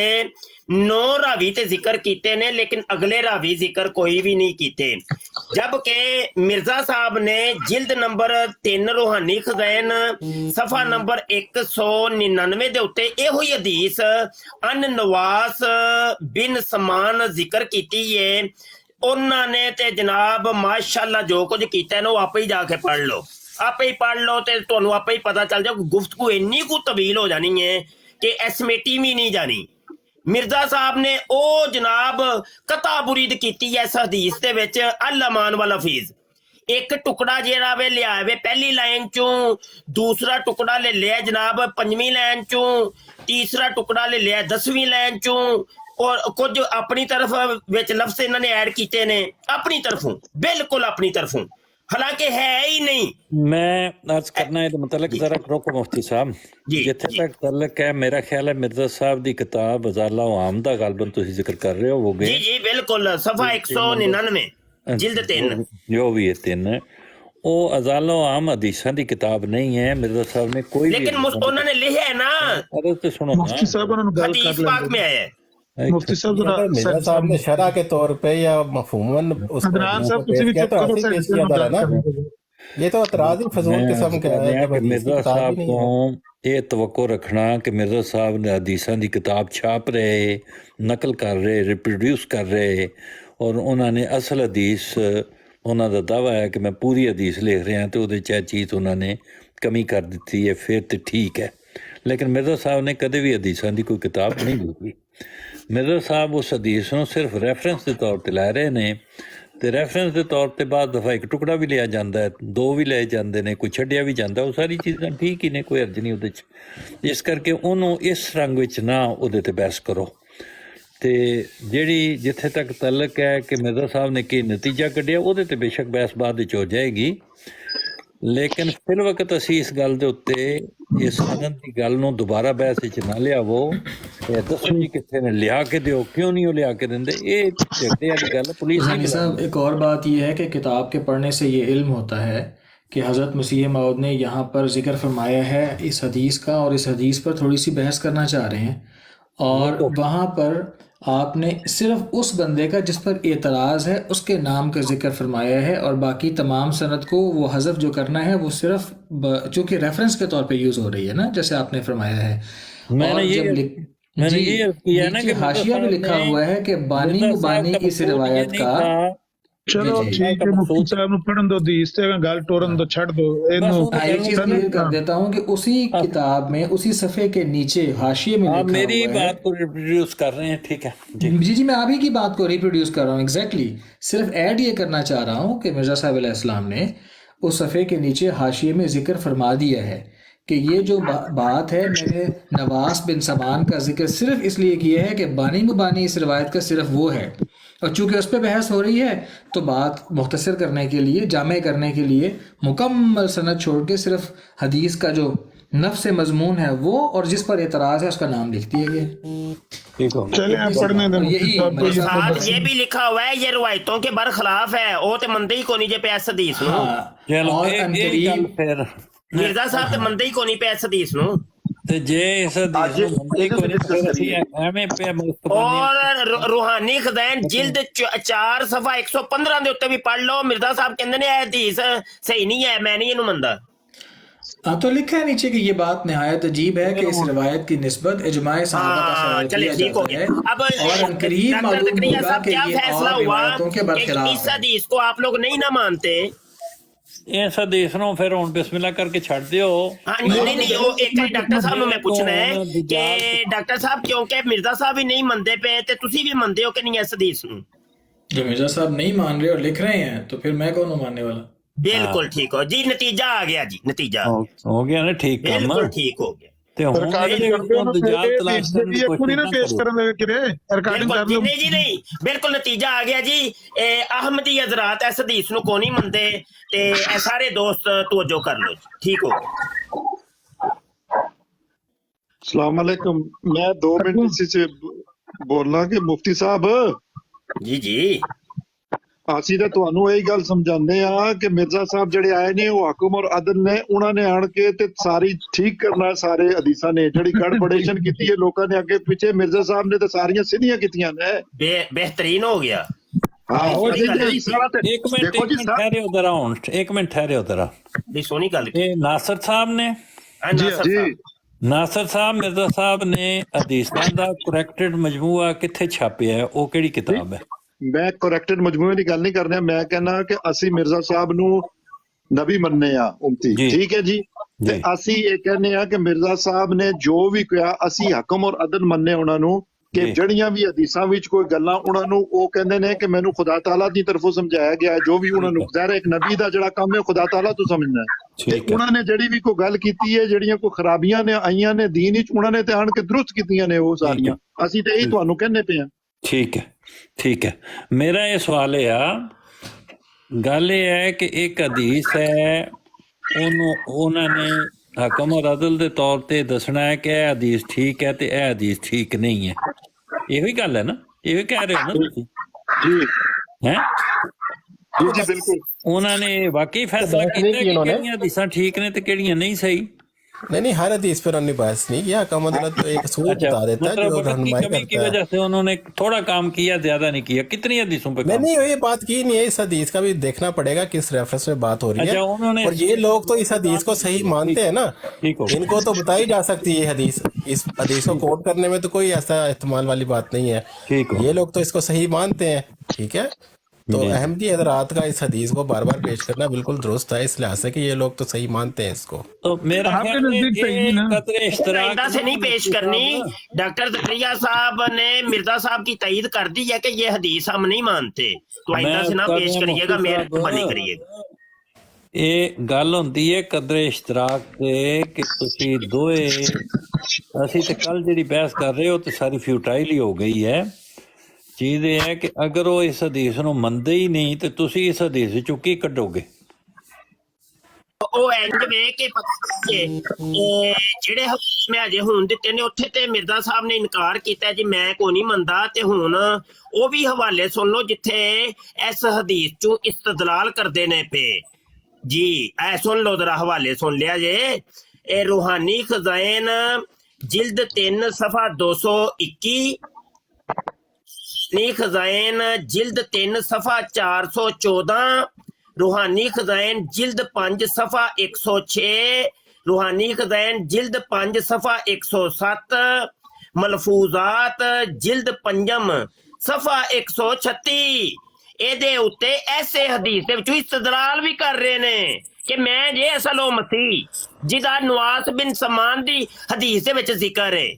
9 ਰਾਵੀ ਤੇ ਜ਼ਿਕਰ ਕੀਤੇ ਨੇ, ਲੇਕਿਨ ਅਗਲੇ ਰਾਵੀ ਜ਼ਿਕਰ ਕੋਈ ਵੀ ਨਹੀਂ ਕੀਤੇ। ਜਬਕਿ ਮਿਰਜ਼ਾ ਸਾਹਿਬ ਨੇ ਜਿਲਦ ਨੰਬਰ 3 ਰੂਹਾਨੀ ਖਜ਼ਾਨ ਸਫਾ ਨੰਬਰ 199 ਦੇ ਉੱਤੇ ਇਹੋ ਹੀ ਹਦੀਸ ਅਨ ਨਵਾਸ ਬਿਨ ਸਮਾਨ ਜ਼ਿਕਰ ਕੀਤੀ ਹੈ। ਉਹਨਾਂ ਨੇ ਤੇ ਜਨਾਬ ਮਾਸ਼ਾਅੱਲਾ ਜੋ ਕੁਝ ਕੀਤਾ ਨਾ ਉਹ ਆਪੇ ਹੀ ਜਾ ਕੇ ਪੜ੍ਹ ਲਓ, ਆਪੇ ਹੀ ਪੜ੍ਹ ਲਓ ਤੇ ਤੁਹਾਨੂੰ ਆਪੇ ਹੀ ਪਤਾ ਚੱਲ ਜਾਊ। ਗੁਫ਼ਤਗੂ ਇੰਨੀ ਕੁ ਤਵੀਲ ਹੋ ਜਾਣੀ ਹੈ ਕਿ ਐਸਮੇਟੀ ਵੀ ਨਹੀਂ ਜਾਣੀ। ਮਿਰਜ਼ਾ ਸਾਹਿਬ ਨੇ ਉਹ ਜਨਾਬ ਕਤਾ ਬੁਰੀਦ ਕੀਤੀ ਹੈ ਇਸ ਹਦੀਸ ਦੇ ਵਿੱਚ ਅਲ ਅਮਾਨ ਵਾਲ ਹਫੀਜ਼। ਇੱਕ ਟੁਕੜਾ ਜਿਹੜਾ ਵੇ ਲਿਆ ਵੇ ਪਹਿਲੀ ਲਾਈਨ ਚੋਂ, ਦੂਸਰਾ ਟੁਕੜਾ ਲੈ ਲਿਆ ਜਨਾਬ 5ਵੀਂ ਲਾਈਨ ਚੋਂ, ਤੀਸਰਾ ਟੁਕੜਾ ਲੈ ਲਿਆ 10ਵੀਂ ਲਾਈਨ ਚੋਂ, ਔਰ ਕੁਝ ਆਪਣੀ ਤਰਫ ਵਿੱਚ ਲਫ਼ਜ਼ ਇਹਨਾਂ ਨੇ ਐਡ ਕੀਤੇ ਨੇ ਆਪਣੀ ਤਰਫੋਂ, ਬਿਲਕੁਲ ਆਪਣੀ ਤਰਫੋਂ, ਹਾਲਾਂਕਿ ਹੈ ਹੀ ਨਹੀਂ। ਮੈਂ अर्ज करना है तो मतलब जरा रोको मुफ्ती साहब, जिथे तक तल्लक है मेरा ख्याल है मिर्जा साहब दी किताब अज़ाला आम दा गालबन तुसी जिक्र कर रहे हो वो जी जी बिल्कुल सफा 199 जिल्द 3 जो भी है 3 वो अज़ाला आम हदीसां दी किताब नहीं है। मिर्जा साहब ने कोई लेकिन उन्होंने लिखा है ना, अरे तो सुनो मुफ्ती साहब हदीस पाक में आया है। मुफ्ती साहब मिर्जा साहब ने शरह के तौर पे या मफहूमन ये तो एतराज ही फजूल किस्म का है। मिर्जा साहब को ये तवक्को रखना कि मिर्जा साहब ने हदीसां दी किताब छाप रहे, नकल कर रहे, रिप्रोड्यूस कर रहे और उन्होंने असल हदीस उन्हों का दावा है कि मैं पूरी हदीस लिख रहा तो वो चीज़ उन्होंने कमी कर दी है, फिर तो ठीक है। लेकिन मिर्जा साहब ने कदे भी हदीसां दी कोई किताब नहीं लिखी। मिर्जा साहब उस हदीस ਨੂੰ ਸਿਰਫ ਰੈਫਰੈਂਸ ਦੇ ਤੌਰ ਤੇ ਲੈ ਰਹੇ ਨੇ ਤੇ ਰੈਫਰੈਂਸ ਦੇ ਤੌਰ ਤੇ ਬਾਅਦ ਦਫਾ ਇੱਕ ਟੁਕੜਾ ਵੀ ਲਿਆ ਜਾਂਦਾ ਹੈ, 2 ਵੀ ਲਏ ਜਾਂਦੇ ਨੇ, ਕੋਈ ਛੱਡਿਆ ਵੀ ਜਾਂਦਾ, ਉਹ ਸਾਰੀ ਚੀਜ਼ਾਂ ਠੀਕ ਹੀ ਨੇ, ਕੋਈ ਹਰਜ ਨਹੀਂ ਉਹਦੇ 'ਚ। ਇਸ ਕਰਕੇ ਉਹਨੂੰ ਇਸ ਰੰਗ ਵਿੱਚ ਨਾ ਉਹਦੇ ਤੇ ਬਹਿਸ ਕਰੋ। ਤੇ ਜਿਹੜੀ ਜਿੱਥੇ ਤੱਕ ਤਲਕ ਹੈ ਕਿ ਮਿਰਜ਼ਾ ਸਾਹਿਬ ਨੇ ਕੀ ਨਤੀਜਾ ਕੱਢਿਆ ਉਹਦੇ ਤੇ ਬੇਸ਼ੱਕ ਬਹਿਸ ਬਾਅਦ ਵਿੱਚ ਹੋ ਜਾਏਗੀ, ਲੇਕਿਨ ਫਿਲ ਵਕਤ ਅਸੀਂ ਇਸ ਗੱਲ ਦੇ ਉੱਤੇ ਇਸ ਸਨਦ ਦੀ ਗੱਲ ਨੂੰ ਦੁਬਾਰਾ ਬਹਿਸ ਵਿੱਚ ਨਾ ਲਿਆਵੋ। ਦੱਸੋ ਜੀ कितने ने लिया के दो, क्यों नहीं वो लिया के देंगे, ये झगड़े वाली गल पुलिस नहीं साहब। एक और बात यह है कि किताब के पढ़ने से ये इल्म होता है कि हज़रत मसीह मौद ने यहाँ पर जिक्र फरमाया है इस हदीस का, और इस हदीस पर थोड़ी सी बहस करना चाह रहे हैं, और वहाँ पर आपने सिर्फ उस बंदे का जिस पर एतराज़ है उसके नाम का जिक्र फरमाया है, और बाकी तमाम सनद को वो हज़फ जो करना है वो सिर्फ चूँकि रेफरेंस के तौर पे यूज़ हो रही है ना, जैसे आपने फरमाया है। मैंने ये किया ना कि हाशिया में लिखा हुआ है कि बानी मुबानी इस रिवायत का। चलो ठीक है मुफ्ती साहब ਨੂੰ ਪੜਨ ਦੋ ਹਦੀਸ ਤੇ ਗੱਲ ਟੋਰਨ ਦੋ, ਛੱਡ ਦੋ ਇਹਨੂੰ। एक चीज क्लियर कर देता हूँ कि उसी किताब में उसी सफ़े के नीचे हाशिए में लिखा मेरी हुआ है, बात को रिप्रोड्यूस कर रहे हैं, ठीक है जी जी मैं आप ही की बात को रिप्रोड्यूस कर रहा हूँ एग्जैक्टली। सिर्फ ऐड ये करना चाह रहा हूँ कि मिर्ज़ा साहब अलैहिस्सलाम ने उस सफ़े के नीचे हाशिए में जिक्र फरमा दिया है कि ये जो बात है मैंने नवास बिन समान का जिक्र सिर्फ इसलिए किया है कि बानी मुबानी इस रिवायत का सिर्फ वो है, और चूंकि उस पर बहस हो रही है तो बात मुख्तसर करने के लिए, जामे करने के लिए मुकम्मल सनद छोड़ के सिर्फ हदीस का जो नफ्स मजमून है वो और जिस पर एतराज़ है उसका नाम लिख दिया गया। चलिए पढ़ने दें। साथ ये भी लिखा हुआ है ये रिवायतों के बरखिलाफ है, वो तो मनते ही को नहीं जे पे इस हदीस नु। और अनकरीब मिर्जा साहब ते मनते ही को नहीं पे इस हदीस नु, ਤੇ ਜੇ ਇਸ ਹਦੀਸ ਨੂੰ ਮੰਨਦੇ ਕੋਈ ਨਹੀਂ ਅਸੀਂ ਐਵੇਂ ਪਿਆ और रूहानी खज़ान जिल्द 4 सफा 115 ਦੇ ਉੱਤੇ ਵੀ ਪੜ ਲਓ। ਮਿਰਜ਼ਾ ਸਾਹਿਬ ਕਹਿੰਦੇ ਨੇ ਇਹ ਹਦੀਸ ਸਹੀ ਨਹੀਂ है, मैं नहीं ਇਹਨੂੰ ਮੰਨਦਾ। हाँ तो लिखा है नीचे कि ये बात निहायत अजीब है कि इस रिवायत की निस्बत इजमाए सहाबा का सवाल किया जाता है, अब और अनकरीब मालूम होगा कि ये और रिवायतों के बरखिलाफ इस हदीस को आप लोग नहीं ना मानते। ਇਸ ਹਦੀਸ ਨੂੰ ਫਿਰ ਹੁਣ ਬਿਸਮਿਲ੍ਲਾ ਕਰਕੇ ਛੱਡ ਦਿਓ। नहीं वो एक डॉक्टर साहब मैं पूछना है कि डॉक्टर साहब क्योंकि मिर्जा साहब भी नहीं मनते पे ते तुसी भी मनते हो कि नहीं इस हदीस ਨੂੰ? जो मिर्जा साहब नहीं मान रहे और लिख रहे हैं तो फिर मैं कौन हूँ मानने वाला? बिल्कुल ठीक हो जी, नतीजा आ गया जी, नतीजा ਹੋ ਗਿਆ ਨਾ ਠੀਕ ਕੰਮ बिल्कुल ठीक हो गया। ਤੇ ਹੁਣ ਰਿਕਾਰਡਿੰਗ ਕਰਦੇ ਹੋ ਦਜਾਲ ਤਲਾਸ਼ ਕਰਨ ਦੀ ਇੱਕ ਕੋਸ਼ਿਸ਼ ਨਹੀਂ ਨਾ ਨਾ ਪੇਸ਼ ਕਰੋ। ਕਰਨ ਦੇ ਕਿਰੇ ਰਿਕਾਰਡਿੰਗ ਕਰ ਲਓ। ਨਹੀਂ ਜੀ ਨਹੀਂ, ਬਿਲਕੁਲ ਨਤੀਜਾ ਆ ਗਿਆ ਜੀ। ਇਹ ਅਹਿਮਦੀ ਹਜ਼ਰਾਤ ਇਸ ਹਦੀਸ ਨੂੰ ਕੋਈ ਨਹੀਂ ਮੰਨਦੇ ਤੇ ਇਹ ਸਾਰੇ ਦੋਸਤ ਤਵੱਜੋ ਕਰ ਲਓ ਜੀ, ਠੀਕ ਹੋ ਗਿਆ। ਸਲਾਮ ਅਲੈਕੁਮ। ਮੈਂ 2 ਮਿੰਟ ਇਸੇ ਸੇ ਬੋਲਣਾ ਕਿ ਮੁਫਤੀ ਸਾਹਿਬ ਜੀ ਜੀ ਅਸੀਂ ਤਾਂ ਤੁਹਾਨੂੰ ਇਹੀ ਗੱਲ ਸਮਝਾਉਂਦੇ ਆ ਕਿ ਮਿਰਜ਼ਾ ਸਾਹਿਬ ਜਿਹੜੇ ਆਏ ਨੇ ਉਹ ਹਕਮ ਔਰ ਅਦਲ ਨੇ, ਉਹਨਾਂ ਨੇ ਆਣ ਕੇ ਤੇ ਸਾਰੀ ਠੀਕ ਕਰਨਾ ਸਾਰੇ ਹਦੀਸਾਂ ਨੇ ਜਿਹੜੀ ਗੜਬੜੇਸ਼ਨ ਕੀਤੀ ਹੈ ਲੋਕਾਂ ਨੇ ਅੱਗੇ ਪਿੱਛੇ, ਮਿਰਜ਼ਾ ਸਾਹਿਬ ਨੇ ਤਾਂ ਸਾਰੀਆਂ ਸਿੱਧੀਆਂ ਕੀਤੀਆਂ ਨੇ। ਬਿਹਤਰੀਨ ਹੋ ਗਿਆ। ਹਾਂ ਇੱਕ ਮਿੰਟ ਠਹਿਰੇ ਉਧਰ ਆਉਣ, ਇੱਕ ਮਿੰਟ ਠਹਿਰੇ ਉਧਰ ਆ। ਬੜੀ ਸੋਹਣੀ ਗੱਲ ਇਹ ਨਾਸਰ ਸਾਹਿਬ ਨੇ, ਨਾਸਰ ਸਾਹਿਬ ਮਿਰਜ਼ਾ ਸਾਹਿਬ ਨੇ ਹਦੀਸਾਂ ਦਾ ਕਰੈਕਟਡ ਮਜਮੂਆ ਕਿੱਥੇ ਛਾਪਿਆ, ਉਹ ਕਿਹੜੀ ਕਿਤਾਬ ਹੈ? ਮੈਂ ਕਰੈਕਟਡ ਮਜਮੂਏ ਦੀ ਗੱਲ ਨਹੀਂ ਕਰ ਰਿਹਾ, ਮੈਂ ਕਹਿੰਦਾ ਕਿ ਅਸੀਂ ਮਿਰਜ਼ਾ ਸਾਹਿਬ ਨੂੰ ਨਬੀ ਮੰਨਨੇ ਆ, ਉਮਤੀ, ਠੀਕ ਹੈ ਜੀ। ਤੇ ਅਸੀਂ ਇਹ ਕਹਿੰਦੇ ਆ ਕਿ ਮਿਰਜ਼ਾ ਸਾਹਿਬ ਨੇ ਜੋ ਵੀ ਕਿਹਾ ਅਸੀਂ ਹਕਮ ਔਰ ਅਦਲ ਮੰਨੇ ਉਹਨਾਂ ਨੂੰ, ਕਿ ਜਿਹੜੀਆਂ ਵੀ ਹਦੀਸਾਂ ਵਿੱਚ ਕੋਈ ਗੱਲਾਂ ਉਹਨਾਂ ਨੂੰ ਉਹ ਕਹਿੰਦੇ ਨੇ ਕਿ ਮੈਨੂੰ ਖੁਦਾ ਤਾਲਾ ਦੀ ਤਰਫੋਂ ਸਮਝਾਇਆ ਗਿਆ ਹੈ, ਜੋ ਵੀ ਉਹਨਾਂ ਨੂੰ ਜ਼ਾਹਿਰ ਇੱਕ ਨਬੀ ਦਾ ਜਿਹੜਾ ਕੰਮ ਹੈ ਖੁਦਾ ਤਾਲਾ ਤੋਂ ਸਮਝਣਾ ਹੈ। ਤੇ ਉਹਨਾਂ ਨੇ ਜਿਹੜੀ ਵੀ ਕੋਈ ਗੱਲ ਕੀਤੀ ਹੈ, ਜਿਹੜੀਆਂ ਕੋਈ ਖਰਾਬੀਆਂ ਨੇ ਆਈਆਂ ਨੇ ਦੀਨ ਵਿੱਚ, ਉਹਨਾਂ ਨੇ ਤੇ ਆਣ ਕੇ ਦਰੁਸਤ ਕੀਤੀਆਂ ਨੇ ਉਹ ਸਾਰੀਆਂ। ਅਸੀਂ ਤੇ ਇਹੀ ਤੁਹਾਨੂੰ ਕਹਿੰਦੇ ਪਏ ਆ। ਠੀਕ ਹੈ, ਠੀਕ ਹੈ। ਮੇਰਾ ਇਹ ਸਵਾਲ ਇਹ ਆ, ਗੱਲ ਇਹ ਹੈ ਕਿ ਇੱਕ ਹਦੀਸ ਹੈ, ਉਹਨੂੰ ਉਹਨਾਂ ਨੇ ਹਕਮ ਔਰ ਅਦਲ ਦੇ ਤੌਰ ਤੇ ਦੱਸਣਾ ਹੈ ਕਿ ਇਹ ਹਦੀਸ ਠੀਕ ਹੈ ਤੇ ਇਹ ਹਦੀਸ ਠੀਕ ਨਹੀਂ ਹੈ। ਇਹੋ ਹੀ ਗੱਲ ਹੈ ਨਾ, ਇਹੋ ਕਹਿ ਰਹੇ ਹੋ ਨਾ ਤੁਸੀਂ? ਜੀ ਹੈ ਜੀ ਬਿਲਕੁਲ। ਉਹਨਾਂ ਨੇ ਵਾਕਈ ਫੈਸਲਾ ਕੀਤਾ ਕਿ ਕਿਹੜੀਆਂ ਹਦੀਸਾਂ ਠੀਕ ਨੇ ਤੇ ਕਿਹੜੀਆਂ ਨਹੀਂ ਸਹੀ। नहीं हर हदीस पर उन्होंने बहस नहीं किया, कम अदलत तो एक सूरत बता देता है जो रहनुमाई की करता है। वजह से उन्होंने थोड़ा काम किया, ज्यादा नहीं किया। कितनी हदीसों पे नहीं ये बात की नहीं है, इस हदीस का भी देखना पड़ेगा किस रेफरेंस में बात हो रही है। और ये लोग तो इस हदीस को सही मानते हैं ना, इनको तो बताई जा सकती है हदीस, इस हदीस को कोट करने में तो कोई ऐसा इस्तेमाल वाली बात नहीं है। ये लोग तो इसको सही मानते हैं, ठीक है। तो अहमदी हजरात का इस हदीस को बार बार पेश करना बिल्कुल दुरुस्त है, इस लिहाज से कि ये लोग तो सही मानते हैं इसको। तो मेरा से नहीं पेश करनी। डॉक्टर जकरिया साहब ने मिर्जा साहब की तईद कर दी है कि ये हदीस हम नहीं मानते, तो आइंदा से ना पेश करिएगा, मेहरबानी करिएगा। ਇਹ ਗੱਲ ਹੁੰਦੀ ਹੈ ਕਦਰੇ ਇਸ਼ਤਰਾਕ ਤੇ ਕਿ ਤੁਸੀਂ ਦੋਏ, ਅਸੀਂ ਤੇ ਕੱਲ ਜਿਹੜੀ ਬਹਿਸ ਕਰ ਰਹੇ ਹੋ ਤੇ ਸਾਰੀ ਫਿਊਟਾਈਲ ਹੀ ਹੋ ਗਈ ਹੈ। ਚੀਜ਼ ਇਹ ਹੈ ਕਿ ਅਗਰ ਉਹ ਇਸ ਹਦੀਸ ਨੂੰ ਮੰਨਦੇ ਹੀ ਨਹੀਂ ਤੇ ਤੁਸੀਂ ਇਸ ਹਦੀਸ ਚੋਂ ਕੀ ਕੱਢੋਗੇ? ਉਹ ਇੰਜ ਵੇ ਕਿ ਜਿਹੜੇ ਮੈਂ ਅਜੇ ਹੁਣ ਦਿੱਤੇ ਨੇ ਉੱਥੇ ਤੇ ਮਿਰਜ਼ਾ ਸਾਹਿਬ ਨੇ ਇਨਕਾਰ ਕੀਤਾ ਜੀ ਮੈਂ ਕੋਈ ਨਹੀਂ ਮੰਨਦਾ, ਤੇ ਹੁਣ ਉਹ ਵੀ ਹਵਾਲੇ ਸੁਣ ਲਓ ਜਿੱਥੇ ਇਸ ਹਦੀਸ ਚੋਂ ਇਸਤਦਲਾਲ ਕਰਦੇ ਨੇ ਪਏ ਜੀ। ਐ ਸੁਣ ਲਓ ਜ਼ਰਾ, ਹਵਾਲੇ ਸੁਣ ਲਿਆ ਜੇ। ਇਹ ਰੂਹਾਨੀ ਖਜ਼ਾਇਨ ਜਿਲਦ 3 ਸਫਾ 221, खजाइन जिल्द 3 सफा 414, रूहानी खजाइन जिल्द 5 सफा 106, रूहानी खजाइन जिल्द 5 सफा 107, मलफूजात जिल्द 5 सफा 136। ਇਹਦੇ ਉੱਤੇ ਐਸੇ ਹਦੀਸ ਦੇ ਵਿੱਚੋਂ ਇਸਤਦਲਾਲ ਵੀ ਕਰ ਰਹੇ ਨੇ ਕਿ ਮੈਂ ਜੇ ਅਸਲ ਉਹ ਮਸੀਹ ਜਿਹਦਾ ਨਵਾਸ ਬਿਨ ਸਮਾਨ ਦੀ ਹਦੀਸ ਦੇ ਵਿੱਚ ਜ਼ਿਕਰ ਹੈ।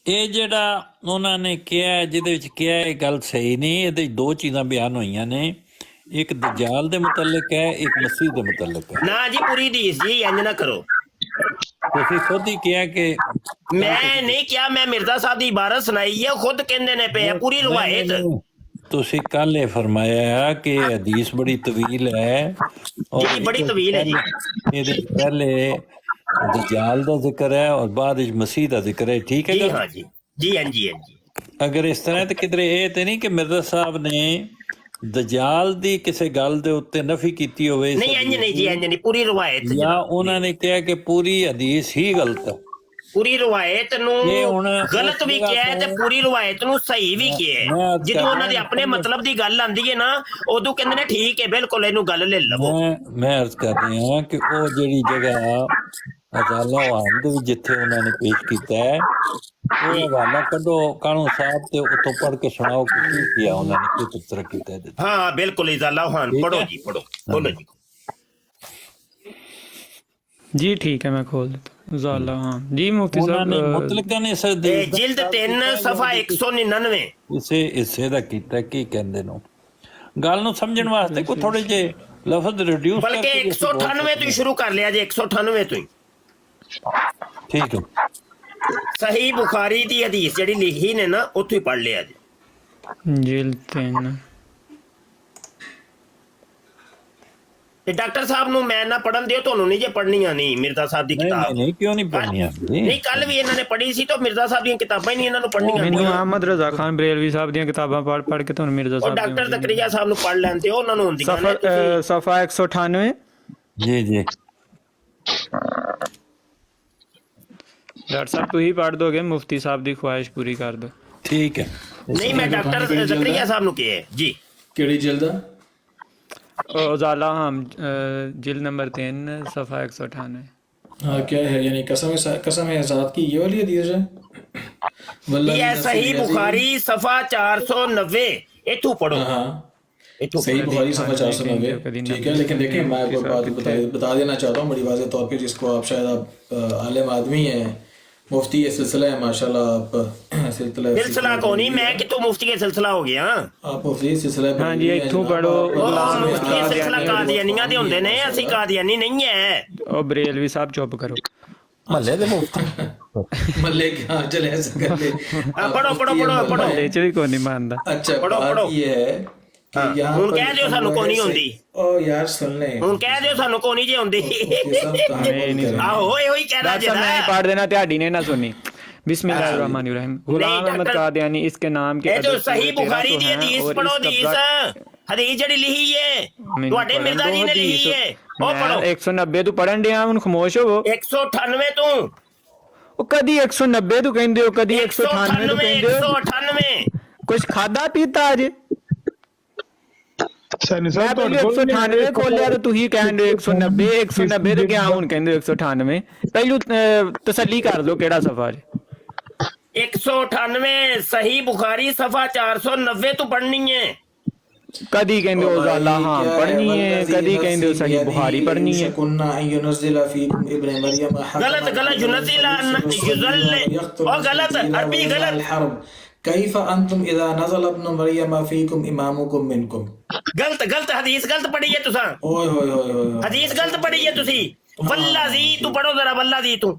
ਇਹ ਜਿਹੜਾ ਉਹਨਾਂ ਨੇ ਕਿਹਾ, ਜਿਹਦੇ ਵਿੱਚ ਕਿਹਾ ਇਹ ਗੱਲ ਸਹੀ ਨਹੀਂ। ਇਹਦੇ 2 ਚੀਜ਼ਾਂ ਬਿਆਨ ਹੋਈਆਂ ਨੇ, ਇੱਕ ਦਜਾਲ ਦੇ ਮੁਤਲਕ ਹੈ, ਇੱਕ ਮਸੀਹ ਦੇ ਮੁਤਲਕ ਹੈ। ਨਾ ਜੀ ਪੂਰੀ ਹਦੀਸ ਜੀ ਇੰਜ ਨਾ ਕਰੋ। ਤੁਸੀਂ ਖੁਦ ਹੀ ਕਿਹਾ ਕਿ ਮੈਂ ਨਹੀਂ ਕਿਹਾ, ਮੈਂ ਮਿਰਜ਼ਾ ਸਾਹਿਬ ਦੀ ਇਬਾਰਤ ਸੁਣਾਈ ਹੈ, ਖੁਦ ਕਹਿੰਦੇ ਨੇ ਪਏ ਪੂਰੀ ਰਵਾਇਤ। ਤੁਸੀਂ ਕੱਲ ਇਹ ਫਰਮਾਇਆ ਕਿ ਹਦੀਸ ਬੜੀ ਤਵੀਲ ਹੈ ਜੀ, ਬੜੀ ਤਵੀਲ ਹੈ ਜੀ। ਇਹਦੇ ਪਹਿਲੇ दजाल का जिक्र है और बाद मसीह का जिक्र है, ठीक है जी? हाँ जी जी, हाँ जी, हाँ जी। अगर इस तरह तो किधरे ये तो नहीं कि मिर्जा साहब ने दजाल दी किसी गल दे उत्ते नफी कीती होवे? नहीं, इंज नहीं जी, इंज नहीं, पूरी रवायत। या उन्होंने कहा कि पूरी हदीस ही गलत है, पूरी रवायत नूं गलत भी किया है ते पूरी रवायत नूं सही भी किया है। ਜਦੋਂ ਉਹਨਾਂ ਦੇ ਆਪਣੇ ਮਤਲਬ ਦੀ ਗੱਲ ਆਂਦੀ ਹੈ ਨਾ, ਉਦੋਂ ਕਹਿੰਦੇ ਨੇ ਠੀਕ ਹੈ, ਬਿਲਕੁਲ ਇਹਨੂੰ ਗੱਲ ਲੈ ਲਵੋ। ਮੈਂ ਅਰਜ਼ ਕਰ ਰਿਹਾ ਹਾਂ ਕਿ ਉਹ ਜਿਹੜੀ ਜਗ੍ਹਾ ਅਜ਼ਾਲਾ ਆਹਮਦ ਵੀ ਜਿੱਥੇ ਉਹਨਾਂ ਨੇ ਪੇਸ਼ ਕੀਤਾ ਹੈ, ਉਹ ਹਵਾਲਾ ਕੱਢੋ ਕਾਨੂੰ ਸਾਹਿਬ ਤੇ ਉੱਥੋਂ ਪੜ੍ਹ ਕੇ ਸੁਣਾਓ ਕਿ ਕੀ ਕੀਤਾ ਉਹਨਾਂ ਨੇ, ਕੀ ਤਸਰਾ ਕੀਤਾ ਇਹਦੇ। ਹਾਂ ਬਿਲकुल ਇਜ਼ਾਲਾ ਖਾਨ ਪੜੋ ਜੀ, ਪੜੋ, ਬੋਲੋ ਜੀ। जी ठीक है, मैं खोल देता हूँ। ਜ਼ਾਲਾ ਹਾਂ ਜੀ ਮੁਫਤੀ ਉਹਨਾਂ ਸਾਹਿਬ ਨੇ ਮੁਤਲਕਨ ਇਸ ਹਦੀਸ ਦਾ ਜਿਲਦ 3 ਸਫਾ 199 ਇਸੇ ਹਿੱਸੇ ਦਾ ਕੀਤਾ ਕੀ ਕਹਿੰਦੇ ਨੂੰ ਗੱਲ ਨੂੰ ਸਮਝਣ ਵਾਸਤੇ ਕੋਈ ਥੋੜੇ ਜਿਹੇ ਲਫ਼ਜ਼ ਰਿਡਿਊਸ ਬਲਕਿ 198 ਤੋਂ ਹੀ ਸ਼ੁਰੂ ਕਰ ਲਿਆ ਜੇ 198 ਤੋਂ ਹੀ ਠੀਕ ਹੈ ਸਹੀ ਬੁਖਾਰੀ ਦੀ ਹਦੀਸ ਜਿਹੜੀ ਲਿਖੀ ਨੇ ਨਾ ਉੱਥੋਂ ਹੀ ਪੜ੍ਹ ਲਿਆ ਜੀ ਜਿਲਦ 3 ਤੇ ਡਾਕਟਰ ਸਾਹਿਬ ਨੂੰ ਮੈਂ ਨਾ ਪੜਨ ਦਿਓ, ਤੁਹਾਨੂੰ ਨਹੀਂ ਜੇ ਪੜ੍ਹਨੀਆਂ ਨਹੀਂ ਮਿਰਜ਼ਾ ਸਾਹਿਬ ਦੀ ਕਿਤਾਬ। ਨਹੀਂ ਕਿਉਂ ਨਹੀਂ ਪੜ੍ਹਨੀਆਂ ਨਹੀਂ ਕੱਲ ਵੀ ਇਹਨਾਂ ਨੇ ਪੜ੍ਹੀ ਸੀ ਤਾਂ ਮਿਰਜ਼ਾ ਸਾਹਿਬ ਦੀਆਂ ਕਿਤਾਬਾਂ ਹੀ ਨਹੀਂ ਇਹਨਾਂ ਨੂੰ ਪੜ੍ਹਨੀਆਂ। ਮੈਨੂੰ ਅਹਿਮਦ ਰਜ਼ਾ ਖਾਨ ਬਰੇਲਵੀ ਸਾਹਿਬ ਦੀਆਂ ਕਿਤਾਬਾਂ ਪੜ੍ਹ ਕੇ ਤੁਹਾਨੂੰ ਮਿਰਜ਼ਾ ਉਹ ਸਾਹਿਬ ਡਾਕਟਰ ਜ਼ਕਰੀਆ ਸਾਹਿਬ ਨੂੰ ਪੜ੍ਹ ਲੈਂਦੇ ਹੋ, ਉਹਨਾਂ ਨੂੰ ਹੁੰਦੀਆਂ ਨੇ। ਸਫਾ 198 ਜੀ ਜੀ ਡਾਕਟਰ ਸਾਹਿਬ ਤੁਸੀਂ ਪੜ੍ਹ ਦੋਗੇ, ਮੁਫਤੀ ਸਾਹਿਬ ਦੀ ਖੁਆਇਸ਼ ਪੂਰੀ ਕਰ ਦੋ। ਠੀਕ ਹੈ ਨਹੀਂ ਮੈਂ ਡਾਕਟਰ ਜ਼ਕਰੀਆ ਸਾਹਿਬ ਨੂੰ ਕਿਹਾ ਜੀ। ਕਿਹੜੀ ਜਿਲਦ ਆ? ਜ਼ਾਲਾ ਹਮ जिल्द नंबर 3 सफ़ा 198। हाँ क्या है, यानी कसम है ज़ात की ये वाली हदीस है? ये सही बुखारी सफ़ा 490 इथू पढ़ो। हाँ सही बुखारी सफ़ा 490 ठीक है। लेकिन देखें मैं आपको बात बता देना चाहता हूँ बड़ी वाज़ेह तौर पे, जिसको आप शायद आप आलिम आदमी हैं, मुफ्ती ये सिलसिला है माशाल्लाह। आप सिलसिला कौन ही, मैं कितों मुफ्ती के सिलसिला हो गया। आप मुफ्ती सिलसिला हाँ जी इथों पढ़ो। मुफ्ती सिलसिला कादियानियां दे हुंदे ने, ਅਸੀਂ ਕਾदियानी नहीं है। ओ बरेलवी साहब चुप करो। महल्ले दे मुफ्ती मल्ले क्या चले ऐसा कर ले। पढ़ो पढ़ो पढ़ो पढ़ो। महल्ले च भी कोई नहीं मानदा। अच्छा पढ़ो पढ़ो। ये है ਹੁਣ ਕਹਿ ਦਿਓ ਸਾਨੂੰ ਕੋਈ ਨਹੀਂ ਹੁੰਦੀ। ओ यार सुन ले, ਹੁਣ ਕਹਿ ਦਿਓ ਸਾਨੂੰ ਕੋਈ ਨਹੀਂ ਜੇ ਹੁੰਦੀ। ਆਹੋ ਇਹੋ ਹੀ ਕਹਿਣਾ डॉक्टर मैं ਜਿਹੜਾ पढ़ देना त्याड़ी ने ना सुनी। बिस्मिल्लाहिर्रहमानिर्रहीम। गुलाम अहमद कादियानी इसके नाम के ਇਹ ਜੋ ਸਹੀ ਬੁਖਾਰੀ ਦੀ ਹਦੀਸ ਪੜੋ। ਹਦੀਸ ਜਿਹੜੀ ਲਿਖੀ ਹੈ ਤੁਹਾਡੇ ਮਿਰਜ਼ਾ ਜੀ ਨੇ ਲਿਖੀ ਹੈ ਉਹ ਪੜੋ। 190 ਤੂੰ ਪੜਨ ਡਿਆ ਹੁਣ ਖਾਮੋਸ਼ ਹੋਵੋ। 198 ਤੋਂ ਉਹ ਕਦੀ 190 ਤੂੰ ਕਹਿੰਦੇ ਹੋ, ਕਦੀ 198 ਤੂੰ ਕਹਿੰਦੇ ਹੋ। 198 ਕੁਝ ਖਾਦਾ ਪੀਤਾ ਅੱਜ? ਸੈਣੀ ਮੈਂ ਸਾਹਿਬ ਪਹਿਲੇ ਤੁਹਾਡੇ ਕੋਲ 198 ਖੋਲਿਆ ਤੇ ਤੁਸੀਂ ਕਹਿੰਦੇ 190 190 ਤੇ ਗਿਆ ਹੁਣ ਕਹਿੰਦੇ 198। ਪਹਿਲੂ ਤਸੱਲੀ ਕਰ ਲਓ ਕਿਹੜਾ ਸਫਾ ਹੈ। 198 ਸਹੀ ਬੁਖਾਰੀ ਸਫਾ 490 ਤੋਂ ਪੜਨੀ ਹੈ। ਕਦੀ ਕਹਿੰਦੇ ਹੋ ਜ਼ਾਲਾ ਹਾਂ ਪੜਨੀ ਹੈ, ਕਦੀ ਕਹਿੰਦੇ ਹੋ ਸਹੀ ਬੁਖਾਰੀ ਪੜਨੀ ਹੈ। ਗਲਤ ਗਲਤ ਯੁਨਜ਼ਿਲਾ ਉਹ ਗਲਤ ਅਰਬੀ ਗਲਤ। كيف أنتم إذا نزل ابن مريم فيكم إمامكم منكم। ਗਲਤ ਗਲਤ ਹਦੀਸ ਗਲਤ ਪੜ੍ਹੀ ਹੈ ਤੁਸੀਂ। ओए होए होए होए हदीस गलत पढ़ी है तुसी। वल्लाजी तू पढ़ो जरा, वल्लाजी तू।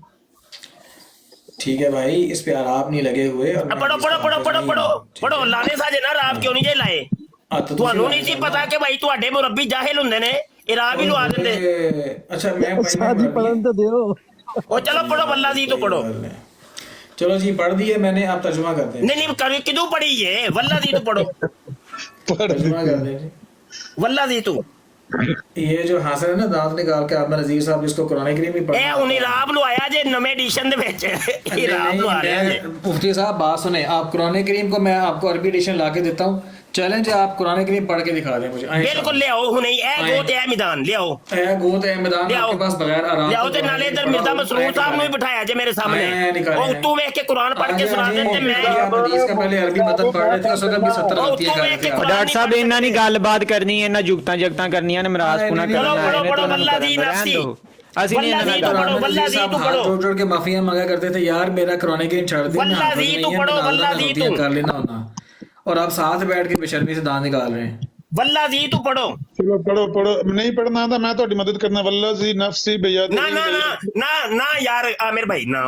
ठीक है भाई, इस पे आराम नहीं लगे हुए। पढ़ो पढ़ो पढ़ो पढ़ो पढ़ो पढ़ो। लाने साजे ना राब क्यों नहीं जे लाए? ਤੁਹਾਨੂੰ ਨਹੀਂ ਸੀ ਪਤਾ ਕਿ ਭਾਈ ਤੁਹਾਡੇ ਮੁਰੱਬੀ ਜਾਹਿਲ ਹੁੰਦੇ ਨੇ, ਇਹ ਰਾਬ ਹੀ ਲਵਾ ਦਿੰਦੇ। अच्छा मैं साजी पढ़न तो दियो। ओ चलो पढ़ो वल्लाजी तू पढ़ो। चलो जी पढ़ दिए मैंने, आप तर्जुमा कर दें। नहीं नहीं कभी किदू पढ़ी है? वल्लाजी तू पढ़ो। तर्जुमा कर दें जी। वल्लाजी तू। ये जो हासिल है ना दांत निकाल के आपने नजीर साहब जिसको कुरान करीम भी पढ़ा ए उन्हें राब लवाया जे नवे एडिशन दे विच। ये राब लवा रहे हैं। मुफ्ती साहब बात सुने, आप कुरान करीम को मैं आपको अरबी एडिशन ला के देता हूँ, चैलेंज है आप कुरान करीम पढ़ के दिखा दें मुझे। बिल्कुल ले आओ हुने ए गोत ए मैदान ले आओ। ए गोत ए मैदान आपके पास बगैर आराम ले आओ ते नाले इधर मिर्जा मसरूर साहब ने बिठाया जे मेरे सामने। ओ तू देख के कुरान पढ़ के सुना दे ते मैं हदीस का पहले अरबी मतन पढ़ रहे थे, उस वक्त भी 70 गलतियां कर रहे थे। ਡਾਕਟਰ ਸਾਹਿਬ ਇਹਨਾਂ ਦੀ ਗੱਲਬਾਤ ਕਰਨੀ, ਇਹਨਾਂ ਜੁਗਤਾਂ ਜਗਤਾਂ ਕਰਨੀਆਂ ਨੇ, ਮਰਾਜ਼ ਪੁਣਾ ਕਰਨਾ ਹੈ। ਅਸੀਂ ਨਹੀਂ ਇਹਨਾਂ हाथ जोड़ जोड़ के माफिया मांगा करते थे, यार मेरा कुरान करीम छोड़ दे, मैं कर लेना होना, और आप साथ बैठ के बेशर्मी से दांत निकाल रहे हैं। वल्लाजी तू पढ़ो। ਚਲੋ ਪੜੋ ਪੜੋ। ਨਹੀਂ ਪੜਨਾ ਤਾਂ ਮੈਂ ਤੁਹਾਡੀ ਮਦਦ ਕਰਨਾ। ਵੱਲਾਜੀ ਨਫਸੀ ਬਿਯadi। ਨਾ ਨਾ ਨਾ ਨਾ ਨਾ ਯਾਰ ਆਮਿਰ ਭਾਈ ਨਾ।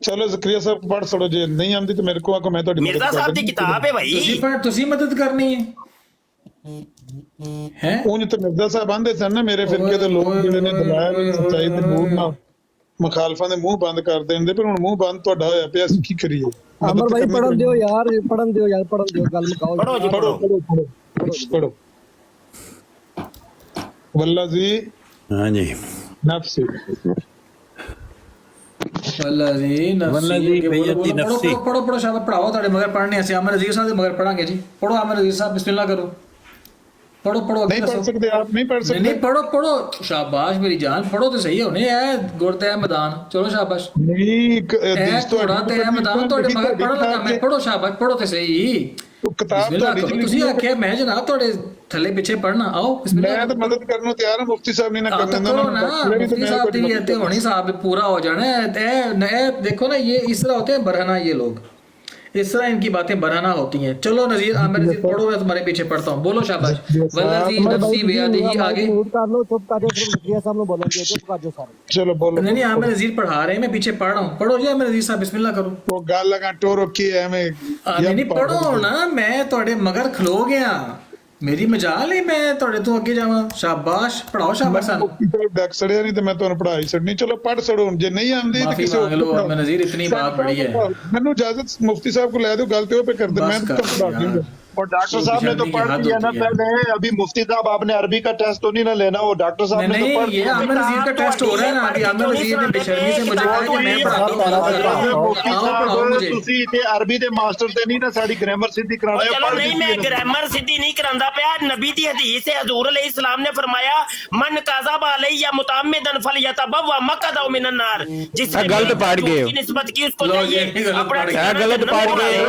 ਚਲੋ ਜ਼ਕਰੀਆ ਸਾਹਿਬ ਪੜ ਛੜੋ, ਜੇ ਨਹੀਂ ਆਉਂਦੀ ਤਾਂ ਮੇਰੇ ਕੋ ਆਕੋ, ਮੈਂ ਤੁਹਾਡੀ ਮਿਰਜ਼ਾ ਸਾਹਿਬ ਦੀ ਕਿਤਾਬ ਹੈ ਭਾਈ। ਤੁਸੀਂ ਮਦਦ ਕਰਨੀ ਹੈ। ਉਂਝ ਤਾਂ ਮਿਰਜ਼ਾ ਸਾਹਿਬ ਆਂਦੇ ਸਨ ਨਾ, ਮੇਰੇ ਫਿਰਕੇ ਦੇ ਲੋਕ ਜਿਹੜੇ ਨੇ ਦਲਾਇਲ ਸੱਚਾਈ ਦੇ ਮੂੰਹ ਨਾਲ ਮੁਖਾਲਫਾਂ ਦੇ ਮੂੰਹ ਬੰਦ ਕਰ ਦਿੰਦੇ, ਪਰ ਹੁਣ ਮੂੰਹ ਬੰਦ ਤੁਹਾਡਾ ਹੋਇਆ ਪਿਆ, ਅਸੀਂ ਕੀ ਕਰੀਏ? ਅਮਰ ਭਾਈ ਪੜਨ ਦਿਓ ਯਾਰ, ਪੜਨ ਦਿਓ ਯਾਰ, ਪੜਨ ਦਿਓ, ਗੱਲ ਮੁਕਾਓ। ਪੜੋ ਜੀ ਪੜੋ ਪੜੋ। ਵੱਲਾਜੀ हाँ जी ਨਫਸੀ वल्लाजी वल्लाजी बेयती नफ्सी। पढ़ो पढ़ो शाबाश, पढ़ाओ ਤੁਹਾਡੇ ਮਗਰ ਪੜ੍ਹਨੇ ਅਸੀਂ ਆਮਰ ਨਜ਼ੀਰ ਸਾਹਿਬ ਦੇ ਮਗਰ ਪੜਾਂਗੇ ਜੀ। ਪੜੋ ਆਮਰ ਨਜ਼ੀਰ ਸਾਹਿਬ, ਬਿਸमिल्लाह करो। पढ़ो पढ़ो नहीं पढ़ सकते आप, नहीं पढ़ सकते। नहीं पढ़ो पढ़ो, शाबाश मेरी जान, पढ़ो तो सही होने है गुरते है मैदान। चलो शाबाश। नहीं हदीस तो थोड़ा ते है मैदान, ਤੁਹਾਡੇ ਮਗਰ ਪੜਨ ਲੱਗਾ ਮੈਂ। पढ़ो शाबाश, पढ़ो तो सही। ਕਿਤਾਬ ਤੁਹਾਡੀ ਚ ਤੁਸੀਂ ਆਖਿਆ ਮੈਂ ਜਨਾਬ ਤੁਹਾਡੇ ਥੱਲੇ ਪਿੱਛੇ ਪੜਨਾ ਆਓ ਮੈਂ ਤਾਂ ਮਦਦ ਕਰਨ ਨੂੰ ਤਿਆਰ ਹਾਂ ਮੁਫਤੀ ਸਾਹਿਬ ਨੇ ਨਾ ਕਰਨ ਦਿੰਦਾ मुफ्ती साहब की कहते होनी साहब पूरा हो जाना है देखो ना ये इस तरह होते हैं बरहना, ये लोग इस तरह इनकी बातें बरहना होती हैं। चलो नजीर आमिर नजीर पढ़ो, मैं तुम्हारे पीछे पढ़ता हूँ, बोलो शाबाश। वल्लज़ी नफ्सी बियदिही आगे चलो बोलो। नहीं आमिर नजीर पढ़ा रहे हैं, मैं पीछे पढ़ रहा हूँ, पढ़ो जी आमिर नजीर साहब बिस्मिल्लाह करो। वो गल लगा टोर रखी है मैं नहीं पढ़ो ना, मैं थोड़े मगर खलो गया, ਮੇਰੀ ਮਜਾਲ ਹੀ ਮੈਂ ਤੁਹਾਡੇ ਤੋਂ ਅੱਗੇ ਜਾਵਾਂ। ਸ਼ਾਬਾਸ਼ ਪੜਾਓ ਸ਼ਾਬਾਸ਼ ਸਾਨੂੰ। ਡੱਕ ਸੜਿਆ ਨਹੀਂ ਤੇ ਮੈਂ ਤੁਹਾਨੂੰ ਪੜਾਈ ਛੱਡਣੀ। ਚਲੋ ਪੜ ਛੜੋ, ਜੇ ਨਹੀਂ ਆਉਂਦੀ ਤੇ ਕਿਸੇ ਮਾਫੀ ਮੰਗ ਲਓ ਮੈਂ ਨਜ਼ੀਰ, ਇਤਨੀ ਬਾਤ ਬੜੀ ਹੈ। ਮੈਨੂੰ ਇਜਾਜ਼ਤ ਮੁਫਤੀ साहब को ले दो, गलती पे कर दे, मैं तो पढ़ा दूंगा। और डॉक्टर साहब ने तो पढ़ लिया ना पहले, अभी मुफ्ती साहब आपने अरबी का टेस्ट तो नहीं ना लेना, वो डॉक्टर साहब ने तो पढ़ लिया। आमिर नजीर का टेस्ट हो रहा है ना अभी। आमिर नजीर ने बेशर्मी से मुझे कहा कि मैं पढ़ाता हूं। मुफ्ती साहब ਤੁਸੀਂ ਤੇ ਅਰਬੀ ਦੇ ਮਾਸਟਰ ਤੇ ਨਹੀਂ ਨਾ ਸਾਡੀ ਗ੍ਰਾਮਰ ਸਿੱਧੀ ਕਰਾਣਾ। ਚਲੋ ਨਹੀਂ, ਮੈਂ ਗ੍ਰਾਮਰ ਸਿੱਧੀ ਨਹੀਂ ਕਰਾਂਦਾ ਪਿਆ। ਨਬੀ ਦੀ ਹਦੀਸ ਹੈ, ਹਜ਼ੂਰ ਅਲੈਹਿ ਸਲਾਮ ਨੇ ਫਰਮਾਇਆ ਮਨ ਕਾਜ਼ਬ ਅਲੈਯ ਮੁਤਅਮਿਦਨ ਫਲਯਤਬਵਾ ਮਕਦਹੁ ਮਿਨਨ ਨਾਰ। ਜਿਸਨੇ गलत पढ़ गए हो, निस्बत की उसको जाइए अपना गलत पढ़ गए हो,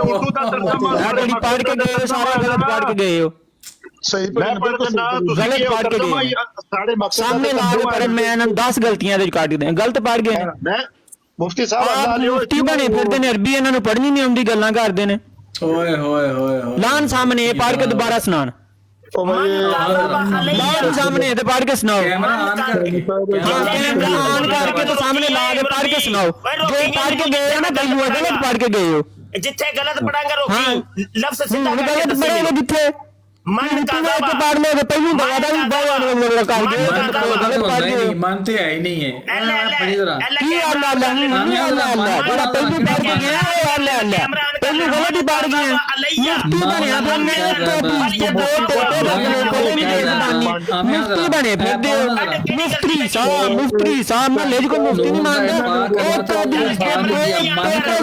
उर्दू का तर्जुमा पढ़ के गए हो, सारा गलत पढ़ के गए हो। सही मैं पढ़ ना गलत पढ़ के गए साढ़े मकसद सामने ला के पढ़े, मैं इन्हां 10 गलतियां दे काट दे, गलत पढ़ गए। मैं मुफ्ती साहब मुफ्ती बने फिरदे ने, अरबी इन्हां नूं पढ़नी नहीं आउंदी, गल्लां करदे ने। ओए होए होए लान सामने ये पढ़ के दोबारा सुनान, लान सामने ते पढ़ के सुनाओ। कैमरा ऑन कर कैमरा ऑन करके तो सामने ला के पढ़ के सुनाओ। जो पढ़ के गए हो ना पहलू, गलत पढ़ के गए हो। जिथे गलत पढ़ांगा रोकी लफ्ज सीधा गलत पढ़ेगा जिथे मन काज़ब पढ़ लोगे पहलू दवादा भी बहुत कर गए, गलत पढ़ गए। मानते है ही नहीं है। बड़ी तरह की अल्लाह अल्लाह बड़ा पहलू पढ़ के गया है, अल्लाह अल्लाह पहलू गलत ही पढ़ गए। मुफ्ती बने बनने तो बहुत मुफ्ती बने फिर दे मुफ्ती साहब मैं ले को मुफ्ती नहीं मानता, और तो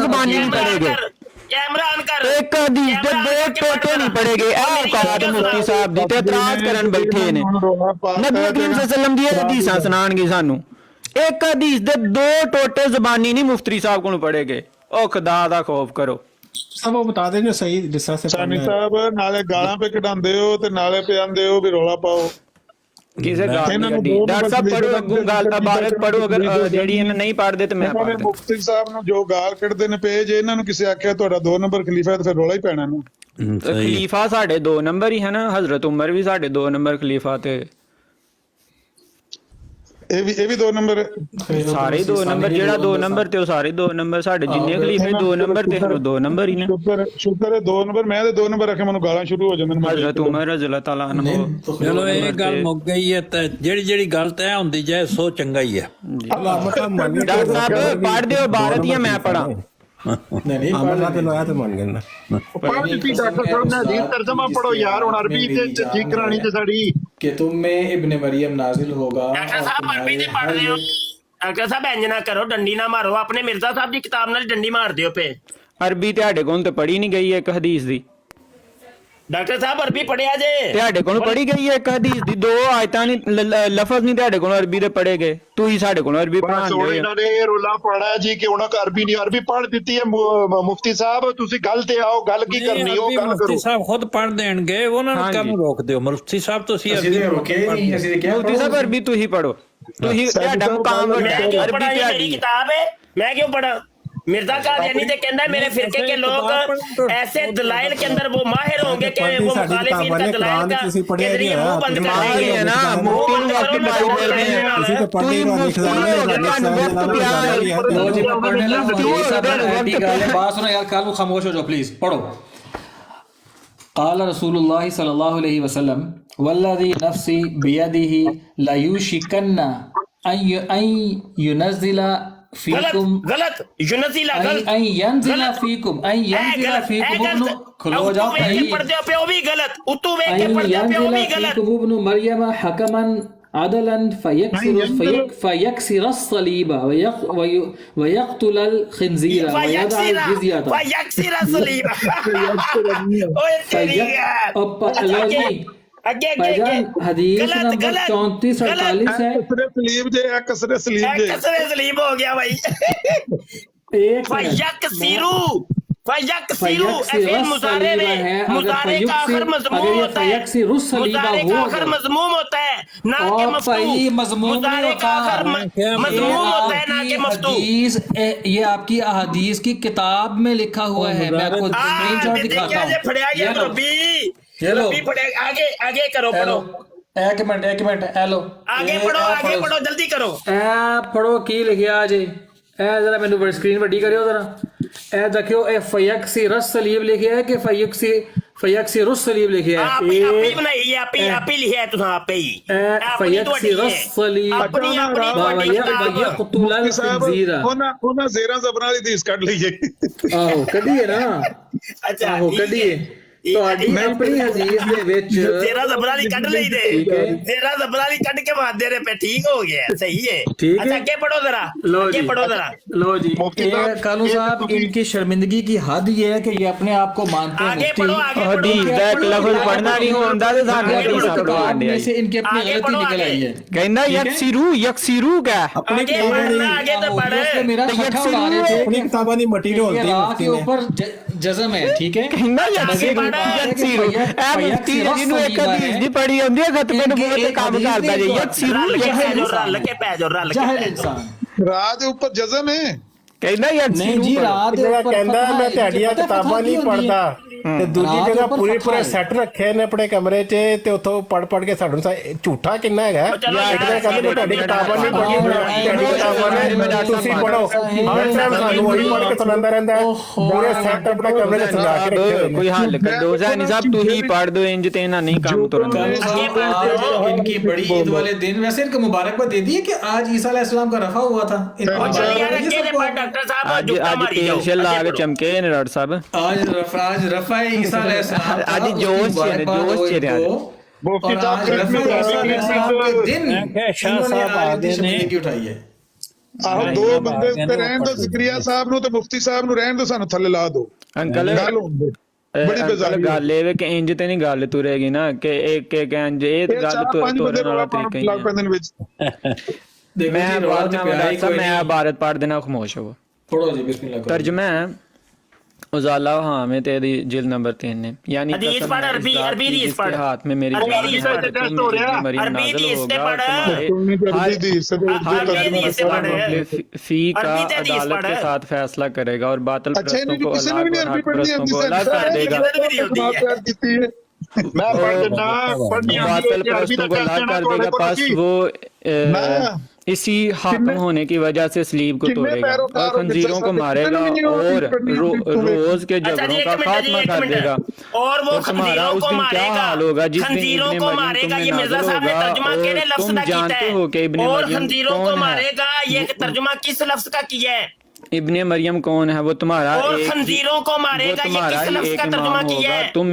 जुबानी नहीं पड़ेगा, कैमरा ऑन कर। एक हदीस दे दो टोटे नहीं पड़ेगे। औकात मुफ्ती साहब दी ते इतराज करन बैठे ने। नबी करीम सल्लल्लाहु दी हदीसां सुनाणगे सानू, एक हदीस दे दो टोटे जुबानी नहीं मुफ्ती साहब कोल पड़ेगे। ओ खुदा दा खौफ करो। सब वो बता दें जो सही जिस तरह से सानी साहब नाले गालां पे कढांदे हो ते नाले पे आंदे हो भी रौला पाओ। किसे गाल नहीं कड्डी। डॉक्टर साहब पढ़ो, अगू गाल इबारत पढ़ो, अगर जेड़ी इन्हें नहीं पढ़दे ते मैं पढ़ दे। ਮੁਫਤੀ ਸਾਹਿਬ ਨੂੰ ਜੋ ਗਾਲ ਕੱਢਦੇ ਨੇ ਪੇਜ, ਇਹਨਾਂ ਨੂੰ ਕਿਸੇ ਆਖਿਆ ਤੁਹਾਡਾ 2 ਨੰਬਰ ਖਲੀਫਾ ਤੇ ਫਿਰ ਰੌਲਾ ਹੀ ਪੈਣਾ ਨਾ। खलीफा साढ़े 2 नंबर ही है ना, हजरत उमर भी साढ़े 2 नंबर खलीफा थे। ਇਹ ਵੀ 2 ਨੰਬਰ ਸਾਰੇ 2 ਨੰਬਰ, ਜਿਹੜਾ 2 ਨੰਬਰ ਤੇ ਉਹ ਸਾਰੇ 2 ਨੰਬਰ, ਸਾਡੇ ਜਿੰਨੇ ਖਲੀਫੇ 2 ਨੰਬਰ ਤੇ ਉਹ 2 ਨੰਬਰ ਹੀ ਨੇ। ਸ਼ੁਕਰ ਹੈ 2 ਨੰਬਰ, ਮੈਂ ਤੇ 2 ਨੰਬਰ ਰੱਖੇ, ਮੈਨੂੰ ਗਾਲਾਂ ਸ਼ੁਰੂ ਹੋ ਜਾਂਦੀਆਂ ਨੇ। ਹਜ਼ਰਤ ਉਮਰ ਰਜ਼ੀ ਅੱਲਾਹ ਤਾਲਾ ਅਨਹੂ। ਚਲੋ ਇਹ ਗੱਲ ਮੁੱਕ ਗਈ ਹੈ, ਤੇ ਜਿਹੜੀ ਗੱਲ ਤੈਅ ਹੁੰਦੀ ਜਾਏ ਸੋ ਚੰਗਾ ਹੀ ਹੈ। ਡਾਕਟਰ ਸਾਹਿਬ ਪੜ੍ਹ ਦਿਓ ਇਬਾਰਤ ਜਾਂ ਮੈਂ ਪੜਾਂ? नहीं तो लोया तो मान गए ना। पढ़ दी डॉक्टर साहब ने हदीस तर्जुमा पढ़ो यार, हुन अरबी ते ठीक करानी ते साडी कि तुम में इब्ने मरियम नाजिल होगा। डॉक्टर साहब अरबी ते पढ़ रहे हो, डॉक्टर साहब इंज ना करो, डंडी ना मारो, अपने मिर्जा साहब की किताब नाल डंडी मार दियो पे। अरबी ਤੁਹਾਡੇ ਕੋਲ ਤੇ ਪੜ੍ਹੀ ਨਹੀਂ ਗਈ ਇੱਕ ਹਦੀਸ ਦੀ। डॉक्टर साहब अरबी पढ़िया जे ਤੁਹਾਡੇ ਕੋਲ ਪੜ੍ਹੀ ਗਈ ਹੈ ਇੱਕ ਹਦੀਸ ਦੀ, 2 ਆਇਤਾਂ ਨਹੀਂ ਲਫ਼ਜ਼ ਨਹੀਂ ਤੁਹਾਡੇ ਕੋਲ ਅਰਬੀ ਦੇ ਪੜ੍ਹੇ ਗਏ, ਤੁਸੀਂ ਸਾਡੇ ਕੋਲ ਅਰਬੀ ਪੜ੍ਹਾਉਂਦੇ ਹੋ। ਇਹਨਾਂ ਨੇ ਰੋਲਾ ਪਾਣਾ ਜੀ ਕਿ ਉਹਨਾਂ ਕੋ ਅਰਬੀ ਨਹੀਂ, ਅਰਬੀ ਪੜ੍ਹ ਦਿੱਤੀ ਹੈ ਮੁਫਤੀ ਸਾਹਿਬ, ਤੁਸੀਂ ਗੱਲ ਤੇ ਆਓ, ਗੱਲ ਕੀ ਕਰਨੀ ਉਹ ਗੱਲ ਕਰੋ। ਮੁਫਤੀ ਸਾਹਿਬ ਖੁਦ ਪੜ੍ਹ ਦੇਣਗੇ, ਉਹਨਾਂ ਨੂੰ ਕੰਮ ਰੋਕ ਦਿਓ। ਮੁਫਤੀ ਸਾਹਿਬ ਤੁਸੀਂ ਅਰਬੀ ਰੋਕੇ ਨਹੀਂ, ਅਸੀਂ ਕਿਹਾ ਮੁਫਤੀ ਸਾਹਿਬ ਅਰਬੀ ਤੁਸੀਂ ਪੜ੍ਹੋ, ਤੁਸੀਂ ਤੁਹਾਡਾ ਮੁਕਾਮ ਵੱਡਾ ਹੈ, ਅਰਬੀ ਤੇ मेरी किताब है, मैं क्यों पढ़ा? मिर्जा कादियानी से कहता है मेरे फिरके के लोग ऐसे दलाइल के अंदर वो माहिर होंगे कि वो मुखालिफिन का दलाइल का के मुंह बंद कर देंगे ना। मुफ्ती ने वक्त पाई करने हैं, किसी को पढ़ने का निकलने लो जी मैं पढ़ने लगा मुफ्ती साहब बेटी गाले बात सुनो यार, कालू खामोश हो जाओ प्लीज, पढ़ो। قال رسول الله صلى الله عليه وسلم والذي نفسي بيده لا يوشكن ان ينزل فيكم गलत युनजिला गलत ان ينزل فيكم ان ينزل فيكم ابن खलो जाओ भाई, पढ़ते हो पे वो भी गलत, उतु वे के पढ़ते हो पे वो भी गलत। ابن مريم حكما عدلا فيكسر الصليب ويقتل الخنزير ويدع الجزية فيكسر الصليب ओए तेरी حدیث نمبر 34-48 ہے۔ सलीब जे कसरे सलीब जे कसरे सलीब हो गया भाई। ایک फयक्सिरु ऐसे मुजारे में मुजारे का आखिर मजमूम होता है, मुजारे का आखिर मजमूम होता है ना कि मफ्तू, मुजारे का आखिर मजमूम होता है ना कि मफ्तू। ये आपकी अहादीस की किताब में लिखा हुआ है, मैं आपको स्क्रीनशॉट दिखाता हूं। ये लो आगे आगे करो, पढ़ो एक मिनट हेलो आगे पढ़ो जल्दी करो। पढ़ो की लिखिया जे जरा मैंने स्क्रीन वड्डी करियो जरा ए देखियो ए फयक्सिरस सलीब लिखिया है कि फयक्सिरुस सलीब लिखिया है। आप ही बनाई है, आप ही लिखिया है, तुम आप ही फयक्सिरस सलीब अपनी यक़तुल खिंज़ीरा ਉਹਨਾਂ ਜ਼ੇਰਾਂ ਜ਼ਬਰਾਂ ਦੀ ਹਦੀਸ ਕੱਢ ਲਈਏ। ਆਹੋ ਕੱਢੀਏ ਨਾ, अच्छा ਆਹੋ ਕੱਢੀਏ ਤੁਹਾਡੀ ਆਪਣੀ ਹਦੀਸ ਦੇ ਵਿੱਚ ਜ਼ੇਰਾਂ ਜ਼ਬਰਾਂ ਦੀ ਕੱਢ ਲਈ ਦੇ, ਜ਼ੇਰਾਂ ਜ਼ਬਰਾਂ ਦੀ ਕੱਢ ਕੇ ਮਾਰਦੇ ਰਹੇ पे ठीक हो गया, सही है। अच्छा आगे पढ़ो जरा, आगे पढ़ो जरा। लो जी कालू साहब, इनकी शर्मिंदगी की हद ये है कि ये अपने आप को मानते हैं आगे पढ़ो, आगे पढ़ो। हदीस दा एक लफ्ज पढ़ना नहीं होंदा ते सानू हदीस पढ़वाने में से इनकी अपनी गलती निकल आई है। कहंदा यकसिरू का अपने आगे तो पढ़, मेरा छठा उड़ा रहे थे अपनी किताबों की मटेरियल होती रा के ऊपर जज़म है, ठीक है। कहंदा यकसिरू ए मुफ्ती जिन्हों एक हदीस दी पढ़ी होंदी है खतमे नु बहुत काम करदा जे यकसिरू रल के पै जो, रल के जाहिल पै जो। इंसान ਰਾਹ ਦੇ ਉੱਪਰ ਜਜ਼ਮ ਹੈ। कहंदा यकसिरू नहीं जी, रात के ऊपर कहंदा फतवा मैं है, ਤੁਹਾਡੀਆਂ पता ਕਿਤਾਬਾਂ ਨਹੀਂ फतवा की होती है। ਪੜਦਾ ਤੇ ਦੂਜੀ ਰਾਤ ਜਗ੍ਹਾ ਉੱਪਰ ਪੂਰੇ ਫਤਵਾ ਹੈ। ਸੈੱਟ ਰੱਖੇ ਨੇ ਆਪਣੇ ਕਮਰੇ 'ਚ ਤੇ ਉੱਥੋਂ ਪੜ ਕੇ ਸਾਨੂੰ ਝੂਠਾ ਕਿੰਨਾ ਹੈਗਾ। ਚਲੋ ਇੱਕ ਦਿਨ ਕਹਿੰਦੇ ਮੈਂ ਤੁਹਾਡੀ ਕਿਤਾਬਾਂ ਨਹੀਂ ਪੜ੍ਹੀ, ਤੁਹਾਡੀ ਕਿਤਾਬਾਂ ਨੇ ਤੁਸੀਂ ਪੜੋ, ਹਰ ਟਾਈਮ ਸਾਨੂੰ ਉਹੀ ਪੜ੍ਹ ਕੇ ਸੁਣਾਉਂਦਾ ਰਹਿੰਦਾ ਹੈ। ਪੂਰੇ ਸੈੱਟ ਆਪਣੇ ਕਮਰੇ 'ਚ ਸਜਾ ਕੇ ਰੱਖੇ ਹੋਏ ਨੇ। कोई हल कर दो ज़ानी साहब, तू ही पढ़ दो, इंज ते ना नहीं काम तुरंत। इनकी बड़ी ईद वाले दिन वैसे इनको मुबारकबाद दे दी है कि आज ईसा अलैहिस्सलाम का रफा हुआ था। डॉक्टर साहब आज तेल शेल ला के चमके ने डॉक्टर साहब, आज रफा ईसा अलैहिस्सलाम आज जोश चेहरे ਮੁਫਤੀ ਸਾਹਿਬ शाह साहब आदे ने उठाई है। ਆਹੋ ਦੋ ਬੰਦੇ ਉੱਤੇ ਰਹਿਣ ਦੋ, ਜ਼ਕਰੀਆ ਸਾਹਿਬ ਨੂੰ ਤੇ ਮੁਫਤੀ ਸਾਹਿਬ ਨੂੰ ਰਹਿਣ ਦੋ, ਸਾਨੂੰ ਥੱਲੇ ਲਾ ਦਿਓ। अंकल ਗੱਲ ਹੋਣ ਦਿਓ। ਬੜੀ ਬੇਜ਼ਾਰੀ ਗੱਲ ਇਹ ਕਿ ਇੰਜ ਤੇ ਨਹੀਂ ਗੱਲ ਤੁਰੇਗੀ ਨਾ ਕਿ ਇੱਕ ਇੰਜ ਇਹ ਗੱਲ ਤੋਰਨ ਵਾਲਾ ਤਰੀਕਾ ਹੀ ਲੱਗ ਪੈਂਦੇ ਨੇ ਵਿੱਚ। मैं मैं भारत पढ़ देना खामोश हो। पढ़ो जी बिस्मिल्लाह। तर्जुमा है उजाला हाँ में तेरी जिल्द नंबर 3 ने, यानी हदीस पढ़, अरबी हदीस पढ़, हाथ में मेरी अरबी हदीस से टेस्ट हो रहा है, अरबी हदीस से पढ़, फी का अदालत के साथ फैसला करेगा और बातिल प्रस्तों को अलग कर देगा। बातिल प्रस्तों को अलग कर देगा, पास वो इसी हाकिम होने की वजह से स्लीब को तोड़ेगा और खंजीरों को मारेगा और रोज के झगड़ों का खात्मा कर देगा। और वो तुम्हारा उस दिन क्या हाल होगा जिस दिन इब्ने मरियम तुम में नाज़िल होगा और तुम जानते हो कि इब्ने मरियम कौन है। ये तर्जुमा किस लफ्ज का किया है? इब्ने मरियम कौन है? वो तुम्हारा और खंजीरों को मारेगा, ये किस लफ्ज का तर्जुमा किया है? तुम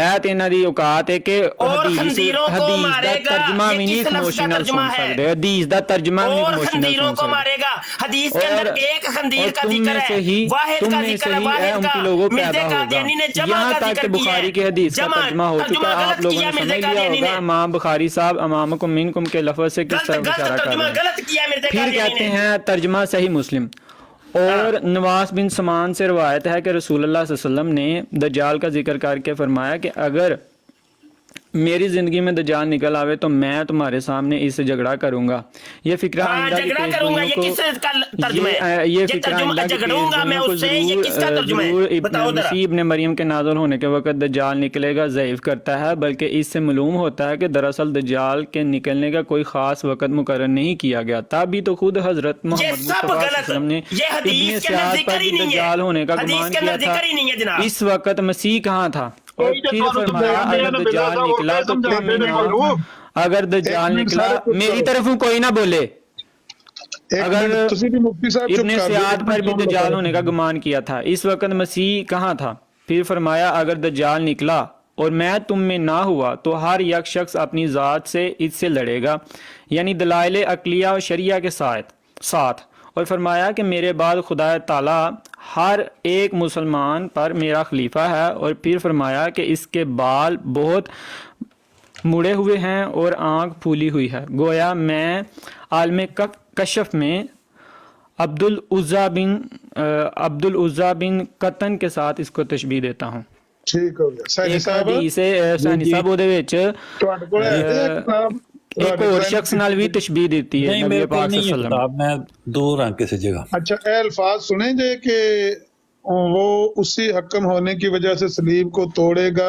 ऐत इन्हां दी औकात है कि हदीस दा तर्जुमा भी नहीं इमोशनल सुन सकते, हदीस दा तर्जुमा भी इमोशनल सुन सकते। मारेगा हदीस के अंदर एक खंजीर का जिक्र है, वाहिद का जिक्र है, वाहिद का लोगों पैदा होगा। यहाँ तक कि बुखारी की हदीस का तर्जुमा हो चुका है, आप लोगों ने समझ लिया होगा। इमाम बुखारी साहब अमामकुम मिनकुम के लफ्ज से किस तरह इशारा कर रहे हैं। फिर कहते हैं तर्जुमा सही मुस्लिम। और नवास बिन समान से रवायत है कि रसूलुल्लाह सल्लल्लाहु अलैहि वसल्लम ने दज्जाल का जिक्र करके फरमाया कि अगर मेरी जिंदगी में दज्जाल निकल आवे तो मैं तुम्हारे सामने इससे झगड़ा करूंगा। ये फिक्रा आइंदा की पेशगोइयों को ये फिक्रा आइंदा की पेशगोइयों को जरूर इब्ने मरियम के नाज़िल होने के वक्त दज्जाल निकलेगा ज़ईफ करता है, बल्कि इससे मालूम होता है कि दरअसल दज्जाल के निकलने का कोई खास वक्त मुकर्रर नहीं किया गया। तभी तो खुद हजरत मोहम्मद मुस्तफा ने इब्ने सियाद पर दज्जाल होने का गुमान किया था। इस वक्त मसीह कहाँ था? और फिर फरमाया अगर दज्जाल निकला तो अगर दज्जाल निकला मेरी तरफ कोई ना बोले। अगर इब्ने सियाद पर भी दज्जाल होने का गुमान किया था, इस वक्त मसीह कहाँ था? फिर फरमाया अगर दज्जाल निकला और मैं तुम में ना हुआ तो हर एक शख्स अपनी ज़ात से इससे लड़ेगा, यानी दलाइल अक्लिया और शरिया के साथ। और फरमाया कि मेरे बाद खुदा ताला हर एक मुसलमान पर मेरा खलीफा है। और फिर फरमाया कि इसके बाल बहुत मुड़े हुए हैं और आँख फूली हुई है, गोया मैं आलम कशफ में अब्दुल उज़्ज़ा बिन कतन के साथ इसको तशबीह देता हूँ। ठीक हो गया सैनी साहब। सैनी साहब ਉਹਦੇ ਵਿੱਚ ਤੁਹਾਡੇ ਕੋਲ ਹੈ ਕਿਤਾਬ एक और शख्स नाल भी तशबीह देती है नबी पाक सल्लल्लाहु अलैहि वसल्लम। मैं दूर हूं किसी जगह। अच्छा ये अल्फाज सुने जे कि वो उसी हकम होने की वजह से सलीब को तोड़ेगा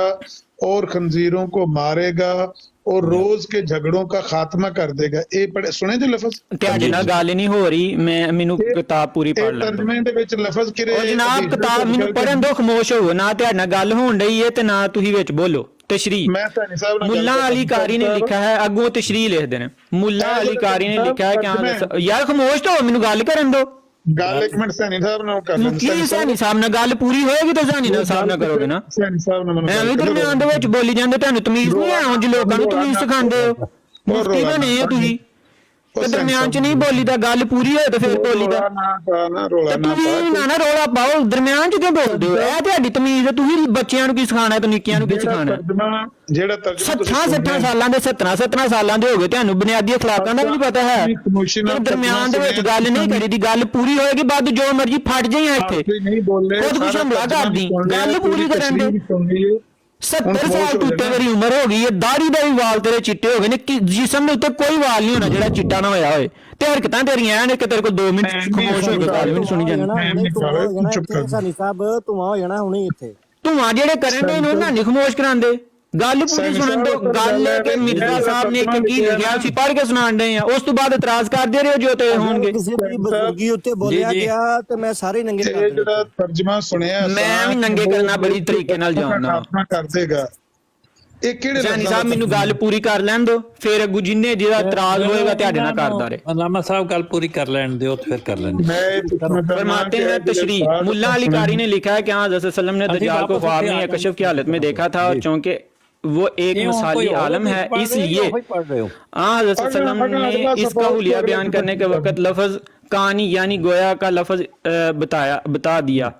और खंजीरों को मारेगा और रोज के झगड़ों का खात्मा कर देगा। ये पढ़े सुने जो लफ्ज ਤੁਹਾਡੇ ਨਾਲ ਗੱਲ ਨਹੀਂ ਹੋ ਰਹੀ, ਮੈਨੂੰ ਕਿਤਾਬ ਪੂਰੀ ਪੜ੍ਹ ਲੈਣ ਦਿਓ। ਤਰਜਮੇ ਦੇ ਵਿੱਚ ਲਫ਼ਜ਼ ਕਿਹੜੇ ਉਹ ਜਨਾਬ ਕਿਤਾਬ ਮੈਨੂੰ ਪੜ੍ਹਨ ਦਿਓ, ਖਾਮੋਸ਼ ਹੋਵੋ ਨਾ, ਤੁਹਾਡੇ ਨਾਲ ਗੱਲ ਹੋਣ ਰਹੀ ਹੈ ਤੇ ਨਾ ਤੁਸੀਂ ਵਿੱਚ ਬੋਲੋ। तशरीह मुल्ला अली कारी ने लिखा है, अगू तशरीह लिख देने मुल्ला अली कारी ने लिखा है कि यार खामोश तो मैनू गल करन दो। ਗੱਲ ਇੱਕ ਮਿੰਟ ਸੈਣੀ ਸਾਹਿਬ ਨਾਲ ਕਰ ਲੈਣ। ਕੀ ਸੈਣੀ ਸਾਹਿਬ ਨਾਲ ਗੱਲ ਪੂਰੀ ਹੋਏਗੀ ਤਾਂ ਸੈਣੀ ਸਾਹਿਬ ਨਾਲ ਕਰੋਗੇ ਨਾ। ਸੈਣੀ ਸਾਹਿਬ ਨਾਲ ਐਵੇਂ ਦਰਮਿਆਨ ਦੇ ਵਿੱਚ ਬੋਲੀ ਜਾਂਦੇ, ਤੁਹਾਨੂੰ ਤਮੀਜ਼ ਨਹੀਂ ਹੈ। ਉਂਝ ਲੋਕਾਂ ਨੂੰ ਤਮੀਜ਼ ਸਿਖਾਉਂਦੇ ਹੋ, ਮੁਫਤੀ ਬਣੇ ਹੋ ਤੁਸੀਂ ਤੇ ਦਰਮਿਆਨ ਚ ਨਹੀਂ ਬੋਲੀ ਦਾ। ਗੱਲ ਪੂਰੀ ਹੋਏ ਤੇ ਫਿਰ ਬੋਲੀ ਦਾ। ਨਾ ਰੋਲਾ ਪਾਓ, ਦਰਮਿਆਨ ਚ ਕਿਉਂ ਬੋਲਦੇ ਹੋ? ਇਹ ਤੁਹਾਡੀ ਤਮੀਜ਼ ਹੈ। ਤੁਸੀਂ ਬੱਚਿਆਂ ਨੂੰ ਕੀ ਸਿਖਾਉਣਾ ਤੇ ਨਿੱਕਿਆਂ ਨੂੰ ਕੀ ਸਿਖਾਉਣਾ? ਜਿਹੜਾ ਤਰਜਮਾ 60 ਸਾਲਾਂ ਦੇ 17 ਸਾਲਾਂ ਦੇ ਹੋ ਗਏ, ਤੁਹਾਨੂੰ ਬੁਨਿਆਦੀ ਅਖਲਾਕਾਂ ਦਾ ਵੀ ਨਹੀਂ ਪਤਾ ਹੈ। ਦਰਮਿਆਨ ਦੇ ਵਿੱਚ ਗੱਲ ਨਹੀਂ ਕਰੀ ਦੀ, ਗੱਲ ਪੂਰੀ ਹੋਏਗੀ, ਬਾਅਦ ਜੋ ਮਰਜੀ ਫਟ ਜਾਈਆਂ ਇੱਥੇ ਖੁਦ ਕੁਛ ਹਮਲਾ ਕਰਦੀ। ਗੱਲ ਪੂਰੀ ਕਰਨ ਦੇ। 70 ਸਾਲ ਤੋਂ ਉੱਤੇ ਮੇਰੀ ਉਮਰ ਹੋ ਗਈ ਹੈ, ਦਾੜੀ ਦੇ ਵੀ ਵਾਲ ਤੇਰੇ ਚਿੱਟੇ ਹੋ ਗਏ ਨੇ, ਜਿਸਮ ਦੇ ਉੱਤੇ ਕੋਈ ਵਾਲ ਨਹੀਂ ਹੋਣਾ ਜਿਹੜਾ ਚਿੱਟਾ ਨਾ ਹੋਇਆ ਹੋਏ। ਤੇ ਹਰਕਤਾਂ ਤੇਰੀਆਂ ਐਨ ਕਿ ਤੇਰੇ ਕੋਲ 2 ਮਿੰਟ ਖਾਮੋਸ਼ ਹੋ ਕੇ ਗੱਲ ਵੀ ਨਹੀਂ ਸੁਣੀ ਜਾਂਦੀ। ਸਾਨੀ ਸਾਹਿਬ ਧੂਆਂ ਹੋ ਜਾਣਾ ਹੁਣੇ ਇੱਥੇ। ਧੂਆਂ ਜਿਹੜੇ ਕਰਨ ਦੇ ਉਹਨਾਂ ਨਹੀਂ ਖਾਮੋਸ਼ ਕਰਾਉਂਦੇ। ਗੱਲ ਪੂਰੀ ਸੁਣਨ ਦੋ। ਗੱਲ ਕਿ ਮਿਰਜ਼ਾ ਸਾਹਿਬ ਨੇ ਕੀ ਲਿਖਿਆ ਸੀ ਪੜ੍ਹ ਕੇ ਸੁਣਾਣ ਰਹੇ ਆ, ਉਸ ਤੋਂ ਬਾਅਦ ਇਤਰਾਜ਼ ਕਰਦੇ ਰਹੇ ਜੋ ਤੇ ਹੋਣਗੇ। ਕਿਸੇ ਦੀ ਬਜ਼ੁਰਗੀ ਉੱਤੇ ਬੋਲਿਆ ਗਿਆ ਤੇ ਮੈਂ ਸਾਰੇ ਨੰਗੇ ਕਰ ਦੇਣਾ। ਜਿਹੜਾ ਤਰਜਮਾ ਸੁਣਿਆ ਮੈਂ ਵੀ ਨੰਗੇ ਕਰਨਾ ਬੜੀ ਤਰੀਕੇ ਨਾਲ ਜਾਣਦਾ ਕਰ ਦੇਗਾ। ਇਹ ਕਿਹੜੇ ਸੈਣੀ ਸਾਹਿਬ ਮੈਨੂੰ ਗੱਲ ਪੂਰੀ ਕਰ ਲੈਣ ਦਿਓ, ਫਿਰ ਅੱਗੂ ਜਿੰਨੇ ਜਿਹੜਾ ਇਤਰਾਜ਼ ਹੋਏਗਾ ਤੁਹਾਡੇ ਨਾਲ ਕਰਦਾ ਰਹੇ। अल्लामा साहब गल पूरी कर लेने दो तो फिर कर लेंगे। फरमाते हैं तशरीह मुल्ला अली कारी ने लिखा है कि हाँ हज़रत सल्लम ने दज्जाल को ख्वाब में या कशफ की हालत में देखा था, और चूंकि वो एक मिसाली आलम है इसलिए हज़रत सल्लम ने इसका हुलिया बयान करने के वक्त लफ्ज कहानी यानी गोया का लफ्ज बता दिया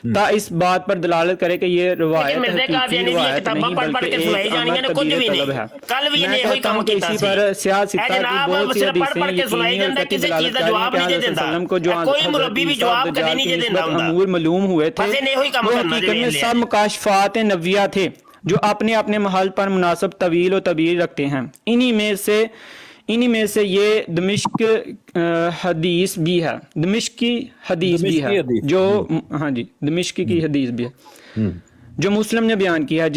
ता इस बात पर दलालत करे कि ये रिवायत हकीकी रिवायत नहीं बल्कि एक अमर तबीयत तलब है। मैं कहता हूं कि इसी पर सियासत की बहुत सी हदीसें यकीनी और कतई दलालत करें कि हज़रत सल्लम को जो अमूर मालूम हुए थे वो हकीकत में सब मुकाशफात नविया थे जो अपने अपने महल पर मुनासिब तवील और तबीर रखते हैं। इन्हीं में से ये दमिश्क हदीस भी है, दमिश्की हदीस भी है जो हाँ जी दमिश्क की हदीस भी है जो मुस्लिम ने बयान किया है,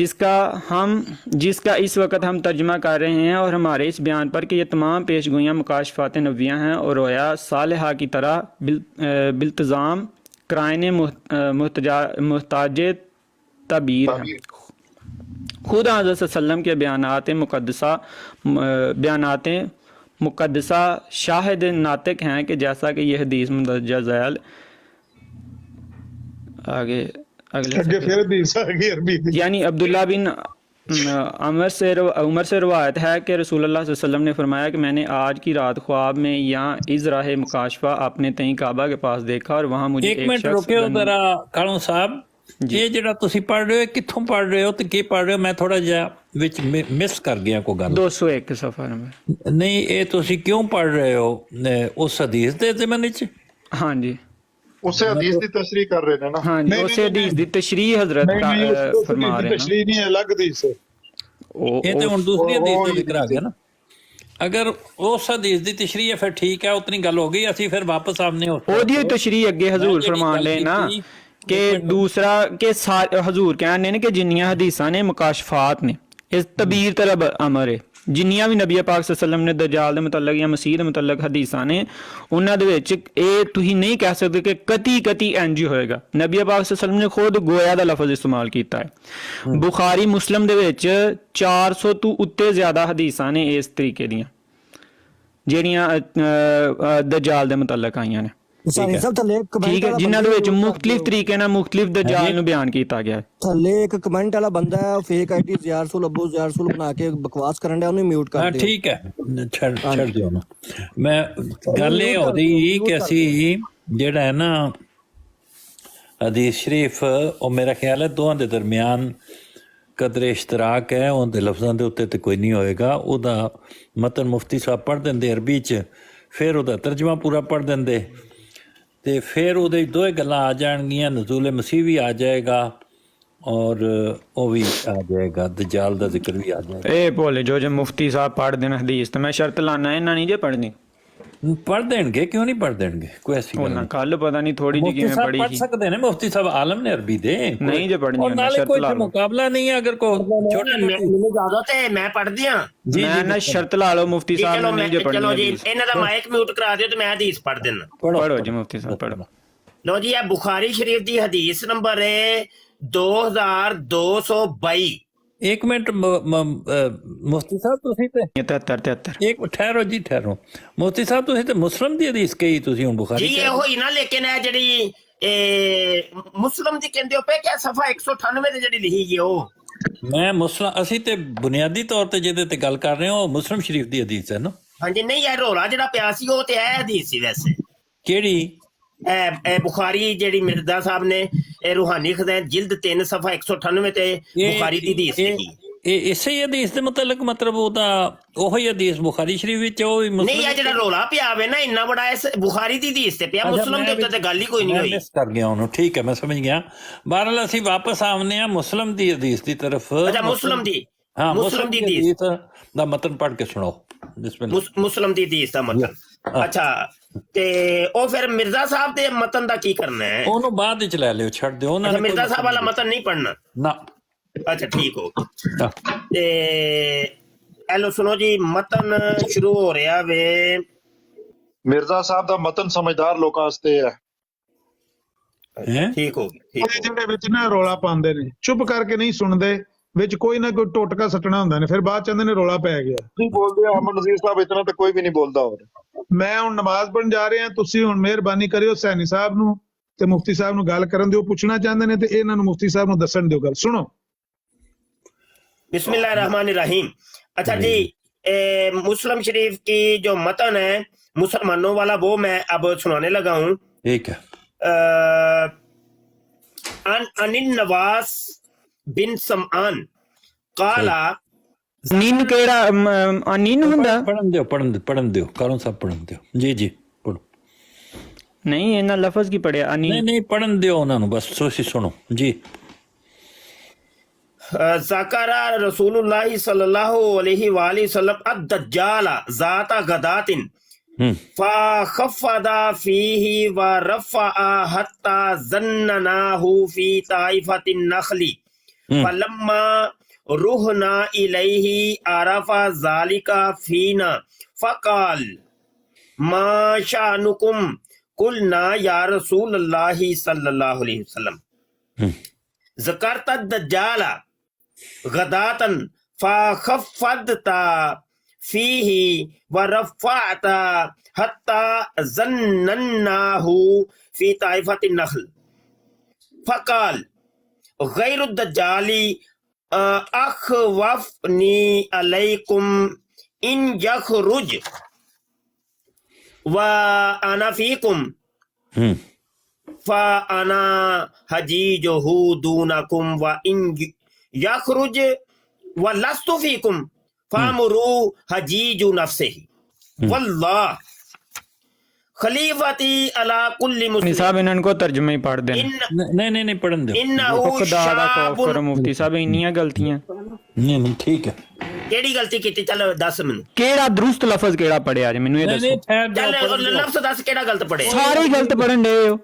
जिसका इस वक्त हम तर्जमा कर रहे हैं, और हमारे इस बयान पर कि ये तमाम पेशगोइयाँ मुकाशफात नवियाँ हैं और रोया सालिहा की तरह बिल्तज़ाम कराइन मुहताज तबीर है। खुद हज़रत सल्लम के बयानात मुक़द्दसा शाहिद नातिक हैं कि जैसा कि यह हदीस मुंदरजा ज़ैल आगे फिर हदीस आ गई अरबी यानी अब्दुल्ला बिन उमर से रवायत है कि रसूलुल्लाह सल्लल्लाहु अलैहि वसल्लम ने फरमाया कि मैंने आज की रात ख्वाब में यहाँ इज़राह मुकाशफा अपने तई काबा के पास देखा और वहाँ मुझे एक मिनट रुके जरा कालू साहब, ਇਹ ਜਿਹੜਾ ਤੁਸੀਂ ਪੜ੍ਹ ਰਹੇ ਹੋ ਕਿੱਥੋਂ ਪੜ੍ਹ ਰਹੇ ਹੋ ਤੇ ਕੀ ਪੜ੍ਹ ਰਹੇ ਹੋ? ਮੈਂ ਥੋੜਾ ਜਿਹਾ ਵਿੱਚ ਮਿਸ ਕਰ ਗਿਆ ਕੋਈ ਗੱਲ। 201 ਸਫਾ ਨੰਬਰ। ਨਹੀਂ ਇਹ ਤੁਸੀਂ ਕਿਉਂ ਪੜ੍ਹ ਰਹੇ ਹੋ ਉਸ ਹਦੀਸ ਦੇ ਜ਼ਮਨ ਵਿੱਚ? ਹਾਂਜੀ ਉਸੇ ਹਦੀਸ ਦੀ ਤਸ਼ਰੀਹ ਕਰ ਰਹੇ ਨੇ ਨਾ। ਹਾਂਜੀ ਉਸੇ ਹਦੀਸ ਦੀ ਤਸ਼ਰੀਹ ਹਜ਼ਰਤ ਫਰਮਾ ਰਹੇ ਨੇ। ਤਸ਼ਰੀਹ ਨਹੀਂ ਅਲੱਗ ਹਦੀਸ ਹੈ ਇਹ ਤੇ ਹੁਣ ਦੂਸਰੀ ਹਦੀਸ ਦਾ ਜ਼ਿਕਰ ਆ ਗਿਆ ਨਾ। ਅਗਰ ਉਸ ਹਦੀਸ ਦੀ ਤਸ਼ਰੀਹ ਹੈ ਫਿਰ ਠੀਕ ਹੈ, ਉਤਨੀ ਗੱਲ ਹੋ ਗਈ। ਅਸੀਂ ਫਿਰ ਵਾਪਸ ਆਮਨੇ ਉਹਦੀ ਤਸ਼ਰੀਹ ਅੱਗੇ ਹਜ਼ੂਰ ਫਰਮਾਨ ਲਏ ਨਾ ਕਿ ਦੂਸਰਾ ਕਿ ਹਜ਼ੂਰ ਕਹਿੰਦੇ ਨੇ ਕਿ ਜਿੰਨੀਆਂ ਹਦੀਸਾਂ ਨੇ ਮੁਕਾਸ਼ਫਾਤ ਨੇ ਇਸ ਤਬੀਰ ਤਲਬ ਅਮਰ ਹੈ। ਜਿੰਨੀਆਂ ਵੀ ਨਬੀ ਪਾਕ ਸੱਲੱਲਾਹੁ ਅਲੈਹਿ ਵਸੱਲਮ ਨੇ ਦਜਾਲ ਦੇ ਮੁਤਲਕ ਜਾਂ ਮਸੀਹ ਦੇ ਮੁਤਲਕ ਹਦੀਸਾਂ ਨੇ, ਉਹਨਾਂ ਦੇ ਵਿੱਚ ਇਹ ਤੁਸੀਂ ਨਹੀਂ ਕਹਿ ਸਕਦੇ ਕਿ ਕਤੀ ਇੰਜ ਹੋਏਗਾ। ਨਬੀ ਪਾਕ ਸੱਲੱਲਾਹੁ ਅਲੈਹਿ ਵਸੱਲਮ ਨੇ ਖੁਦ ਗੋਇਆ ਦਾ ਲਫ਼ਜ਼ ਇਸਤੇਮਾਲ ਕੀਤਾ ਹੈ। ਬੁਖਾਰੀ ਮੁਸਲਮ ਦੇ ਵਿੱਚ 400 ਤੋਂ ਉੱਤੇ ਜ਼ਿਆਦਾ ਹਦੀਸਾਂ ਨੇ ਇਸ ਤਰੀਕੇ ਦੀਆਂ ਜਿਹੜੀਆਂ ਦਜਾਲ ਦੇ ਮੁਤਲਕ ਆਈਆਂ ਨੇ। ਠੀਕ ਹੈ, ਜਿਨ੍ਹਾਂ ਦੇ ਵਿੱਚ ਮੁਖਤਲਿਫ ਤਰੀਕੇ ਨਾਲ ਮੁਖਤਲਿਫ ਦਜਾਲ ਨੂੰ ਬਿਆਨ ਕੀਤਾ ਗਿਆ। ਥੱਲੇ ਇੱਕ ਕਮੈਂਟ ਵਾਲਾ ਬੰਦਾ ਹੈ, ਫੇਕ ਆਈਡੀ ਜ਼ਿਆਰਸੁਲ ਬਣਾ ਕੇ ਬਕਵਾਸ ਕਰਨ ਡਿਆ, ਉਹਨੂੰ ਮਿਊਟ ਕਰ ਦਿਓ। ਠੀਕ ਹੈ, ਛੱਡ ਦਿਓ ਨਾ। ਮੈਂ ਗੱਲ ਇਹ ਹੋਦੀ ਕਿ ਅਸੀਂ ਜਿਹੜਾ ਹੈ ਨਾ ਹਦੀਸ ਸ਼ਰੀਫ, ਉਹ ਮੇਰਾ ਖਿਆਲ ਹੈ ਦੋਹਾਂ ਦੇ ਦਰਮਿਆਨ ਕਦਰੇ ਇਸ਼ਤਰਾਕ ਹੈ। ਉਹਦੇ ਲਫ਼ਜ਼ਾਂ ਦੇ ਉੱਤੇ ਤੇ ਕੋਈ ਨਹੀਂ ਹੋਏਗਾ। ਉਹਦਾ ਮਤਨ ਮੁਫਤੀ ਸਾਹਿਬ ਪੜ੍ਹ ਦਿੰਦੇ ਅਰਬੀ 'ਚ, ਫਿਰ ਉਹਦਾ ਤਰਜਮਾ ਪੂਰਾ ਪੜ੍ਹ ਦਿੰਦੇ ਤੇ ਫਿਰ ਉਹਦੇ ਦੋਏ ਗੱਲਾਂ ਆ ਜਾਣਗੀਆਂ, ਨਜ਼ੂਲ ਮਸੀਹ ਵੀ ਆ ਜਾਏਗਾ ਔਰ ਉਹ ਵੀ ਆ ਜਾਏਗਾ, ਦਜਾਲ ਦਾ ਜ਼ਿਕਰ ਵੀ ਆ ਜਾਏਗਾ। ਇਹ ਭੋਲੇ ਜੋ ਮੁਫਤੀ ਸਾਹਿਬ ਪੜ੍ਹ ਦੇਣ ਹਦੀਸ ਤੇ ਮੈਂ ਸ਼ਰਤ ਲਾਣਾ ਇਹਨਾਂ ਨਹੀਂ ਜੇ ਪੜ੍ਹਨੀ। ਪੜ੍ਹ ਦੇਣਗੇ, ਕਿਉਂ ਨਹੀਂ ਪੜ੍ਹ ਦੇਣਗੇ, ਕੋਈ ਐਸੀ ਗੱਲ ਨਹੀਂ। ਕੱਲ ਪਤਾ ਨਹੀਂ ਥੋੜੀ ਜਿਹੀ ਕਿਵੇਂ ਪੜ੍ਹੀ ਪੜ੍ਹ ਸਕਦੇ ਨੇ, ਮੁਫਤੀ ਸਾਹਿਬ ਆਲਮ ਨੇ ਅਰਬੀ ਦੇ, ਨਹੀਂ ਜੇ ਪੜ੍ਹਨੀ ਔਰ ਨਾਲੇ ਕੋਈ ਮੁਕਾਬਲਾ ਨਹੀਂ ਹੈ। ਅਗਰ ਕੋਈ ਛੋਟੇ ਮੈਨੂੰ ਜ਼ਿਆਦਾ ਤੇ ਮੈਂ ਪੜ੍ਹਦੀ ਆ ਮੈਂ ਨਾ ਸ਼ਰਤ ਲਾ ਲਓ ਮੁਫਤੀ ਸਾਹਿਬ ਨੇ ਨਹੀਂ ਜੇ ਪੜ੍ਹਨੀ। ਚਲੋ ਜੀ ਇਹਨਾਂ ਦਾ ਮਾਈਕ ਮਿਊਟ ਕਰਾ ਦਿਓ ਤੇ ਮੈਂ ਹਦੀਸ ਪੜ੍ਹ ਦਿੰਦਾ। ਪੜ੍ਹੋ ਜੀ ਮੁਫਤੀ ਸਾਹਿਬ ਪੜ੍ਹੋ। ਲੋ ਜੀ, ਇਹ ਬੁਖਾਰੀ ਸ਼ਰੀਫ ਦੀ ਹਦੀਸ ਨੰਬਰ ਹੈ 2222। ਇੱਕ ਮਿੰਟ ਮੁਫਤੀ ਸਾਹਿਬ, ਤੁਸੀਂ ਤੇ 73 ਇੱਕ ਠਹਿਰੋ ਜੀ, ਠਹਿਰੋ ਮੁਫਤੀ ਸਾਹਿਬ, ਤੁਸੀਂ ਤੇ ਮੁਸਲਮ ਦੀ ਹਦੀਸ ਕਹੀ, ਤੁਸੀਂ ਹੁਣ ਬੁਖਾਰੀ ਜੀ ਇਹ ਹੋਈ ਨਾ, ਲੇਕਿਨ ਇਹ ਜਿਹੜੀ ਮੁਸਲਮ ਦੀ ਕਹਿੰਦੇ ਹੋ ਪਏ ਕਿ ਸਫਾ 198 ਤੇ ਜਿਹੜੀ ਲਿਖੀ ਗਈ ਉਹ ਮੈਂ ਮੁਸਲਮ, ਅਸੀਂ ਤੇ ਬੁਨਿਆਦੀ ਤੌਰ ਤੇ ਜਿਹਦੇ ਤੇ ਗੱਲ ਕਰ ਰਹੇ ਹਾਂ ਉਹ ਮੁਸਲਮ ਸ਼ਰੀਫ ਦੀ ਹਦੀਸ ਹੈ ਨਾ। ਹਾਂਜੀ, ਨਹੀਂ ਇਹ ਰੋਲਾ ਜਿਹੜਾ ਪਿਆ ਸੀ ਉਹ ਤੇ ਇਹ ਹਦੀਸ ਸੀ। ਵੈਸੇ ਕਿਹੜੀ? ਇਹ ਬੁਖਾਰੀ ਜਿਹੜੀ ਮਿਰਜ਼ਾ ਸਾਹਿਬ ਨੇ ਇਹ ਰੂਹਾਨੀ ਖਜ਼ਾਨ ਜਿਲਦ 3 ਸਫਾ 198 ਤੇ ਬੁਖਾਰੀ ਦੀ ਹਦੀਸ ਲਿਖੀ। ਇਹ ਇਸੇ ਹਦੀਸ ਦੇ ਮਤਲਬ ਉਹਦਾ ਉਹੀ ਹਦੀਸ ਬੁਖਾਰੀ ਸ਼ਰੀਫ ਵਿੱਚ ਉਹ ਵੀ ਨਹੀਂ, ਇਹ ਜਿਹੜਾ ਰੋਲਾ ਪਿਆ ਵੇ ਨਾ ਇੰਨਾ ਬੜਾ ਇਸ ਬੁਖਾਰੀ ਦੀ ਹਦੀਸ ਤੇ ਪਿਆ, ਮੁਸਲਮ ਦੇ ਉੱਤੇ ਤੇ ਗੱਲ ਹੀ ਕੋਈ ਨਹੀਂ ਹੋਈ। ਮਿਸ ਕਰ ਗਿਆ ਉਹਨੂੰ, ਠੀਕ ਹੈ ਮੈਂ ਸਮਝ ਗਿਆ। ਬਹਰਹਾਲ ਅਸੀਂ ਵਾਪਸ ਆਉਂਦੇ ਹਾਂ ਮੁਸਲਮ ਦੀ ਹਦੀਸ ਦੀ ਤਰਫ। ਅੱਛਾ, ਮੁਸਲਮ ਦੀ, ਹਾਂ ਮੁਸਲਮ ਦੀ ਹਦੀਸ ਦਾ ਮਤਨ ਪੜ੍ਹ ਕੇ ਸੁਣਾਓ। ਮੁਸਲਮ ਦੀ ਹਦੀਸ ਦਾ ਮਤਨ। ਅੱਛਾ, ਤੇ ਉਹ ਫਿਰ ਮਿਰਜ਼ਾ ਸਾਹਿਬ ਦੇ ਮਤਨ ਦਾ ਕੀ ਕਰਨਾ ਹੈ? ਉਹਨੂੰ ਬਾਅਦ ਵਿੱਚ ਲੈ ਲਿਓ, ਛੱਡ ਦਿਓ ਉਹਨਾਂ ਨੇ। ਮਿਰਜ਼ਾ ਸਾਹਿਬ ਵਾਲਾ ਮਤਨ ਨਹੀਂ ਪੜ੍ਹਨਾ ਨਾ। ਅੱਛਾ ਠੀਕ ਹੋ ਗਿਆ। ਤੇ ਐਲੋ ਸੁਣੋ ਜੀ, ਮਤਨ ਸ਼ੁਰੂ ਹੋ ਰਿਹਾ ਵੇ। ਮਿਰਜ਼ਾ ਸਾਹਿਬ ਦਾ ਮਤਨ ਸਮਝਦਾਰ ਲੋਕਾਂ ਵਾਸਤੇ ਹੈ। ਠੀਕ ਹੋ ਗਿਆ। ਜਿਹੜੇ ਵਿੱਚ ਨਾ ਰੌਲਾ ਪਾਉਂਦੇ ਨੇ, ਚੁੱਪ ਕਰਕੇ ਨਹੀਂ ਸੁਣਦੇ, ਵਿੱਚ ਕੋਈ ਨਾ ਕੋਈ ਟੋਟਕਾ ਸੱਟਣਾ ਹੁੰਦਾ ਨੇ, ਫਿਰ ਬਾਅਦ ਚ ਕਹਿੰਦੇ ਨੇ ਰੌਲਾ ਪੈ ਗਿਆ। ਤੁਸੀਂ ਬੋਲਦੇ ਆ ਅਮਨ ਨਜ਼ੀਰ ਸਾਹਿਬ, ਇਤਨਾ ਤਾਂ ਕੋਈ ਵੀ ਨਹੀਂ ਬੋਲਦਾ। ਹੋਰ ਮੈਂ ਹੁਣ ਨਮਾਜ਼ ਪੜ੍ਹਨ ਜਾ ਰਹੇ ਹਾਂ, ਤੁਸੀਂ ਹੁਣ ਮਿਹਰਬਾਨੀ ਕਰਿਓ ਸੈਣੀ ਸਾਹਿਬ ਨੂੰ ਤੇ ਮੁਫਤੀ ਸਾਹਿਬ ਨੂੰ ਗੱਲ ਕਰਨ ਦਿਓ, ਪੁੱਛਣਾ ਚਾਹੁੰਦੇ ਨੇ ਤੇ ਇਹਨਾਂ ਨੂੰ ਮੁਫਤੀ ਸਾਹਿਬ ਨੂੰ ਦੱਸਣ ਦਿਓ ਗੱਲ। ਸੁਣੋ। बिस्मिल्लाहिर्रहमानिर्रहीम। अच्छा जी, मुस्लिम शरीफ की जो मतन है मुसलमानों वाला वो मैं अब सुनाने लगा हूँ। ठीक है। अनिल नवास बिन समआन काला नीन केड़ा अनीन हुंदा पढ़न दियो कारों साहब पढ़न दियो। जी जी पढ़ो। नहीं इन्ना लफ्ज की पढ़िया अनीन नहीं पढ़न दियो उन्हां नु, बस सोची सुनो जी। ज़करा रसूलुल्लाह सल्लल्लाहु अलैहि वसल्लम अद-दज्जाल ज़ाता गदातिन फखफदा फीही व रफ़अ हत्ता ज़न्ननाहु फी ताइफतिन नखली फलम्मा रुहना इलैहि अरफ़ा ज़ालिका फीना फ़क़ाल मा शानुकुम कुलना या रसूलल्लाह सल्लल्लाहु अलैहि वसल्लम ज़करत दज्जाल गदातन फखफदता फीही व रफ़अता हत्ता ज़न्ननाहु फी ताइफतिन नखल फ़क़ाल गैरु दज्जाली अखवफनी अलैकुम इन यखरुज व अना फीकुम फ़अना हजीजुहु दूनकुम व इन यखरुज व लस्तु फीकुम फ़अमरू हजीजु नफ्सिही वल्लाह खलीफती अला कुल्ली मुस्लिम। साहब इन्हन को तर्जुमा ही पढ़ देना। नहीं पढ़न दो। इन्नहु शाबुन करो मुफ्ती साहब इन्नियां गलतियां नहीं ठीक है। केड़ी गलती कीती? चल दस मैनू केड़ा दुरुस्त लफ्ज केड़ा पढ़िया जे मैनू ये दसो। चल लफ्ज दस केड़ा गलत पढ़े? सारे गलत पढ़न दे हो।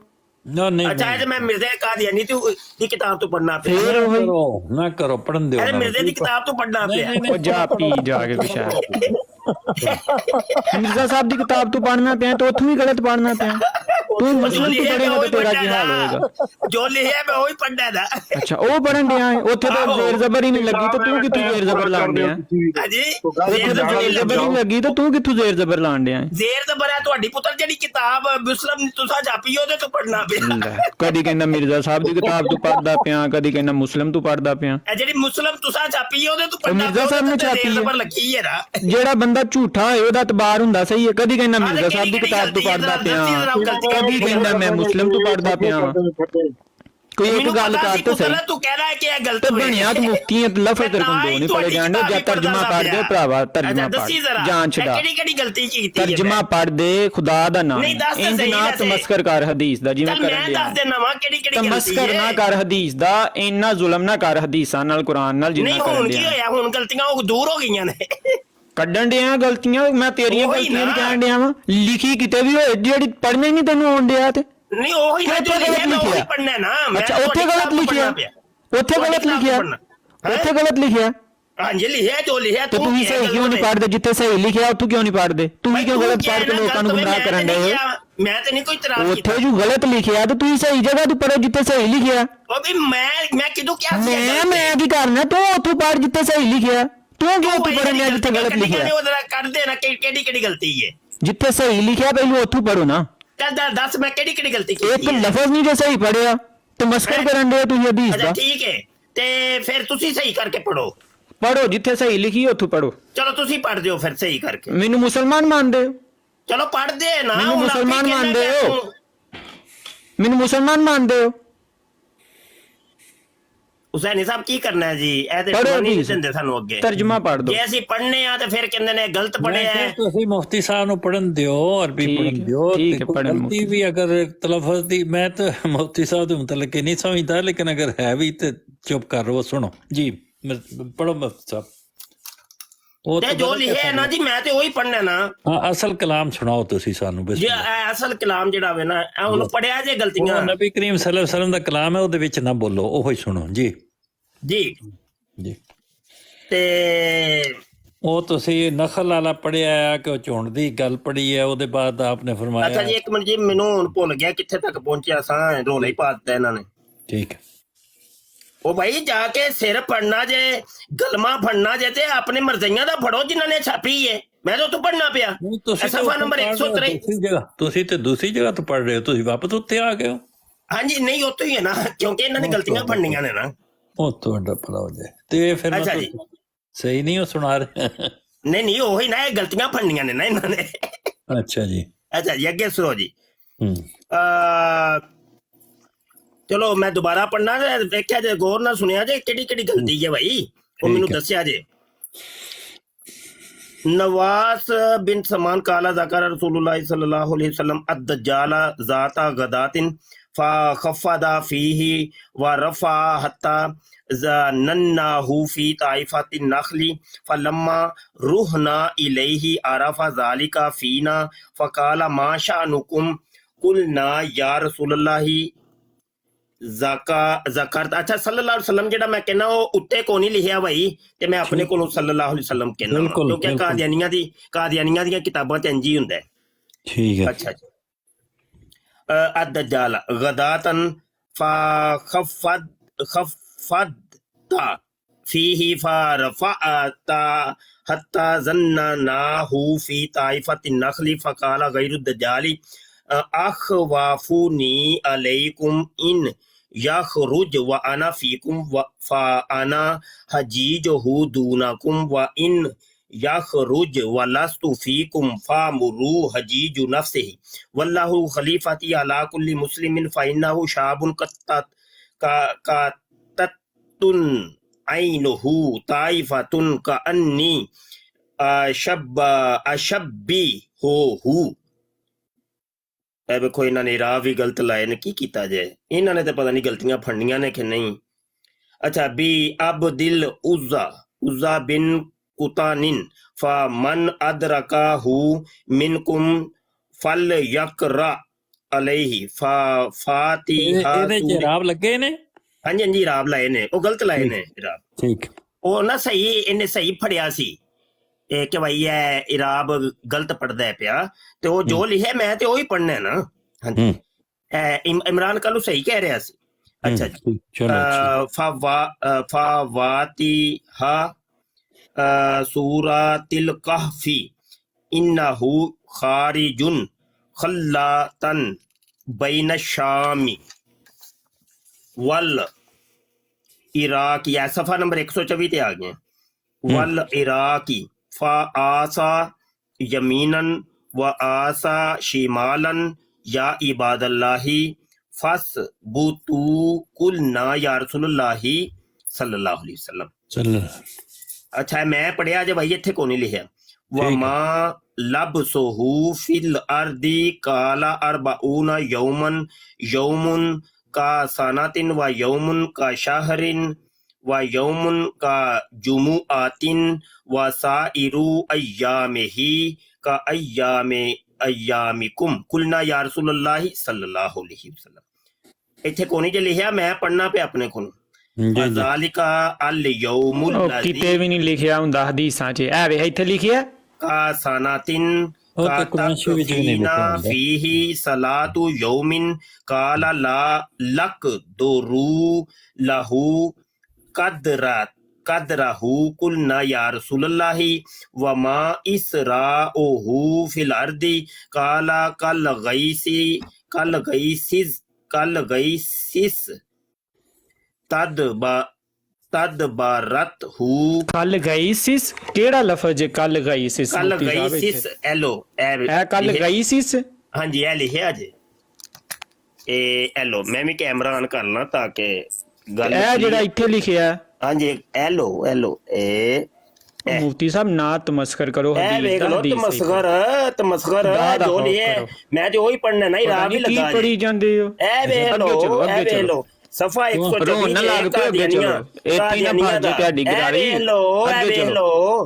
नहीं अच्छा है मैं मिर्जे कादियानी दी किताब तो पढ़ना पे ना करो पढ़न दो। अरे मिर्जे दी किताब तो पढ़ना पे जा पी जाके पिछा मिर्जा साहब की किताब तो पढ़ना पे तो उथों भी गलत पढ़ना पे तू मुस्लिम तो पढ़ेगा तो तेरा की हाल होएगा? जो लिखा मैं वही पढ़ना था। अच्छा वो पढ़न दिया है ओथे तो जेर जबर ही नहीं लगी तो तू किथों जेर जबर लाण दिया? हां जी जेर जबर नहीं लगी तो तू किथों जेर जबर लाण दिया? जेर जबर है ਤੁਹਾਡੀ ਪੁੱਤਰ ਜਿਹੜੀ ਕਿਤਾਬ ਮੁਸਲਮ ਤੁਸੀਂ ਜਾਪੀ ਉਹਦੇ ਤੋਂ ਪੜਨਾ ਪਿਆ। ਕਦੀ ਕਹਿੰਦਾ ਮਿਰਜ਼ਾ ਸਾਹਿਬ ਦੀ ਕਿਤਾਬ ਤੋਂ ਪੜਦਾ ਪਿਆ, ਕਦੀ ਕਹਿੰਦਾ ਮੁਸਲਮ ਤੋਂ ਪੜਦਾ ਪਿਆ। ਇਹ ਜਿਹੜੀ ਮੁਸਲਮ ਤੁਸੀਂ ਜਾਪੀ ਉਹਦੇ ਤੋਂ ਪੜਨਾ ਪਿਆ। ਮਿਰਜ਼ਾ ਸਾਹਿਬ ਨੇ ਛਾਪੀ ਜ਼ਬਰ ਲੱਗੀ ਹੈ ਨਾ। ਜਿਹੜਾ ਬੰਦਾ ਝੂਠਾ ਹੋਏ ਉਹਦਾ ਇਤਬਾਰ ਹੁੰਦਾ ਸਹੀ ਹੈ। ਕਦੀ ਕਹਿੰਦਾ ਮਿਰਜ਼ਾ ਸਾਹਿਬ ਦੀ ਕਿਤਾਬ ਤੋਂ ਪੜਦਾ ਪਿਆ, ਕਦੀ ਕਹਿੰਦਾ ਮੈਂ ਮੁਸਲਮ ਤੋਂ ਪੜਦਾ ਪਿਆ। ਕੋਈ ਇੱਕ ਗੱਲ ਕਰ ਤਾਂ ਸਹੀ ਤੂੰ ਕਹਿ ਰਿਹਾ ਕਿ ਇਹ ਗਲਤ ਤੇ ਬਣਿਆ ਤੂੰ ਮੁਫਤੀਆਂ ਲਫ਼ਜ਼ ਤੇਰੇ ਕੋਲ ਦੋ ਨਹੀਂ ਪੜੇ ਜਾਣਦੇ ਜਾਂ ਤਰਜਮਾ ਪੜ੍ਹ ਦੇ ਭਰਾਵਾ ਤਰਜਮਾ ਪੜ੍ਹ ਜਾਂਚ ਦਾ ਕਿਹੜੀ ਗਲਤੀ ਕੀਤੀ ਤਰਜਮਾ ਪੜ੍ਹ ਦੇ ਖੁਦਾ ਦਾ ਨਾਮ ਇੰਜ ਨਾ ਤਮਸਕਰ ਕਰ ਹਦੀਸ ਦਾ ਜਿਵੇਂ ਕਰਨ ਮੈਂ ਦੱਸ ਦੇਣਾ ਵਾ ਕਿਹੜੀ ਗਲਤੀ ਤਮਸਕਰ ਨਾ ਕਰ ਹਦੀਸ ਦਾ ਇੰਨਾ ਜ਼ੁਲਮ ਨਾ ਕਰ ਹਦੀਸਾਂ ਨਾਲ ਕੁਰਾਨ ਨਾਲ ਜਿੰਨਾ ਕਰਨ ਹੁਣ ਕੀ ਹੋਇਆ ਹੁਣ ਗਲਤੀਆਂ ਉਹ ਦੂਰ ਹੋ ਗਈਆਂ ਨੇ ਕੱਢਣ ਡਿਆ ਗਲਤੀਆਂ ਮੈਂ ਤੇਰੀਆਂ ਗਲਤੀਆਂ ਨਹੀਂ ਕਹਿਣ ਡਿਆ ਵਾਂ ਲਿਖੀ ਕਿਤੇ ਵੀ ਹੋਏ ਜਿਹੜੀ ਪੜ੍ਹਨੀ ਨਹੀਂ ਤੈਨੂੰ ਆਉਣ ਡਿਆ ਤੇ ਨਹੀਂ ਉਹੀ ਨਾ ਜੋ ਲਿਖਿਆ ਮੈਂ ਉਹੀ ਪੜ੍ਹਨਾ ਨਾ ਅੱਛਾ ਉੱਥੇ ਗਲਤ ਲਿਖਿਆ ਉੱਥੇ ਗਲਤ ਲਿਖਿਆ ਉੱਥੇ ਗਲਤ ਲਿਖਿਆ ਹਾਂਜੀ ਲਿਖਿਆ ਜੋ ਲਿਖਿਆ ਤੇ ਤੁਸੀਂ ਸਹੀ ਕਿਉਂ ਨਹੀਂ ਪੜ੍ਹਦੇ ਜਿੱਥੇ ਸਹੀ ਲਿਖਿਆ ਉੱਥੋਂ ਕਿਉਂ ਨਹੀਂ ਪੜ੍ਹਦੇ ਤੁਸੀਂ ਕਿਉਂ ਗਲਤ ਪੜ੍ਹ ਕੇ ਲੋਕਾਂ ਨੂੰ ਗੁੰਮਰਾਹ ਕਰਨ ਡਏ ਹੋ ਮੈਂ ਤੇ ਨਹੀਂ ਕੋਈ ਇਤਰਾਜ਼ ਕੀਤਾ ਉੱਥੇ ਜੋ ਗਲਤ ਲਿਖਿਆ ਤੇ ਤੁਸੀਂ ਸਹੀ ਜਗ੍ਹਾ ਤੇ ਪੜ੍ਹੋ ਜਿੱਥੇ ਸਹੀ ਲਿਖਿਆ ਉਹ ਵੀ ਮੈਂ ਕਿਦੋਂ ਕਿਹਾ ਮੈਂ ਕੀ ਕਰਨਾ ਤੂੰ ਉੱਥੋਂ ਪੜ੍ਹ ਜਿੱਥੇ ਸਹੀ ਲਿਖਿਆ ਤੂੰ ਕਿਉਂ ਉੱਥੋਂ ਪੜ੍ਹਨਾ ਜਿੱਥੇ ਗਲਤ ਲਿਖਿਆ ਕੱਢ ਦੇ ਨਾ ਕਿਹੜੀ ਗਲਤੀ ਹੈ ਜਿੱਥੇ ਸਹੀ ਲਿਖਿਆ ਪਹਿਲਾਂ ਉੱਥੋਂ ਪੜ੍ਹੋ ਨਾ ਚੱਲ ਦੱਸ ਮੈਂ ਕਿਹੜੀ ਗਲਤੀ ਕੀਤੀ ਇੱਕ ਲਫ਼ਜ਼ ਨਹੀਂ ਜੇ ਸਹੀ ਪੜਿਆ ਤੇ ਮਸਕਰ ਕਰਨ ਦੇ ਤੁਸੀਂ ਹਦੀਸ ਦਾ ਠੀਕ ਹੈ ਤੇ ਫਿਰ ਤੁਸੀਂ ਸਹੀ ਕਰਕੇ ਪੜੋ ਜਿੱਥੇ ਸਹੀ ਲਿਖੀ ਉੱਥੋਂ ਪੜੋ ਚਲੋ ਤੁਸੀਂ ਪੜ੍ਹ ਦਿਓ ਫਿਰ ਸਹੀ ਕਰਕੇ ਮੈਨੂੰ ਮੁਸਲਮਾਨ ਮੰਨਦੇ ਹੋ ਚਲੋ ਪੜ੍ਹਦੇ ਨਾ ਮੈਨੂੰ ਮੁਸਲਮਾਨ ਮੰਨਦੇ ਹੋ ਮੈਨੂੰ ਮੁਸਲਮਾਨ ਮੰਨਦੇ ਹੋ ਹੁਸੈਨੀ ਸਾਹਿਬ ਕੀ ਕਰਨਾ ਹੈ ਜੀ ਇਹ ਤੇ ਨਹੀਂ ਦਿੰਦੇ ਸਾਨੂੰ ਅੱਗੇ ਤਰਜਮਾ ਪੜ੍ਹ ਦੋ ਜੇ ਅਸੀਂ ਪੜ੍ਹਨੇ ਆ ਤੇ ਫਿਰ ਕਹਿੰਦੇ ਨੇ ਗਲਤ ਪੜਿਆ ਹੈ ਤੁਸੀਂ ਮੁਫਤੀ ਸਾਹਿਬ ਨੂੰ ਪੜਨ ਦਿਓ ਅਰਬੀ ਪੜਨ ਦਿਓ ਗਲਤੀ ਵੀ ਅਗਰ ਤਲਫਜ਼ ਦੀ ਮੈਂ ਤਾਂ ਮੁਫਤੀ ਸਾਹਿਬ ਦੇ ਮੁਤਲਕ ਨਹੀਂ ਸਮਝਦਾ ਲੇਕਿਨ ਅਗਰ ਹੈ ਵੀ ਤੇ ਚੁੱਪ ਕਰ ਰੋ ਸੁਣੋ ਜੀ ਪੜੋ ਮੁਫਤੀ ਸਾਹਿਬ ਉਹ ਤੇ ਜੋ ਲਿਖਿਆ ਨਾ ਜੀ ਮੈਂ ਤੇ ਉਹੀ ਪੜਨਾ ਨਾ ਹਾਂ ਅਸਲ ਕਲਾਮ ਸੁਣਾਓ ਤੁਸੀਂ ਸਾਨੂੰ ਜੀ ਅਸਲ ਕਲਾਮ ਜਿਹੜਾ ਵੇ ਨਾ ਉਹਨੂੰ ਪੜਿਆ ਜੇ ਗਲਤੀਆਂ ਨਬੀ ਕਰੀਮ ਸੱਲੱਲਾਹੁ ਅਲੈਹਿ ਵਸੱਲਮ ਦਾ ਕਲਾਮ ਹੈ ਉਹਦੇ ਵਿੱਚ ਨਾ ਬੋਲੋ ਉਹੋ ਹੀ ਸੁਣੋ ਜੀ ਜੀ ਜੀ ਤੇ ਉਹ ਤੁਸੀਂ ਨਖਲ ਵਾਲਾ ਪੜਿਆ ਆ ਕਿ ਉਹ ਝੁੰਡ ਦੀ ਗੱਲ ਪੜੀ ਹੈ ਉਹਦੇ ਬਾਅਦ ਆਪਨੇ ਫਰਮਾਇਆ ਅੱਛਾ ਜੀ ਇੱਕ ਮਿੰਟ ਜੀ ਮੈਨੂੰ ਹੁਣ ਭੁੱਲ ਗਿਆ ਕਿੱਥੇ ਤੱਕ ਪਹੁੰਚਿਆ ਸਾਂ ਰੋਲਾ ਹੀ ਪਾ ਦਿੱਤਾ ਇਹਨਾਂ ਨੇ ਠੀਕ ਹੈ ਉਹ ਭਾਈ ਜਾ ਕੇ ਸਿਰ ਫੜਨਾ ਜੇ ਗਲਮਾ ਫੜਨਾ ਜੇ ਤੇ ਆਪਣੇ ਮਰਜ਼ੀਆਂ ਦਾ ਫੜੋ ਜਿਨ੍ਹਾਂ ਨੇ ਛਾਪੀ ਹੈ ਮੈਂ ਤਾਂ ਉੱਥੋਂ ਪੜਨਾ ਪਿਆ ਸਫਾ ਨੰਬਰ 103 ਤੁਸੀਂ ਤੇ ਦੂਸਰੀ ਜਗ੍ਹਾ ਤੋਂ ਪੜ ਰਹੇ ਹੋ ਤੁਸੀਂ ਵਾਪਸ ਉੱਥੇ ਆ ਗਏ ਹੋ ਹਾਂਜੀ ਨਹੀਂ ਉੱਥੇ ਹੀ ਹੈ ਨਾ ਕਿਉਂਕਿ ਇਹਨਾਂ ਨੇ ਗਲਤੀਆਂ ਫੜਨੀਆਂ ਨੇ ਨਾ ਉਹ ਤੁਹਾਡਾ ਭਲਾ ਹੋ ਜਾਏ ਤੇ ਫਿਰ ਅੱਛਾ ਜੀ ਸਹੀ ਨਹੀਂ ਉਹ ਸੁਣਾ ਰਹੇ ਨਹੀਂ ਉਹੀ ਨਾ ਇਹ ਗਲਤੀਆਂ ਫੜਨੀਆਂ ਨੇ ਨਾ ਇਹਨਾਂ ਨੇ ਅੱਛਾ ਜੀ ਅੱਗੇ ਸੁਣੋ ਜੀ ਚਲੋ ਮੈਂ ਦੁਬਾਰਾ ਪੜਨਾ ਵੇਖਿਆ ਜੇ ਗੌਰ ਨਾਲ ਸੁਣਿਆ ਜੇ ਕਿਹੜੀ ਗਲਤੀ ਹੈ ਭਾਈ ਉਹ ਮੈਨੂੰ ਦੱਸਿਆ ਜੇ नवास बिन समान काला ज़कर रसूलुल्लाह सल्लल्लाहु अलैहि वसल्लम अद-दज्जाल ज़ाता गदातिन फ़खफ़दा फ़ीही व रफ़ा हत्ता ज़नन्नाहु फ़ी ताइफ़तिन नख़ली फ़लम्मा रुहना इलैहि अरफ़ा ज़ालिका फ़ीना फ़क़ाल मा शअनुकुम कुलना या रसूलल्लाह ज़करत अच्छा सल्लल्लाहु अलैहि वसल्लम ਜਿਹੜਾ ਮੈਂ ਕਹਿੰਦਾ ਉਹ ਉੱਤੇ ਕੋ ਨਹੀਂ ਲਿਖਿਆ ਭਾਈ ਤੇ ਮੈਂ ਆਪਣੇ ਕੋਲੋਂ ਸੱਲੱਲਾਹੁ ਅਲੈਹਿ ਵਸੱਲਮ ਕਹਿੰਦਾ ਕਿਉਂਕਿ ਕਾਦੀਆਨੀਆਂ ਦੀਆਂ ਕਿਤਾਬਾਂ ਤੇ ਇੰਜ ਹੀ ਹੁੰਦਾ ਠੀਕ ਹੈ ਅੱਛਾ ਜੀ ਅਦ-ਦज्जाल ਗਦਾਤਨ ਖਫਦਾ ਫੀਹੀ ਫਰਫഅਤਾ ਹੱਤਾ ਜ਼न्नाहु फी ताइफतिन नखली फकाल गैरु दज्जाली अखवाफुनी अलैकुम इन यखरुज व अना फीकुम व फाना हजीजुहु दूनकुम व इन यखरुज व लस्तु फीकुम फामुरु हजीजु नफ्सिही वल्लाहु खलीफती अला कुल्ली मुस्लिमिन फइन्नहु शाबुन कततुन ऐनुहु ताइफतुन कअन्नी अशब्बी हो ਵੇਖੋ ਇਹਨਾਂ ਨੇ ਰਾਹ ਵੀ ਗਲਤ ਲਾਏ ਨੇ ਕੀ ਕੀਤਾ ਜੇ ਇਹਨਾਂ ਨੇ ਤਾਂ ਪਤਾ ਨਹੀਂ ਗਲਤੀਆਂ ਫੜਨੀਆਂ ਨੇ ਕਿ ਨਹੀਂ ਅੱਛਾ ਬੀ ਅਬਦਿਲ ਉਜ਼ਾ ਬਿਨ ਕੁਤਾਨਿਨ ਫਮਨ ਅਦਰਕਾਹੂ ਮਿਨਕੁਮ ਫਲ ਯਕਰਾ ਅਲੈहि ਫਾਤਿਹਾ ਇਹਦੇ ਚ ਰਾਬ ਲੱਗੇ ਨੇ ਹਾਂਜੀ ਰਾਬ ਲਾਏ ਨੇ ਉਹ ਗਲਤ ਲਾਏ ਨੇ ਰਾਬ ਠੀਕ ਉਹ ਨਾ ਸਹੀ ਇਹਨੇ ਸਹੀ ਫੜਿਆ ਸੀ ਕਿ ਭਾਈ ਇਹ ਇਰਾਬ ਗਲਤ ਪੜਦਾ ਪਿਆ ਤੇ ਉਹ ਜੋ ਲਿਖਿਆ ਮੈਂ ਤੇ ਉਹੀ ਪੜਨਾ ਨਾ ਹਾਂਜੀ ਇਮਰਾਨ ਕੱਲੂ ਸਹੀ ਕਹਿ ਰਿਹਾ ਸੀ ਅੱਛਾ ਜੀ ਫਵਾਤਿਹਾ ਸੂਰਤਿਲ कहफी इन्नहु खारिजुन खल्लातन बैन शामी वल इराक या सफा नंबर 124 ਤੇ ਆ ਗਏ वल इराकी फ़आसा यमीनन व आसा शिमालन या इबादल्लाही ਫਸ ਬੂਤੂ ਕੁਲਨਾ ਯਾ ਰਸੂਲੁল্ਲਾਹੀ ਸੱਲੱਲਾਹੁ ਅਲੈਹਿ ਵਸੱਲਮ। ਚੱਲ ਅੱਛਾ ਮੈਂ ਪੜਿਆ ਜੇ ਭਾਈ ਇੱਥੇ ਕੋ ਨਹੀਂ ਲਿਖਿਆ ਵਮਾ ਲਬਸੁਹੂ ਫਿਲ ਅਰਦੀ ਕਾਲਾ ਅਰਬਾਉਨਾ ਯੌਮਨ ਯੌਮੁਨ ਕਾ ਸਨਾਤਿਨ व यौमुन का शहरिन व यौमुन का जुमुआतिन व साइरु अय्यामिही का अय्यामिकुम कुलना या रसूलुल्लाह सल्लल्लाहु अलैहि वसल्लम। ਇੱਥੇ ਕੋਨੀ ਜੇ ਲਿਖਿਆ ਮੈਂ ਪੜਨਾ ਪਿਆ ਆਪਣੇ ਕੋਲ ਜ਼ਾਲਿਕਾ ਅਲ ਯੌਮੁਲ ਲਜ਼ੀ ਕਿਤੇ ਵੀ ਨਹੀਂ ਲਿਖਿਆ ਹੁੰਦਾ ਹਦੀਸਾਂ 'ਚ ਐ ਵੇ ਇੱਥੇ ਲਿਖਿਆ ਕਾ ਸਨਾਤਿਨ ਫੀਹੀ ਸਲਾਤੂ ਯੌਮਿਨ ਕਾਲਾ ਲਾ ਲਕ ਦੁਰੂ ਲਹੂ ਕਦਰਹੂ ਕੁਲਨਾ ਯਾ ਰਸੂਲੁল্লাহি ਵਮਾ ਇਸਰਾਉਹੂ ਫਿਲ ਅਰਦੀ ਕਾਲਾ ਕਲ ਗਈਸਿਸ ਤਦ ਬਾਰਤ ਹੂ ਕੱਲ ਗਈ ਸਿਸ ਕਿਹੜਾ ਲਫ਼ਜ਼ ਹੈ ਕੱਲ ਗਈ ਸਿਸ ਕੱਲ ਗਈ ਸਿਸ ਐਲੋ ਇਹ ਕੱਲ ਗਈ ਸਿਸ ਹਾਂਜੀ ਇਹ ਲਿਖਿਆ ਜੇ ਇਹ ਐਲੋ ਮੈਂ ਵੀ ਕੈਮਰਾ ਆਨ ਕਰ ਲਾਂ ਤਾਂ ਕਿ ਗੱਲ ਇਹ ਜਿਹੜਾ ਇੱਥੇ ਲਿਖਿਆ ਹਾਂਜੀ ਐਲੋ ਇਹ ਮੁਫਤੀ ਸਾਹਿਬ ਨਾ ਤਮਸਖਰ ਕਰੋ ਇਹ ਵੇਖ ਲੋ ਤਮਸਖਰ ਜੋ ਲਿਏ ਮੈਂ ਤੇ ਉਹੀ ਪੜਨਾ ਨਹੀਂ ਰਾਹ ਵੀ ਲਗਾ ਕੀ ਪੜੀ ਜਾਂਦੇ ਹੋ ਇਹ ਵੇਖ ਲੋ ਸਫਾ 124 ਨਾ ਲੱਗ ਪਿਆ ਅੱਗੇ ਚਲੋ ਇੱਥੇ ਨਾ ਭਾਜੀ ਤੁਹਾਡੀ ਗਰਾਰੀ ਅੱਗੇ ਚਲੋ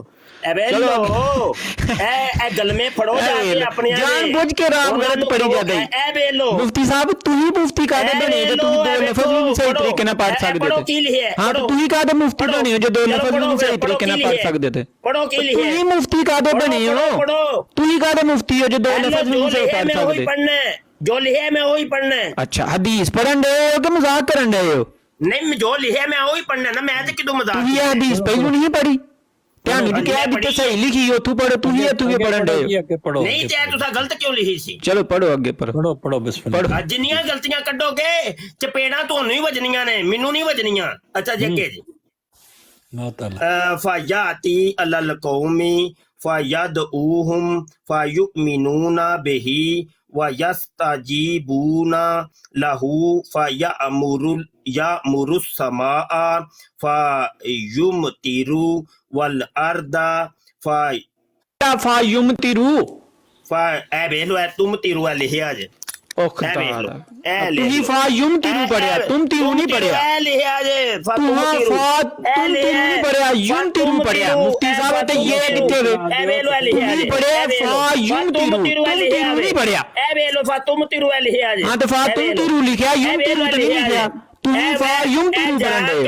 ਇਹ ਗਲਮੇ ਫੜੋ ਜਾ ਕੇ ਆਪਣੇ ਜਾਨ ਬੁੱਝ ਕੇ ਰਾਮ ਗਲਤ ਪੜੀ ਜਾਂਦੇ ਇਹ ਵੇਖ ਲੋ ਮੁਫਤੀ ਸਾਹਿਬ ਤੁਸੀਂ ਮੁਫਤੀ ਕਾਦੇ ਬਣੇ ਜੇ ਤੁਸੀਂ ਦੋ ਲਫ਼ਜ਼ ਨੂੰ ਸਹੀ ਤਰੀਕੇ ਨਾਲ ਪੜ੍ਹ ਸਕਦੇ ਤੇ ਹਾਂ ਤੁਸੀਂ ਕਾਦੇ ਮੁਫਤੀ ਬਣੇ ਹੋ ਜੇ ਦੋ ਲਫ਼ਜ਼ ਨੂੰ ਸਹੀ ਤਰੀਕੇ ਨਾਲ ਪੜ੍ਹ ਸਕਦੇ ਤੇ ਪੜੋ ਕੀ ਲਿਖਿਆ ਤੁਸੀਂ ਮੁਫਤੀ ਕਾਦੇ ਬਣੇ ਹੋ ਤੁਸੀਂ ਕਾਦੇ ਮੁਫਤੀ ਹੋ ਜੇ ਦੋ ਲਫ਼ਜ਼ ਨੂੰ ਸਹੀ ਪੜ੍ਹ ਸਕਦੇ ਜੋ ਲਿਖਿਆ ਮੈਂ ਉਹੀ ਪੜਨਾ ਹੈ। ਅੱਛਾ ਹਦੀਸ ਪੜਨ ਦੇ ਹੋ ਕਿ ਮਜ਼ਾਕ ਕਰਨ ਦੇ ਹੋ? ਨਹੀਂ ਜੋ ਲਿਖਿਆ ਮੈਂ ਉਹੀ ਪੜਨਾ ਨਾ ਮੈਂ ਤੇ ਕਿਦੋਂ ਮਜ਼ਾਕ ਤੁਸੀਂ ਇਹ ਹਦੀਸ ਪਹਿਲਾਂ ਨਹੀਂ ਪੜ੍ਹੀ ਤੁਹਾਨੂੰ ਵੀ ਕਿਹਾ ਜਿੱਥੇ ਸਹੀ ਲਿਖੀ ਉੱਥੋਂ ਪੜੋ ਤੁਸੀਂ ਇੱਥੋਂ ਕਿਉਂ ਪੜਨ ਦੇ ਹੋ? ਨਹੀਂ ਤੇ ਤੁਸੀਂ ਗਲਤ ਕਿਉਂ ਲਿਖੀ ਸੀ? ਚਲੋ ਪੜੋ ਅੱਗੇ ਪੜੋ ਬਿਸਮਿਲ੍ਲਾ। ਜਿੰਨੀਆਂ ਗਲਤੀਆਂ ਕੱਢੋਗੇ ਚਪੇੜਾਂ ਤੁਹਾਨੂੰ ਹੀ ਵੱਜਣੀਆਂ ਨੇ ਮੈਨੂੰ ਨਹੀਂ ਵੱਜਣੀਆਂ। ਅੱਛਾ ਜੀ ਅੱਗੇ ਜੀ ਫਯਾਤੀ ਅਲਲ ਕੌਮੀ ਫਯਦਊਹੁਮ ਫਯੁਮਿਨੂਨਾ ਬਿਹੀ وَيَسْتَجِيبُونَ لَهُ فَيَأْمُرُ السَّمَاءَ فَيُمْطِرُ وَالْأَرْضَ فَيُمْطِرُ ਐ ਵੇਖ ਲੋ ਐ ਤੁਮ ਤਿਰੂ ਐ ਲਿਖਿਆ ਜੇ ਤੁਸੀਂ ਫਾਯੁਮਤਿਰੂ ਪੜਿਆ ਤੁਮ ਤਿਰੂ ਨਹੀਂ ਪੜਿਆ ਐ ਲਿਖਿਆ ਜੇ ਤੁਮ ਤਿਰੂ ਨਹੀਂ ਪੜਿਆ ਯੁਮਤਿਰੂ ਪੜਿਆ ਮੁਫਤੀ ਸਾਹਿਬ ਤੇ ਇਹ ਕਿੱਥੇ ਵੇ ਐ ਵੇਖ ਲੋ ਐ ਲਿਖਿਆ ਜੇ ਪੜਿਆ ਫਾਯੁਮਤਿਰੂ ਤੁਮ ਤਿਰੂ ਨਹੀਂ ਪੜਿਆ ਐ ਵੇਖ ਲੋ ਫਾਤੁਮਤਿਰੂ ਐ ਲਿਖਿਆ ਜੇ ਹਾਂ ਤੇ ਫਾਤੁਮਤਿਰੂ ਲਿਖਿਆ ਯੁਮਤਿਰੂ ਤੇ ਨਹੀਂ ਲਿਖਿਆ ਤੁਸੀਂ ਫਾਯੁਮਤਿਰੂ ਪੜ੍ਹਦੇ ਹੋ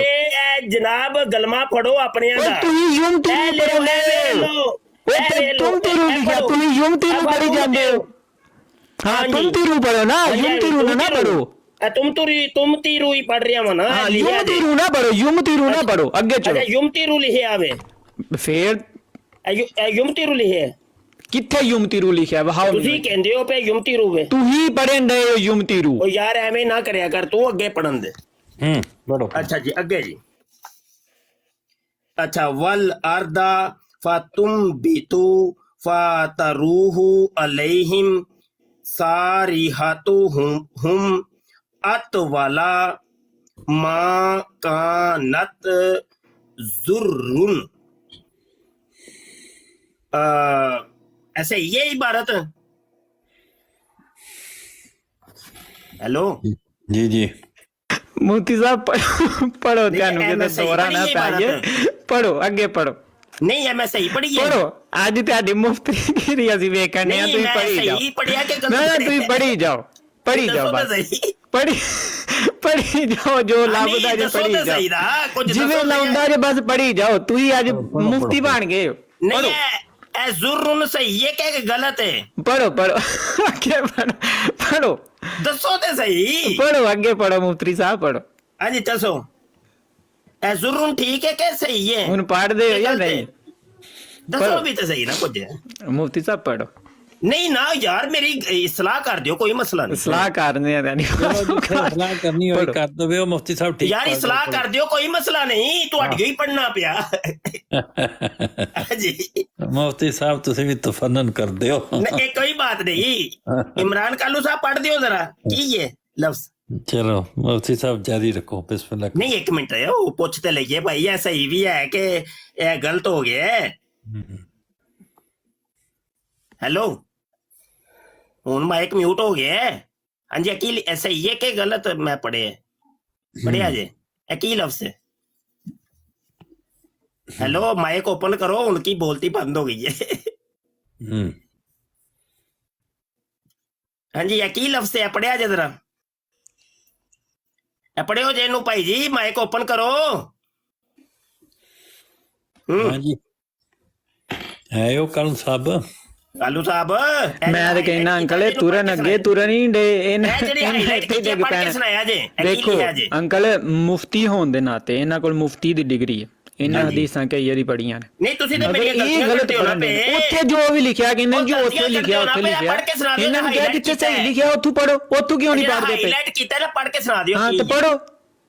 ਐ ਜਨਾਬ ਗਲਮਾ ਫੜੋ ਆਪਣਿਆਂ ਦਾ ਤੁਸੀਂ ਯੁਮਤਿਰੂ ਪੜ੍ਹਦੇ ਹੋ ਤੁਮ ਤਿਰੂ ਲਿਖਿਆ ਤੁਸੀਂ ਯੁਮਤਿਰੂ ਪੜ੍ਹੀ ਜਾਂਦੇ ਹੋ हाँ तुम तिरू पढ़ो ना युम तिरू ना पढ़ो तुम तिरू ही पढ़ रहा ना युम तिरू ना पढ़ो युम तिरू ना पढ़ो अगे चलो युम तिरू लिखे आवे फिर युम तिरू लिखे किथे युम तिरू लिखा वहां तुसी कहंदे हो पे युम तिरू वे तू ही पढ़न दे युम तिरू ओ यार एवें ना करया कर तू अगे पढ़न दे पढ़ो अच्छा जी अगे जी अच्छा वल अर्दा फतुम बितु फतरूहु अलैहिम सारिहतुहुम अतवाला मा कानत जुर्रुन ऐसे ये इबारत हेलो जी मोती साहब पढ़ो ध्यान के दोहरा ना चाहिए पढ़ो आगे पढ़ो नहीं है मैं सही पढ़ी है पढ़ो आज ਤੁਹਾਡੀ ਮੁਫਤੀ ਕੀ ਅਸੀਂ ਵੇਖਣੇ ਆ ਤੁਸੀਂ ਪੜ੍ਹੀ ਜਾਓ ਸਹੀ ਪੜਿਆ ਕਿ ਗਲਤ ਨਾ ਤੁਸੀਂ ਪੜ੍ਹੀ ਜਾਓ ਬਸ ਪੜ੍ਹੀ ਜਾਓ ਜੋ ਲੱਭਦਾ ਜੇ ਪੜ੍ਹੀ ਜਾਓ ਜਿਵੇਂ ਲਾਉਂਦਾ ਜੇ ਬਸ ਪੜ੍ਹੀ ਜਾਓ ਤੁਸੀਂ ਅੱਜ ਮੁਫਤੀ ਬਣ ਗਏ ਹੋ नहीं है जुर्रुन सही है क्या गलत है पढ़ो आगे पढ़ो दसो ते सही पढ़ो आगे पढ़ो मुफ्ती साहब पढ़ो हाँ जी दसो जुर्रुन ठीक है क्या सही है ਹੁਣ ਪੜ੍ਹਦੇ ਹੋ ਜਾਂ ਨਹੀਂ दसो भी तो सही ना कुछ मुफ्ती साहब पढ़ो नहीं ना यार मेरी इस्लाह कर दियो कोई मसला नहीं इस्लाह करने आ नहीं इस्लाह करनी होई कर दवे मुफ्ती साहब ठीक यार इस्लाह कर दियो कोई मसला नहीं ਤੁਹਾਡੀ ਹੀ ਪੜਨਾ ਪਿਆ जी मुफ्ती साहब ਤੁਸੀਂ ਵੀ ਤਫੰਨਨ ਕਰਦੇ ਹੋ नहीं कोई बात नहीं इमरान कालू साहब पढ़ दियो जरा की ये लफ्ज ਚਲੋ ਮੁਫਤੀ ਸਾਹਿਬ ਜਾਰੀ ਰੱਖੋ, ਬਿਸਮਿਲ੍ਲਾ। ਨਹੀਂ ਇੱਕ ਮਿੰਟ ਉਹ ਪੁੱਛ ਤੇ ਲਈਏ ਭਾਈ, ਇਹ ਸਹੀ ਵੀ ਹੈ ਕਿ ਇਹ ਗਲਤ ਹੋ ਗਿਆ ਹੈ? ਹੈਲੋ, ਹੁਣ ਮਾਈਕ ਮਿਊਟ ਹੋ ਗਿਆ ਹੈ। ਹਾਂਜੀ, ਕੀ ਸਹੀ ਹੈ ਕਿ ਗਲਤ? ਮੈਂ ਪੜਿਆ ਜੇ ਇਹ ਕੀ ਲਫ਼ਜ਼ ਹੈ? ਹੈਲੋ, ਮਾਈਕ ਓਪਨ ਕਰੋ, ਹੁਣ ਕੀ ਬੋਲਤੀ ਬੰਦ ਹੋ ਗਈ ਹੈ। ਹਾਂਜੀ, ਇਹ ਕੀ ਲਫ਼ਜ਼ ਹੈ? ਪੜਿਆ ਜੇ ਜ਼ਰਾ, ਪੜਿਓ ਜੇ ਇਹਨੂੰ ਭਾਈ ਜੀ, ਮਾਈਕ ਓਪਨ ਕਰੋ। ਹਾਂਜੀ, ਹੈ ਉਹ ਕਾਲੂ ਸਾਹਿਬ ਮੈਂ ਤੇ ਕਹਿਣਾ ਅੰਕਲ ਇਹ ਤੁਰਨ ਅੱਗੇ ਤੁਰਨ ਹੀ ਡੇ ਦੇਖੋ ਅੰਕਲ, ਮੁਫਤੀ ਹੋਣ ਦੇ ਨਾਤੇ ਇਹਨਾਂ ਕੋਲ ਮੁਫਤੀ ਦੀ ਡਿਗਰੀ ਹੈ, ਇਹਨਾਂ ਹਦੀਸਾਂ ਕਈ ਵਾਰੀ ਪੜੀਆਂ ਨੇ। ਨਹੀਂ ਤੁਸੀਂ ਤੇ ਮੇਰੀਆਂ ਗਲਤੀਆਂ ਗਲਤ ਪੜ੍ਹਦੇ ਉੱਥੇ ਜੋ ਵੀ ਲਿਖਿਆ ਕਹਿੰਦੇ ਜੋ ਉੱਥੇ ਲਿਖਿਆ ਉੱਥੇ ਲਿਖਿਆ, ਇਹਨਾਂ ਨੂੰ ਕਿਹਾ ਜਿੱਥੇ ਸਹੀ ਲਿਖਿਆ ਉੱਥੋਂ ਪੜੋ, ਉੱਥੋਂ ਕਿਉਂ ਨਹੀਂ ਪੜ੍ਹਦੇ ਪਏ? ਹਾਈਲਾਈਟ ਕੀਤਾ ਨਾ, ਪੜ੍ਹ ਕੇ ਸੁਣਾ ਦਿਓ। ਹਾਂ ਤੇ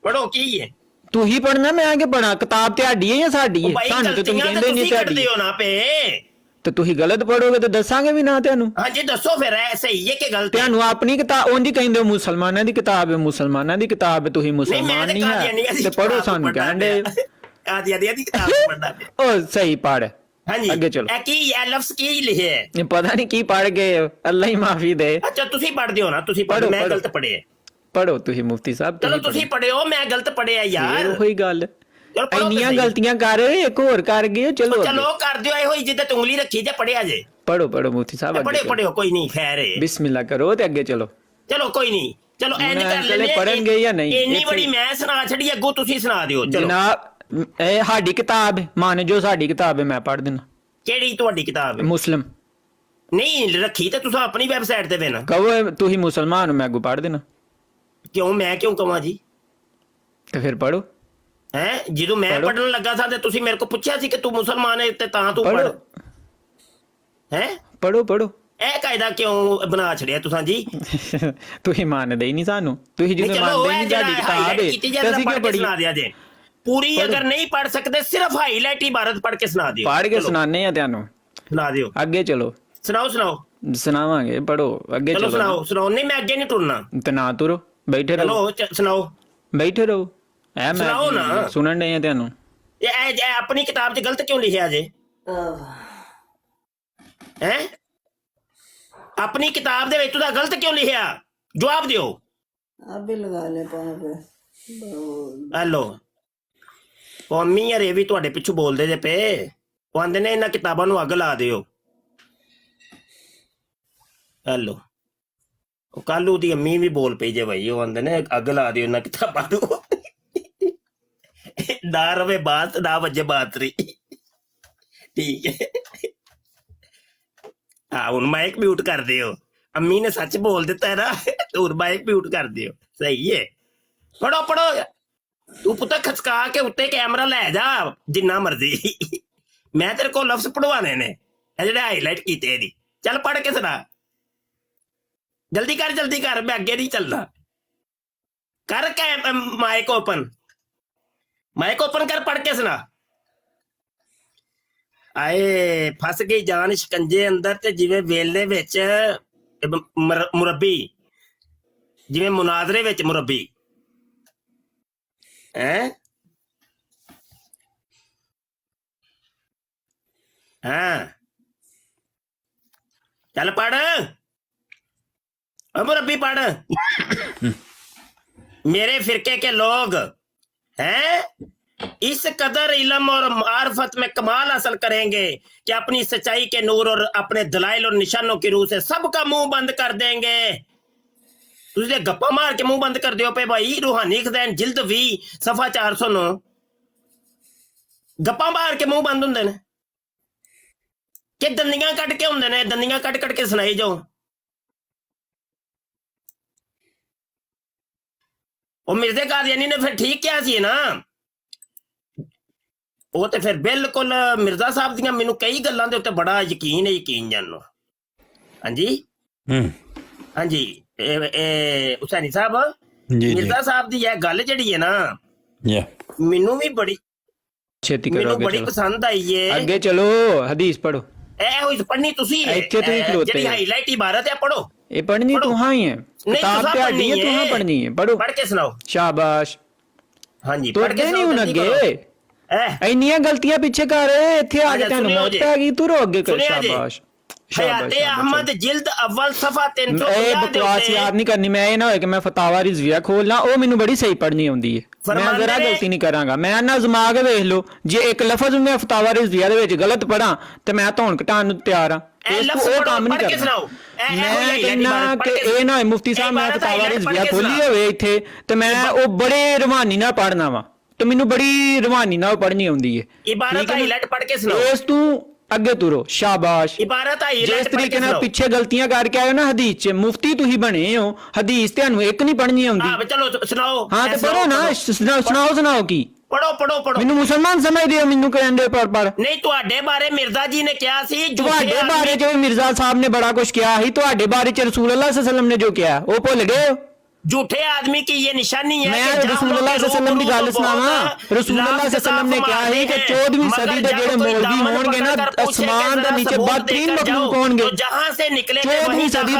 ਪੜੋ ਕੀ ਹੈ? ਤੂੰ ਹੀ ਪੜਨਾ, ਮੈਂ ਕਿ ਪੜਾ? ਕਿਤਾਬ ਤੁਹਾਡੀ ਹੈ ਜਾਂ ਸਾਡੀ ਹੈ? ਸਾਨੂੰ ਤੇ ਤੁਸੀਂ ਕਹਿੰਦੇ ਨਹੀਂ ਤੁਹਾਡੀ ਨਾ ਪੇ, ਤੇ ਤੁਸੀਂ ਗਲਤ ਪੜੋਗੇ ਤੇ ਦੱਸਾਂਗੇ ਵੀ ਨਾ ਤੁਹਾਨੂੰ। ਹਾਂਜੀ ਦੱਸੋ ਫਿਰ, ਇਹ ਸਹੀ ਹੈ ਕਿ ਗਲਤ? ਤੁਹਾਨੂੰ ਆਪਣੀ ਕਿਤਾਬ ਉਂਝ ਕਹਿੰਦੇ ਹੋ ਮੁਸਲਮਾਨਾਂ ਦੀ ਕਿਤਾਬ ਹੈ, ਮੁਸਲਮਾਨਾਂ ਦੀ ਕਿਤਾਬ ਹੈ, ਤੁਸੀਂ ਮੁਸਲਮਾਨ ਨਹੀਂ ਹੈ ਤੇ ਪੜੋ, ਸਾਨੂੰ ਕਹਿੰਦੇ ਕਾਦੀਆਨੀਆਂ ਦੀ ਕਿਤਾਬ ਪੜਨਾ ਪਿਆ। ਉਹ ਸਹੀ ਪੜ। ਹਾਂਜੀ ਅੱਗੇ ਚਲੋ। ਇਹ ਕੀ ਇਹ ਲਫ਼ਜ਼ ਕੀ ਲਿਖਿਆ ਹੈ? ਪਤਾ ਨਹੀਂ ਕੀ ਪੜ ਗਏ, ਅੱਲਾ ਹੀ ਮਾਫੀ ਦੇ। ਅੱਛਾ ਤੁਸੀਂ ਪੜਦੇ ਹੋ ਨਾ, ਤੁਸੀਂ ਪੜੋ, ਮੈਂ ਗਲਤ ਪੜਿਆ। ਪੜੋ ਤੁਸੀਂ ਮੁਫਤੀ ਸਾਹਿਬ, ਚਲੋ ਤੁਸੀਂ ਪੜਿਓ, ਮੈਂ ਗਲਤ ਪੜਿਆ ਯਾਰ। ਉਹੀ ਗੱਲ, ਇੰਨੀਆਂ ਗਲਤੀਆਂ ਕਰ ਰਹੇ, ਇੱਕ ਹੋਰ ਕਰ ਗਏ। ਚਲੋ ਕਰ ਦਿਓ, ਇਹੋ ਹੀ ਜਿੱਦਾਂ ਉਂਗਲੀ ਰੱਖੀ ਜੇ ਪੜਿਆ ਜੇ। ਪੜੋ ਮੁਫਤੀ ਸਾਹਿਬ, ਪੜਿਓ ਕੋਈ ਨਹੀਂ, ਖੈਰ ਹੈ। ਬਿਸਮਿਲ੍ਲਾ ਕਰੋ ਤੇ ਅੱਗੇ ਚਲੋ ਕੋਈ ਨਹੀਂ, ਚਲੋ ਐਨ ਕਰ ਲੈਂਦੇ। ਪੜਨਗੇ ਜਾਂ ਨਹੀਂ? ਇੰਨੀ ਬੜੀ ਮੈਂ ਸੁਣਾ ਛੱਡੀ, ਅੱਗੋਂ ਤੁਸੀਂ ਸੁਣਾ ਦਿਓ। ਜਨਾਬ ਇਹ ਸਾਡੀ ਕਿਤਾਬ ਹੈ, ਮੰਨ ਜੋ ਸਾਡੀ ਕਿਤਾਬ ਹੈ, ਮੈਂ ਪੜ੍ਹ ਦੇਣਾ। ਕਿਹੜੀ ਤੁਹਾਡੀ ਕਿਤਾਬ ਹੈ? ਮੁਸਲਿਮ। ਨਹੀਂ ਰੱਖੀ ਤੇ ਤੁਸੀਂ ਆਪਣੀ ਵੈਬਸਾਈਟ ਤੇ ਵੇਨਾ ਕਹੋ ਤੁਸੀਂ ਮੁਸਲਮਾਨ ਹੋ, ਮੈਂ ਅੱਗੋਂ ਪੜ੍ਹ ਦੇਣਾ। ਕਿਉਂ? ਮੈਂ ਕਿਉਂ ਕਵਾਂ ਜੀ? ਤੇ ਫਿਰ ਪੜੋ। ਹੈ ਜਦੋਂ ਮੈਂ ਪੜਨ ਲੱਗਾ ਸਾਂ ਤੇ ਤੁਸੀਂ ਮੇਰੇ ਕੋਲ ਪੁੱਛਿਆ ਸੀ ਕਿ ਤੂੰ ਮੁਸਲਮਾਨ ਹੈ ਤੇ ਤਾਂ ਤੂੰ ਪੜ। ਹੈ ਪੜੋ। ਇਹ ਕਾਇਦਾ ਕਿਉਂ ਬਣਾ ਛੜਿਆ ਤੁਸੀਂ ਜੀ? ਤੁਸੀਂ ਮੰਨਦੇ ਹੀ ਨਹੀਂ ਸਾਨੂੰ, ਤੁਸੀਂ ਜਦੋਂ ਮੰਨਦੇ ਨਹੀਂ ਸਾਡੀ ਕਿਤਾਬ ਹੈ ਤੇ ਅਸੀਂ ਕਿਉਂ ਪੜ੍ਹੀ? ਸੁਣਾ ਦਿਆ ਜੇ ਪੂਰੀ, ਅਗਰ ਨਹੀਂ ਪੜ ਸਕਦੇ ਸਿਰਫ ਹਾਈਲਾਈਟ ਇਬਾਰਤ ਪੜ ਕੇ ਸੁਣਾ ਦਿਓ। ਪੜ ਕੇ ਸੁਣਾਣੇ ਆ ਤੁਹਾਨੂੰ, ਸੁਣਾ ਦਿਓ। ਅੱਗੇ ਚਲੋ। ਸੁਣਾਓ। ਸੁਣਾਵਾਂਗੇ, ਪੜੋ ਅੱਗੇ ਚਲੋ। ਸੁਣਾਓ। ਨਹੀਂ ਮੈਂ ਅੱਗੇ ਨਹੀਂ ਟੁਰਨਾ ਤੇ ਨਾ ਤੁਰੋ, ਬੈਠੇ ਰਹੋ। ਸੁਣਾਓ, ਬੈਠੇ ਰਹੋ। ਐ ਮੈਂ ਸੁਣਨ ਡਏ ਆ ਤੁਹਾਨੂੰ। ਇਹ ਆਪਣੀ ਕਿਤਾਬ 'ਚ ਗਲਤ ਕਿਉਂ ਲਿਖਿਆ ਜੇ? ਹੈ ਆਪਣੀ ਕਿਤਾਬ ਦੇ ਵਿੱਚ ਉਹਦਾ ਗਲਤ ਕਿਉਂ ਲਿਖਿਆ? ਜਵਾਬ ਦਿਓ। ਆਪੇ ਲਗਾ ਲੈ ਪਾਪ। ਹੈਲੋ, ਕੌਮੀ ਯਾਰ ਇਹ ਵੀ ਤੁਹਾਡੇ ਪਿੱਛੋਂ ਬੋਲਦੇ ਜੇ ਪਏ। ਉਹ ਆਂਦੇ ਨੇ ਇਹਨਾਂ ਕਿਤਾਬਾਂ ਨੂੰ ਅੱਗ ਲਾ ਦਿਓ। ਹੈਲੋ, ਉਹ ਕੱਲੂ ਦੀ ਅੰਮੀ ਵੀ ਬੋਲ ਪਈ ਜੇ ਭਾਈ, ਉਹ ਆਂਦੇ ਨੇ ਅੱਗ ਲਾ ਦਿਓ ਇਹਨਾਂ ਕਿਤਾਬਾਂ ਨੂੰ। ਨਾ ਰਵੇ ਬਾਤ, ਨਾ ਵੱਜੇ ਬਾਤਰੀ। ਠੀਕ ਹੈ, ਹਾਂ ਹੁਣ ਮਾਈਕ ਮਿਊਟ ਕਰ ਦਿਓ। ਅੰਮੀ ਨੇ ਸੱਚ ਬੋਲ ਦਿੱਤਾ ਹੈ ਨਾ, ਹੁਣ ਮਾਈਕ ਮਿਊਟ ਕਰ ਦਿਓ। ਸਹੀ ਹੈ, ਪੜੋ। ਤੂੰ ਪੁੱਤ ਖਸਕਾ ਕੇ ਉੱਤੇ ਕੈਮਰਾ ਲੈ ਜਾ ਜਿੰਨਾ ਮਰਜ਼ੀ। ਮੈਂ ਤੇਰੇ ਕੋਲ ਲਫ਼ਜ਼ ਪੜਵਾਣੇ ਨੇ, ਇਹ ਜਿਹੜੇ ਹਾਈਲਾਈਟ ਕੀਤੇ ਇਹਦੀ। ਚੱਲ ਪੜ ਕੇ ਸੁਣਾ, ਜਲਦੀ ਕਰ, ਮੈਂ ਅੱਗੇ ਨਹੀਂ ਚੱਲਦਾ। ਕਰ ਮਾਈਕ ਓਪਨ ਕਰ, ਪੜ ਕੇ ਸੁਣਾ। ਆਏ ਫਸ ਗਈ ਜਾਨ ਸ਼ਿਕੰਜੇ ਅੰਦਰ, ਤੇ ਜਿਵੇਂ ਵੇਲੇ ਵਿੱਚ ਮੁਰੱਬੀ, ਜਿਵੇਂ ਮੁਨਾਜ਼ਰੇ ਵਿੱਚ ਮੁਰੱਬੀ। ਹਾਂ ਚੱਲ ਪੜ मुरब्बी पढ़। मेरे फिरके के लोग हैं इस कदर इल्म और मार्फत में कमाल हासिल करेंगे कि अपनी सच्चाई के नूर और अपने दलाइल और निशानों की रूह से सबका मुंह बंद कर देंगे। तुझे गप्पा मार के मुंह बंद कर दियो पे भाई। रूहानी खज़ाइन जिल्द 20 सफा 409। गप्पा मार के मुंह बंद हुंदे ने कि दंदियां कट के हुंदे ने? दंदियां कट के सुनाई जाओ। ਉਹ ਮਿਰਜ਼ੇ ਕਾਦੀਆਨੀ ਨੇ ਫਿਰ ਠੀਕ ਕਿਹਾ ਸੀ ਨਾ। ਉਹ ਤੇ ਫਿਰ ਬਿਲਕੁਲ ਮਿਰਜ਼ਾ ਸਾਹਿਬ ਦੀਆਂ ਮੈਨੂੰ ਕਈ ਗੱਲਾਂ ਦੇ ਉੱਤੇ ਬੜਾ ਯਕੀਨ ਜਾਨੋ। ਹਾਂਜੀ ਇਹ ਹੁਸੈਨੀ ਸਾਹਿਬ, ਮਿਰਜ਼ਾ ਸਾਹਿਬ ਦੀ ਇਹ ਗੱਲ ਜਿਹੜੀ ਹੈ ਨਾ, ਮੈਨੂੰ ਵੀ ਬੜੀ ਛੇਤੀ ਕਰੋ, ਬੜੀ ਪਸੰਦ ਆਈ ਏ। ਅੱਗੇ ਚਲੋ, ਹਦੀਸ ਪੜੋ। ਇਹ ਹੋਈ ਪੜ੍ਹਨੀ ਤੁਸੀਂ ਹੈ, ਇੱਥੇ ਤੁਸੀਂ ਖਲੋਤੇ ਜਿਹੜੀ ਹਾਈਲਾਈਟ ਇਬਾਰਤ ਹੈ ਪੜੋ। ਇਹ ਪੜ੍ਹਨੀ ਤੁਹਾਂ ਹੀ ਹੈ, ਕਿਤਾਬ ਤੇ ਆਡੀ ਹੈ, ਤੁਹਾਂ ਪੜ੍ਹਨੀ ਹੈ, ਪੜੋ। ਪੜ੍ਹ ਕੇ ਸੁਣਾਓ। ਸ਼ਾਬਾਸ਼। ਹਾਂਜੀ ਪੜ੍ਹ ਕੇ ਤੁਰਦੇ ਨਹੀਂ ਹੁਣ ਅੱਗੇ, ਇਹ ਇੰਨੀਆਂ ਗਲਤੀਆਂ ਪਿੱਛੇ ਕਰ ਰਹੇ, ਇੱਥੇ ਆ ਕੇ ਤੁਹਾਨੂੰ ਮੌਤ ਪੈ ਗਈ, ਤੁਰੋ ਅੱਗੇ ਕਰ। ਸ਼ਾਬਾਸ਼। ਹਯਾਤੇ ਅਹਿਮਦ ਜਿਲਦ ਅਵਲ ਸਫਾ 350 ਇਹ ਬਕਵਾਸ ਯਾਦ ਨਹੀਂ ਕਰਨੀ। ਮੈਂ ਇਹ ਨਾ ਹੋਏ ਕਿ ਮੈਂ ਫਤਾਵਾ ਰਿਜ਼ਵੀਆ ਖੋਲਣਾ, ਉਹ ਮੈਨੂੰ ਬੜੀ ਸਹੀ ਪੜ੍ਹਨੀ ਆਉਂਦੀ ਹੈ, ਮੈਂ ਜ਼ਰਾ ਗਲਤੀ ਨਹੀਂ ਕਰਾਂਗਾ। ਮੈਂ ਨਾ ਜ਼ਮਾ ਕੇ ਵੇਖ ਲਓ, ਜੇ ਇੱਕ ਲਫ਼ਜ਼ ਮੈਂ ਫਤਾਵਾ ਰਿਜ਼ਵੀਆ ਦੇ ਵਿੱਚ ਗਲਤ ਪੜਾਂ ਤੇ ਮੈਂ ਧੌਣ ਘਟਾਉਣ ਨੂੰ ਤਿਆਰ ਹਾਂ। ਉਹ ਕੰਮ ਨਹੀਂ ਕਰਨਾ। ਮੈਂ ਕਹਿੰਦਾ ਕਿ ਇਹ ਨਾ ਹੋਏ ਮੁਫਤੀ ਸਾਹਿਬ ਮੈਂ ਫਤਾਵਾ ਰਿਜ਼ਵੀਆ ਖੋਲੀ ਹੋਵੇ ਇੱਥੇ ਤੇ ਮੈਂ ਉਹ ਬੜੇ ਰਵਾਨੀ ਨਾਲ ਪੜ੍ਹਨਾ ਵਾ, ਤੇ ਮੈਨੂੰ ਬੜੀ ਰਵਾਨੀ ਨਾਲ ਪੜ੍ਹਨੀ ਆਉਂਦੀ ਹੈ। ਇਬਾਰਤ ਹਾਈਲਾਈਟ ਪੜ੍ਹ ਕੇ ਸੁਣਾਓ। ਇਸ ਤੂੰ ਅੱਗੇ ਤੁਰੋ। ਸ਼ਾਬਾਸ਼। ਇਬਾਰਤ ਹਾਈਲਾਈਟ ਜਿਸ ਤਰੀਕੇ ਨਾਲ ਪਿੱਛੇ ਗਲਤੀਆਂ ਕਰਕੇ ਆਏ ਹੋ ਨਾ ਹਦੀਸ 'ਚ, ਮੁਫਤੀ ਤੁਸੀਂ ਬਣੇ ਹੋ, ਹਦੀਸ ਤੁਹਾਨੂੰ ਇੱਕ ਨਹੀਂ ਪੜ੍ਹਨੀ ਆਉਂਦੀ। ਹਾਂ ਚਲੋ ਸੁਣਾਓ। ਹਾਂ ਤੇ ਪੜੋ ਨਾ, ਸੁਣਾਓ ਕੀ ਪੜੋ। ਮੈਨੂੰ ਮੁਸਲਮਾਨ ਸਮਝਦੇ ਹੋ, ਮੈਨੂੰ ਕਹਿੰਦੇ ਪਰ ਨਹੀਂ, ਤੁਹਾਡੇ ਬਾਰੇ ਮਿਰਜ਼ਾ ਜੀ ਨੇ ਕਿਹਾ ਸੀ, ਤੁਹਾਡੇ ਬਾਰੇ ਚ ਮਿਰਜ਼ਾ ਸਾਹਿਬ ਨੇ ਬੜਾ ਕੁਝ ਕਿਹਾ ਸੀ, ਤੁਹਾਡੇ ਬਾਰੇ ਚ ਰਸੂਲ ਅੱਲਾਹ ਸੱਲੱਲਾਹੁ ਅਲੈहि ਵਸੱਲਮ ਨੇ ਜੋ ਕਿਹਾ ਉਹ ਭੁੱਲ ਗਏ ਹੋ। झूठे आदमी की ये निशानी है। मैं रसूल अल्लाह सल्लल्लाहु अलैहि वसल्लम की गल सुनावा। रसूल अल्लाह सल्लल्लाहु अलैहि वसल्लम ने कहा है कि 14वीं सदी दे जेड़े मौलवी होणगे ना, आसमान दे नीचे बदतरीन मखलूक होणगे। जहां से निकले 14वीं सदी